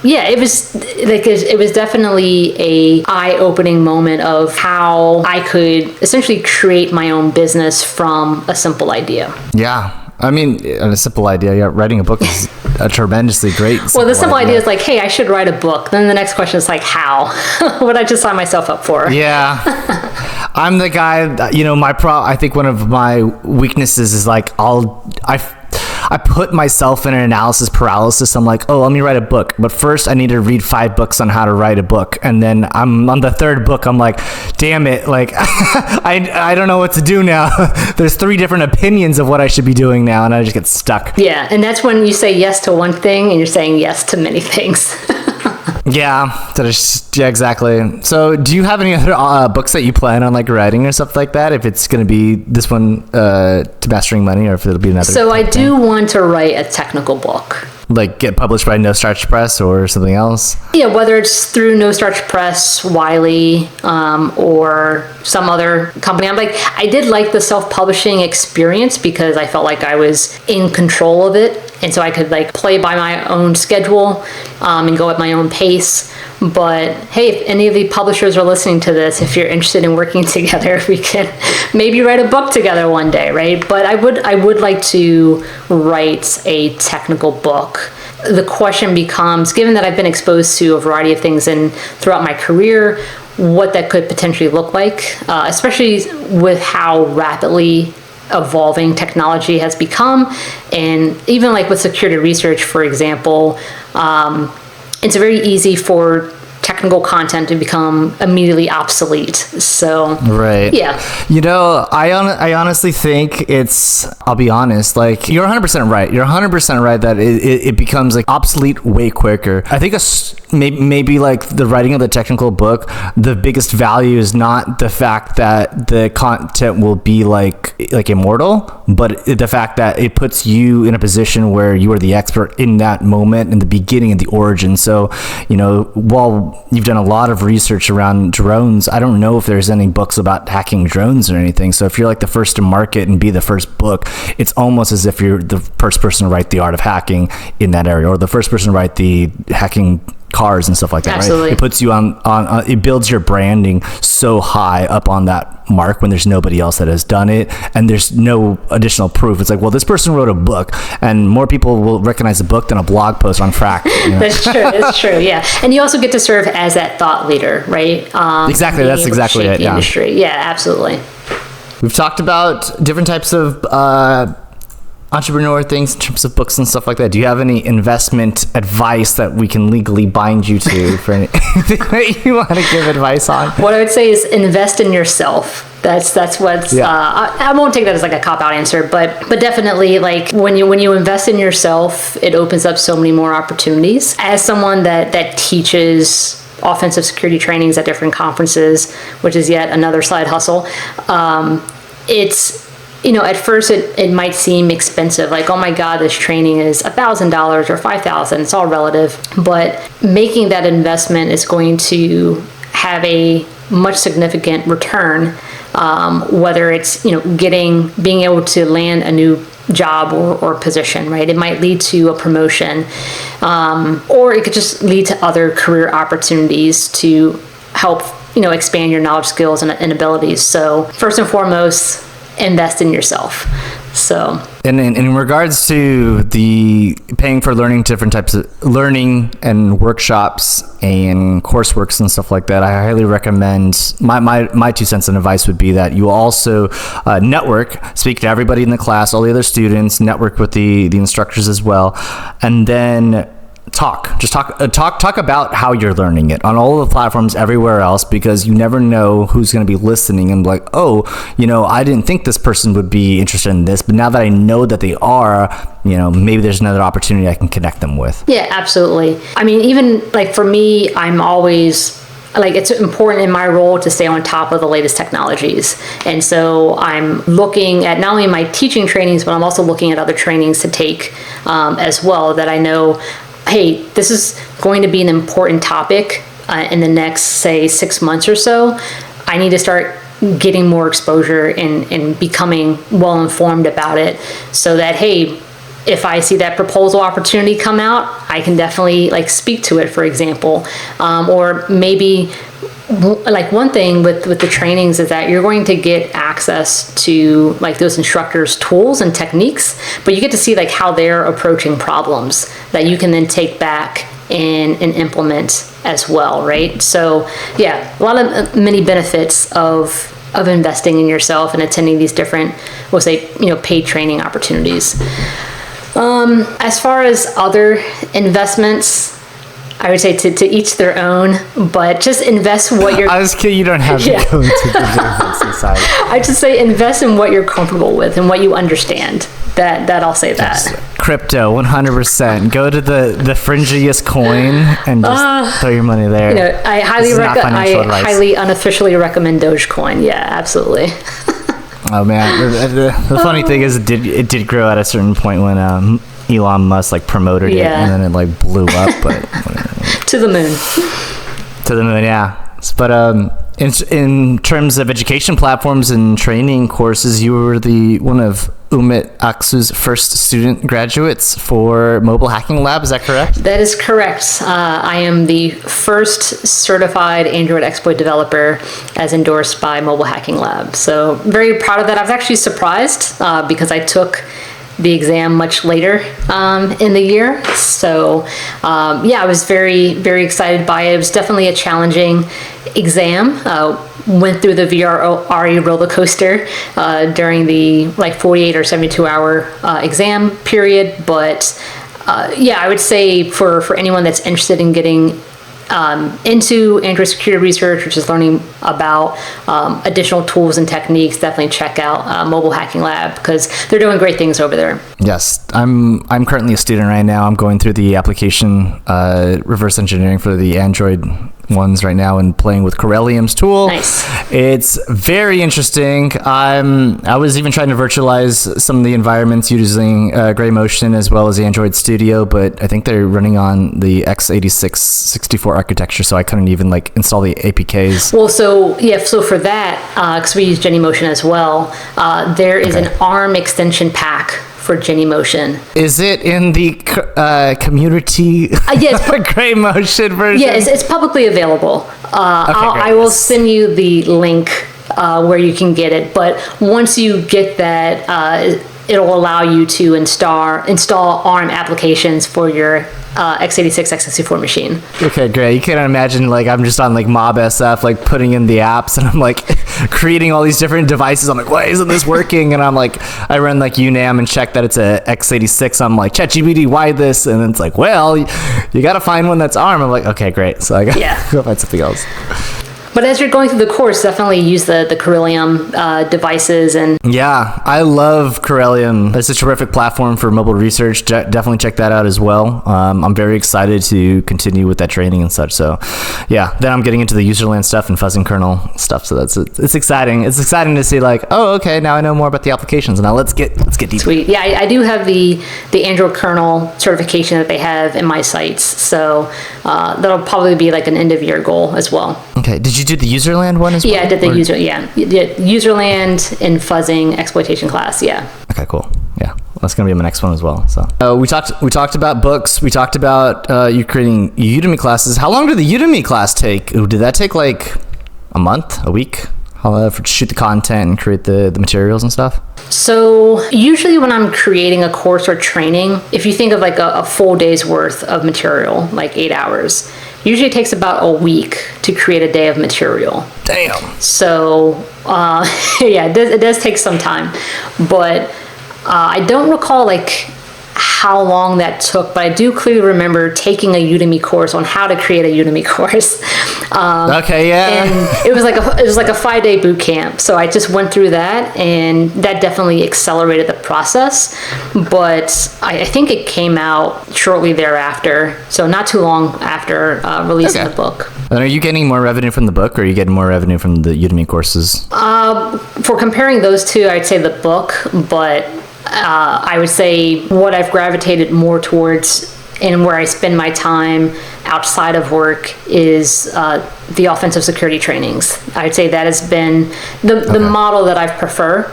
A: it was definitely a eye-opening moment of how I could essentially create my own business from a simple idea.
B: Yeah. I mean, a simple idea. Writing a book is a tremendously great.
A: Well, the simple idea is hey, I should write a book. Then the next question is how? What I just sign myself up for?
B: Yeah, I'm the guy. I think one of my weaknesses is I I put myself in an analysis paralysis. I'm like, oh, let me write a book. But first I need to read 5 books on how to write a book. And then I'm on the 3rd book. I'm like, damn it. Like, I don't know what to do now. There's 3 different opinions of what I should be doing now. And I just get stuck.
A: Yeah. And that's when you say yes to one thing and you're saying yes to many things.
B: Yeah, exactly. So do you have any other books that you plan on like writing or stuff like that? If it's going to be this one, To Mastering Money, or if it'll be another?
A: So I do want to write a technical book.
B: Like get published by No Starch Press or something else?
A: Yeah, whether it's through No Starch Press, Wiley, or some other company. I did like the self-publishing experience because I felt like I was in control of it. And so I could like play by my own schedule and go at my own pace. But hey, if any of the publishers are listening to this, if you're interested in working together, we can maybe write a book together one day, right? But I would like to write a technical book. The question becomes, given that I've been exposed to a variety of things and throughout my career, what that could potentially look like, especially with how rapidly evolving technology has become. And even like with security research, for example, it's very easy for technical content to become immediately obsolete. So,
B: right.
A: Yeah.
B: You know, I honestly think I'll be honest, like you're 100% right. You're 100% right that it becomes like obsolete way quicker. I think maybe like the writing of the technical book, the biggest value is not the fact that the content will be like immortal, but the fact that it puts you in a position where you are the expert in that moment, in the beginning and the origin. So, you know, while you've done a lot of research around drones, I don't know if there's any books about hacking drones or anything. So if you're like the first to market and be the first book, it's almost as if you're the first person to write The Art of Hacking in that area, or the first person to write the hacking cars and stuff like that.
A: Absolutely.
B: Right? It puts you on it builds your branding so high up on that mark when there's nobody else that has done it and there's no additional proof. It's like, well, this person wrote a book, and more people will recognize a book than a blog post on Frack. You know?
A: That's true. Yeah. And you also get to serve as that thought leader, right?
B: Exactly. That's exactly it.
A: The industry. Yeah, absolutely.
B: We've talked about different types of entrepreneur things in terms of books and stuff like that. Do you have any investment advice that we can legally bind you to for anything that you want to give advice on?
A: What I would say is invest in yourself. That's what's I won't take that as like a cop-out answer, but definitely like when you invest in yourself, it opens up so many more opportunities. As someone that teaches offensive security trainings at different conferences, which is yet another side hustle, it's, you know, at first it might seem expensive, like, oh my God, this training is $1,000 or $5,000. It's all relative, but making that investment is going to have a much significant return, whether it's, you know, being able to land a new job or position, right? It might lead to a promotion, or it could just lead to other career opportunities to help, you know, expand your knowledge, skills, and abilities. So first and foremost, invest in yourself. So,
B: and in regards to the paying for learning, different types of learning and workshops and courseworks and stuff like that, I highly recommend, my 2 cents in advice would be that you also network, speak to everybody in the class, all the other students, network with the instructors as well, and then talk about how you're learning it on all of the platforms everywhere else, because you never know who's going to be listening and like, oh, you know, I didn't think this person would be interested in this, but now that I know that they are, you know, maybe there's another opportunity I can connect them with.
A: Yeah, absolutely. I mean, even like for me, I'm always like, it's important in my role to stay on top of the latest technologies. And so I'm looking at not only my teaching trainings, but I'm also looking at other trainings to take as well, that I know, hey, this is going to be an important topic in the next, say, 6 months or so. I need to start getting more exposure and becoming well-informed about it, so that, hey, if I see that proposal opportunity come out, I can definitely like speak to it, for example. Or maybe like one thing with the trainings is that you're going to get access to like those instructors' tools and techniques, but you get to see like how they're approaching problems that you can then take back and implement as well, right? So yeah, a lot of many benefits of investing in yourself and attending these different, we'll say, you know, paid training opportunities. As far as other investments, I would say to each their own, but just invest what you're...
B: I was kidding, you don't have to go into the business side.
A: I just say invest in what you're comfortable with and what you understand. That I'll say that.
B: Crypto, 100%. Go to the fringiest coin and just throw your money there.
A: I highly unofficially recommend Dogecoin. Yeah, absolutely.
B: Oh man, the funny thing is it did grow at a certain point when Elon Musk promoted it, and then it blew up, but
A: to the moon.
B: To the moon, yeah. But in terms of education platforms and training courses, you were one of Umit Aksu's first student graduates for Mobile Hacking Lab. Is that correct?
A: That is correct. I am the first certified Android exploit developer as endorsed by Mobile Hacking Lab. So very proud of that. I was actually surprised because I took the exam much later in the year. So I was very, very excited by it. It was definitely a challenging exam. Went through the VRE roller coaster during the 48 or 72 hour exam period. But I would say for anyone that's interested in getting into Android security research, which is learning about additional tools and techniques, definitely check out Mobile Hacking Lab because they're doing great things over there. Yes,
B: I'm currently a student right now. I'm going through the application reverse engineering for the Android ones right now and playing with Corellium's tool.
A: Nice.
B: It's very interesting. I was even trying to virtualize some of the environments using Graymotion as well as Android Studio, but I think they're running on the x86 64 architecture, so I couldn't even install the APKs.
A: Well, so for that, because we use Genymotion as well, there is an ARM extension pack for Genymotion.
B: Is it in the community
A: yes,
B: Graymotion version?
A: Yes, it's publicly available. I will send you the link where you can get it. But once you get that, it'll allow you to install ARM applications for your x86, x64 machine.
B: Okay, great. You can't imagine I'm just on MobSF putting in the apps and I'm creating all these different devices. I'm why isn't this working? And I'm I run UNAM and check that it's a x86. I'm ChatGPT, why this? And then it's well, you got to find one that's ARM. I'm okay, great. So I got to go find something else.
A: But as you're going through the course, definitely use the Corellium devices.
B: Yeah, I love Corellium. It's a terrific platform for mobile research. Definitely check that out as well. I'm very excited to continue with that training and such. So yeah, then I'm getting into the userland stuff and fuzzing kernel stuff. So it's exciting. It's exciting to see okay, now I know more about the applications. Now let's get deep.
A: Sweet. Yeah, I do have the Android kernel certification that they have in my sites. So that'll probably be an end of year goal as well.
B: Okay. Did you do the userland one as well?
A: Yeah, I did the userland and fuzzing exploitation class. Yeah.
B: Okay, cool. Yeah, that's gonna be my next one as well. So we talked about books. We talked about you creating Udemy classes. How long did the Udemy class take? Did that take a month, a week? To shoot the content and create the materials and stuff?
A: So usually when I'm creating a course or training, if you think of a full day's worth of material, 8 hours, usually it takes about a week to create a day of material.
B: Damn.
A: So it does take some time, but I don't recall how long that took, but I do clearly remember taking a Udemy course on how to create a Udemy course.
B: Okay, yeah.
A: And it was a 5-day boot camp. So I just went through that, and that definitely accelerated the process. But I think it came out shortly thereafter, so not too long after releasing the book.
B: And are you getting more revenue from the book, or are you getting more revenue from the Udemy courses?
A: For comparing those two, I'd say the book, but I would say what I've gravitated more towards and where I spend my time outside of work is the offensive security trainings. I'd say that has been the model that I prefer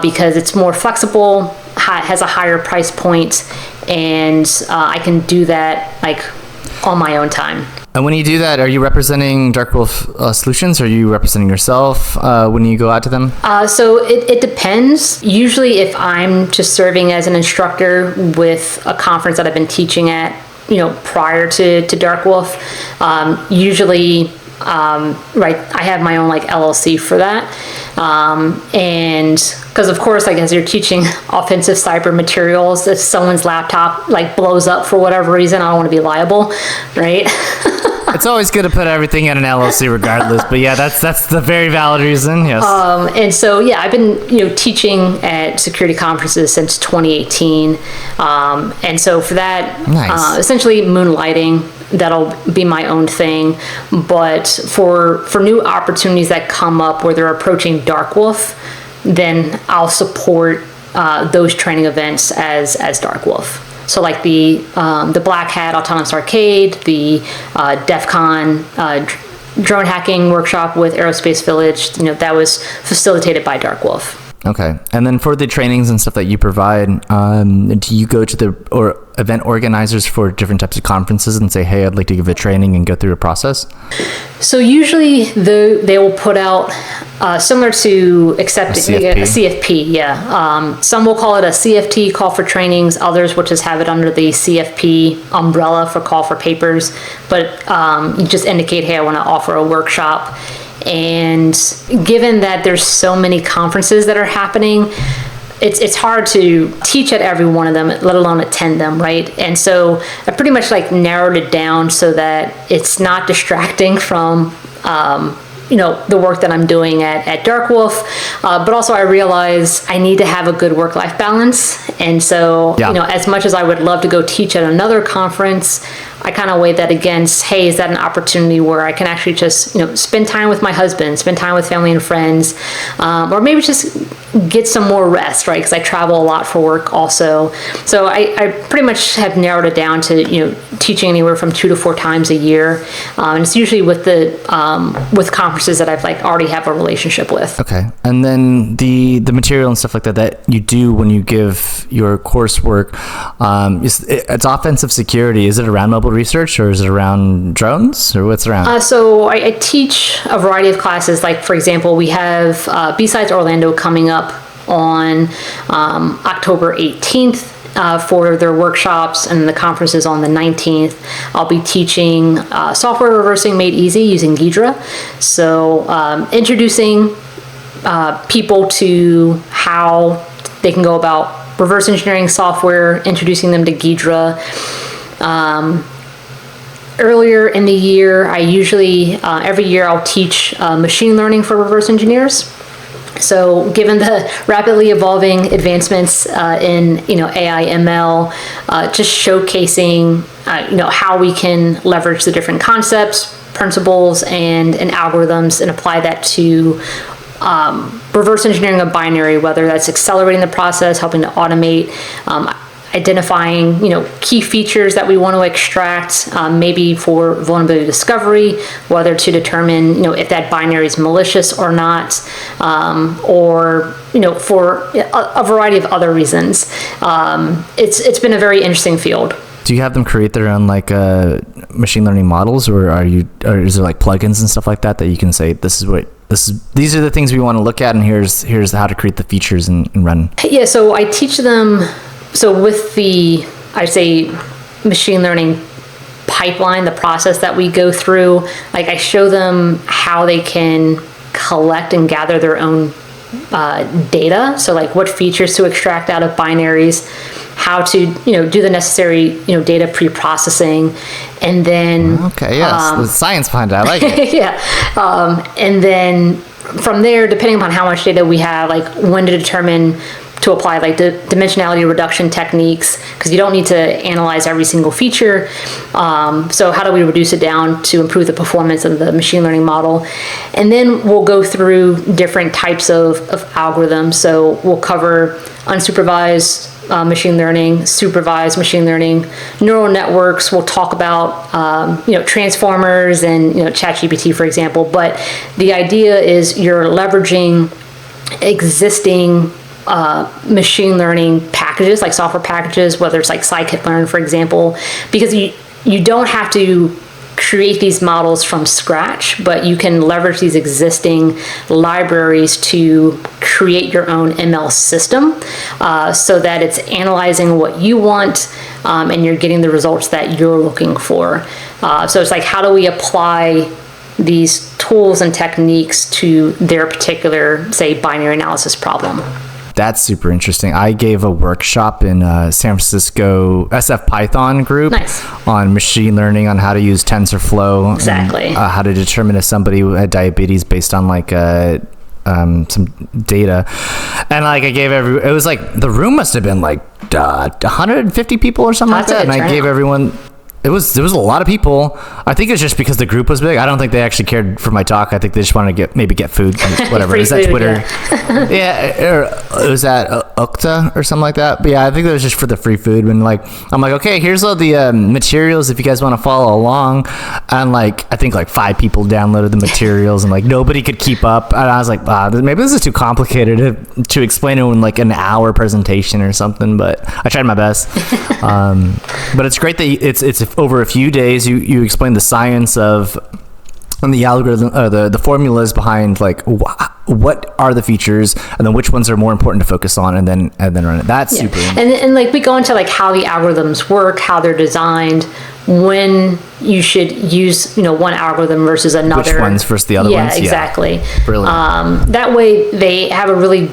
A: because it's more flexible, has a higher price point, and I can do that on my own time.
B: And when you do that, are you representing Dark Wolf Solutions, or are you representing yourself when you go out to them?
A: So it depends. Usually if I'm just serving as an instructor with a conference that I've been teaching at, prior to Dark Wolf, usually I have my own LLC for that. And because of course, like as you're teaching offensive cyber materials, if someone's laptop like blows up for whatever reason, I don't want to be liable, right?
B: It's always good to put everything in an LLC regardless, but yeah, that's the very valid reason, yes.
A: And so, yeah, I've been, teaching at security conferences since 2018. And so for that,
B: Nice.
A: Essentially moonlighting, that'll be my own thing. But for new opportunities that come up where they're approaching Dark Wolf, then I'll support those training events as Dark Wolf. So like the Black Hat Autonomous Arcade, the DEF CON drone hacking workshop with Aerospace Village, that was facilitated by Dark Wolf.
B: Okay. And then for the trainings and stuff that you provide, do you go to the event organizers for different types of conferences and say, hey, I'd like to give a training and go through a process?
A: So usually they will put out similar to accepting a CFP, yeah. Some will call it a CFT, call for trainings. Others will just have it under the CFP umbrella for call for papers. But you just indicate, hey, I want to offer a workshop. And given that there's so many conferences that are happening, it's hard to teach at every one of them, let alone attend them, right? And so I pretty much like narrowed it down so that it's not distracting from the work that I'm doing at Dark Wolf, but also I realize I need to have a good work-life balance. And so, as much as I would love to go teach at another conference, I kind of weigh that against, hey, is that an opportunity where I can actually just, spend time with my husband, spend time with family and friends, or maybe just get some more rest, right? Because I travel a lot for work also. So I pretty much have narrowed it down to, teaching anywhere from 2 to 4 times a year. And it's usually with with conferences that I've already have a relationship with.
B: Okay. And then the material and stuff like that you do when you give your coursework, it's offensive security. Is it around mobile research or is it around drones or what's around?
A: So I teach a variety of classes. Like, for example, we have B-Sides Orlando coming up on October 18th. For their workshops, and the conference is on the 19th. I'll be teaching software reversing made easy using Ghidra. So introducing people to how they can go about reverse engineering software, introducing them to Ghidra. Earlier in the year, I usually, every year I'll teach machine learning for reverse engineers. So given the rapidly evolving advancements in AI, ML, just showcasing how we can leverage the different concepts, principles, and algorithms and apply that to reverse engineering a binary, whether that's accelerating the process, helping to automate, identifying key features that we want to extract, maybe for vulnerability discovery, whether to determine if that binary is malicious or not, or for a variety of other reasons. It's been a very interesting field.
B: Do you have them create their own machine learning models, or is there plugins and stuff like that you can say these are the things we want to look at, and here's how to create the features and run? Yeah,
A: so I teach them. So with the, I'd say, machine learning pipeline, the process that we go through, I show them how they can collect and gather their own data. So what features to extract out of binaries, how to, do the necessary, data pre-processing, and then...
B: Okay, yes, the science behind it, I like it.
A: Yeah, and then from there, depending upon how much data we have, when to determine to apply the dimensionality reduction techniques, because you don't need to analyze every single feature. So how do we reduce it down to improve the performance of the machine learning model? And then we'll go through different types of algorithms. So we'll cover unsupervised machine learning, supervised machine learning, neural networks. We'll talk about transformers and ChatGPT, for example. But the idea is you're leveraging existing machine learning packages, like software packages, whether it's scikit-learn, for example, because you don't have to create these models from scratch, but you can leverage these existing libraries to create your own ML system, so that it's analyzing what you want, and you're getting the results that you're looking for. So it's how do we apply these tools and techniques to their particular, say, binary analysis problem.
B: That's super interesting. I gave a workshop in San Francisco SF Python group on machine learning, on how to use TensorFlow.
A: Exactly.
B: And, how to determine if somebody had diabetes based on like some data. And like I gave it was like the room must have been like 150 people or something like that. And I gave everyone. There was a lot of people. I think it's just because the group was big. I don't think they actually cared for my talk. I think they just wanted to get food, whatever. Is that Twitter? It was at Ukta or something like that. But yeah, I think it was just for the free food. And like, I'm like, okay, here's all the materials if you guys want to follow along. And like, I think like 5 people downloaded the materials, and like nobody could keep up. And I was like, maybe this is too complicated to explain it in like an hour presentation or something. But I tried my best. But it's great that it's over a few days. You explain the science of and the algorithm, the formulas behind like what are the features, and then which ones are more important to focus on, and then run it. That's super.
A: And like we go into like how the algorithms work, how they're designed, when you should use one algorithm versus another. Which
B: ones versus the other ones?
A: Yeah, exactly.
B: Brilliant.
A: That way they have a really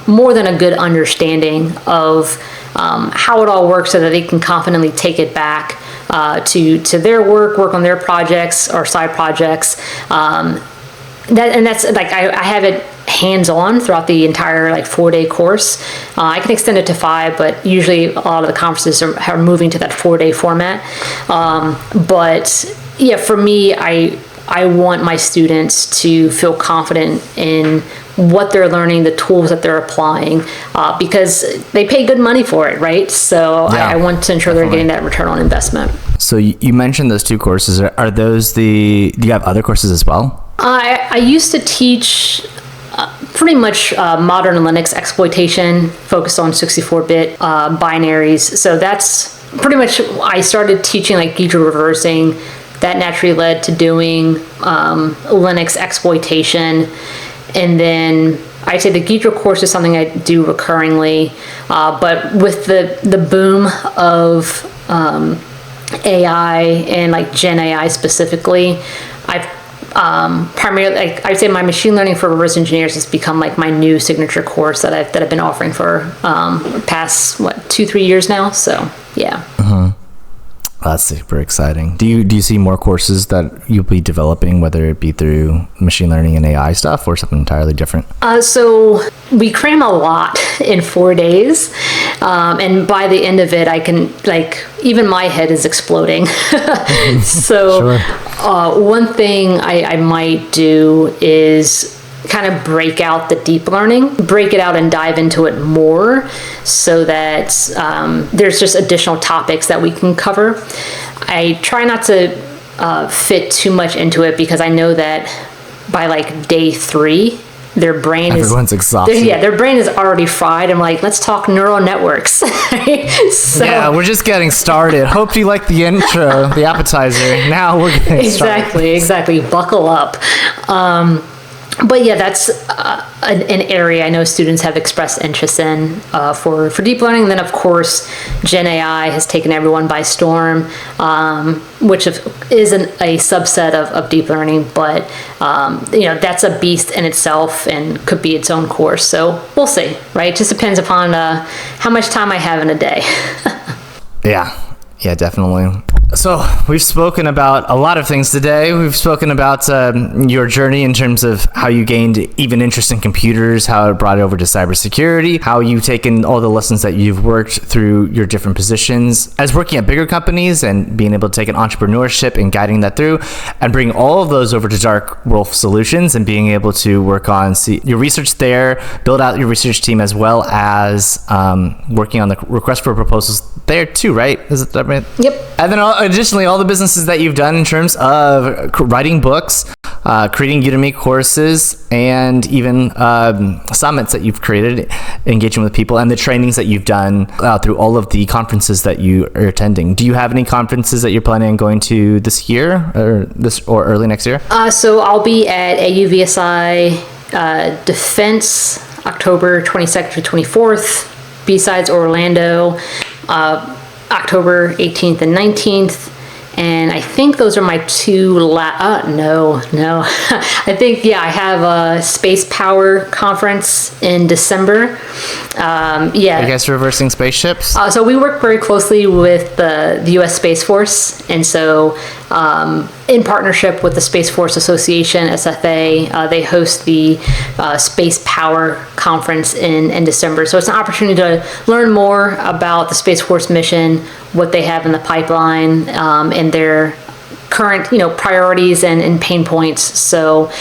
A: more than a good understanding of how it all works, so that they can confidently take it back to their work on their projects or side projects. That's like I have it hands-on throughout the entire like 4-day course. I can extend it to 5, but usually a lot of the conferences are moving to that 4-day format. But yeah, for me, I want my students to feel confident in what they're learning, the tools that they're applying, because they pay good money for it, right? So yeah, I want to ensure they're getting that return on investment. So
B: you mentioned those 2 courses. Are those do you have other courses as well?
A: I used to teach pretty much modern Linux exploitation, focused on 64-bit binaries. So that's pretty much, I started teaching like Ghidra reversing. That naturally led to doing Linux exploitation. And then I'd say the Ghidra course is something I do recurringly, but with the boom of AI and like Gen AI specifically, I've primarily, like I'd say my machine learning for reverse engineers has become like my new signature course that I've been offering for past 2-3 years now. So yeah.
B: That's super exciting. Do you see more courses that you'll be developing, whether it be through machine learning and AI stuff or something entirely different?
A: So we cram a lot in 4 days. And by the end of it, I can, like, even my head is exploding. So one thing I might do is kind of break out the deep learning, break it out and dive into it more, so that there's just additional topics that we can cover. I try not to fit too much into it, because I know that by like day 3, everyone's exhausted. Their brain is already fried. I'm like, let's talk neural networks. So,
B: yeah, we're just getting started. Hope you like the intro, the appetizer. Now we're getting started.
A: Exactly. Buckle up. But yeah, that's an area I know students have expressed interest in for deep learning. And then, of course, Gen AI has taken everyone by storm, which is a subset of deep learning. But, that's a beast in itself and could be its own course. So we'll see, right? It just depends upon how much time I have in a day. Yeah, definitely. So we've spoken about a lot of things today. We've spoken about your journey in terms of how you gained even interest in computers, how it brought it over to cybersecurity, how you've taken all the lessons that you've worked through your different positions as working at bigger companies, and being able to take an entrepreneurship and guiding that through, and bring all of those over to Dark Wolf Solutions, and being able to work on your research there, build out your research team, as well as working on the request for proposals there too, right? Is that right? Yep.
B: And then additionally, all the businesses that you've done in terms of writing books, creating Udemy courses, and even summits that you've created, engaging with people, and the trainings that you've done through all of the conferences that you are attending. Do you have any conferences that you're planning on going to this year, or early next year? So
A: I'll be at AUVSI Defense, October 22nd to 24th, B-Sides Orlando, October 18th and 19th, And I think those are my two no. I think, I have a Space Power conference in December.
B: Are you guys reversing spaceships?
A: So we work very closely with the U.S. Space Force, and so in partnership with the Space Force Association, SFA, they host the Space Power Conference in December. So it's an opportunity to learn more about the Space Force mission, what they have in the pipeline, and their current priorities and pain points. So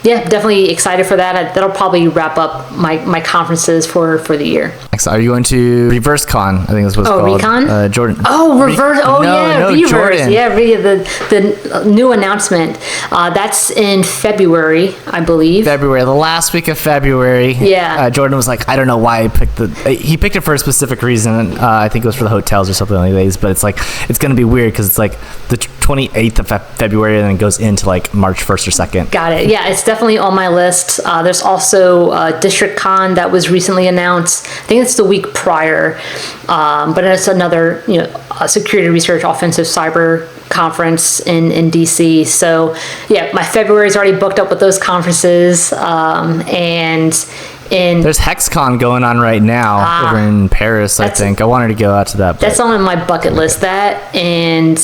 A: definitely excited for that. That'll probably wrap up my conferences for the year.
B: Are you going to Reverse Con? I think that's what it's called.
A: Recon?
B: Jordan.
A: Reverse. Reverse.
B: Jordan.
A: Yeah, the new announcement. That's in February, I believe.
B: The last week of February.
A: Yeah.
B: Jordan was like, I don't know why he picked it for a specific reason. I think it was for the hotels or something like that. But it's like, it's going to be weird because it's like the 28th of February and then it goes into like March 1st or 2nd.
A: Got it. Yeah, it's definitely on my list. There's also District Con that was recently announced. I think it's the week prior, but it's another security research offensive cyber conference in DC. So my February is already booked up with those conferences, and there's
B: HexCon going on right now over in Paris. I think I wanted to go out to that.
A: That's on my bucket list. That and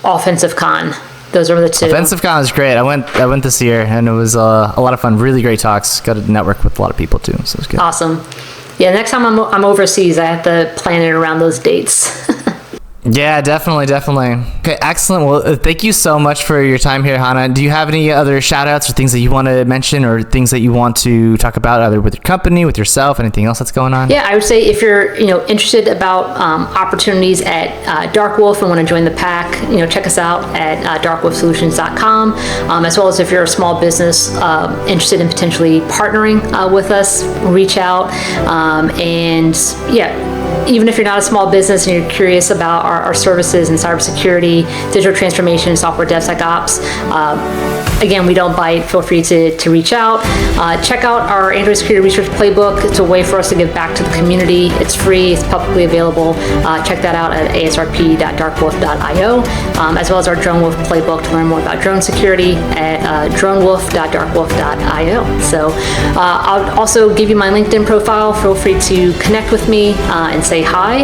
A: Offensive Con. Those are the two.
B: Offensive Con was great. I went this year and it was a lot of fun. Really great talks. Got to network with a lot of people too. So it was good.
A: Awesome. Yeah, next time I'm overseas, I have to plan it around those dates.
B: Yeah, definitely. Okay, excellent. Well, thank you so much for your time here, Hahna. Do you have any other shout outs or things that you want to mention or things that you want to talk about either with your company, with yourself, anything else that's going on?
A: Yeah, I would say if you're interested about opportunities at Dark Wolf and want to join the pack, check us out at darkwolfsolutions.com, as well as if you're a small business interested in potentially partnering with us, reach out. Even if you're not a small business and you're curious about our services in cybersecurity, digital transformation, software DevSecOps, again, we don't bite. Feel free to reach out. Check out our Android Security Research Playbook. It's a way for us to give back to the community. It's free. It's publicly available. Check that out at asrp.darkwolf.io, as well as our Drone Wolf Playbook to learn more about drone security at dronewolf.darkwolf.io. So I'll also give you my LinkedIn profile. Feel free to connect with me and say hi.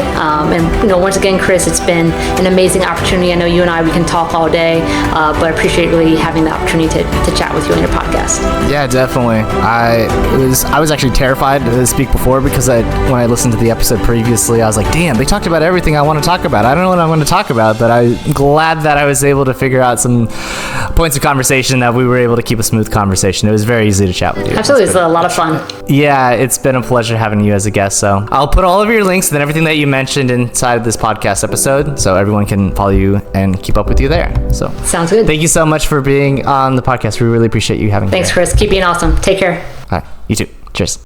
A: And once again, Chris, it's been an amazing opportunity. I know you and we can talk all day, but I appreciate really having the opportunity to chat with you on your podcast.
B: Yeah, definitely. I was actually terrified to speak before because when I listened to the episode previously, I was like, damn, they talked about everything I want to talk about. I don't know what I want to talk about, but I'm glad that I was able to figure out some points of conversation that we were able to keep a smooth conversation. It was very easy to chat with you.
A: Absolutely. It's a lot of fun.
B: Yeah, it's been a pleasure having you as a guest. So I'll put all of your links and everything that you mentioned inside of this podcast episode so everyone can follow you and keep up with you there. So
A: sounds good.
B: Thank you so much for being on the podcast. We really appreciate you having me.
A: Thanks, Chris. Keep being awesome. Take care.
B: All right. You too. Cheers.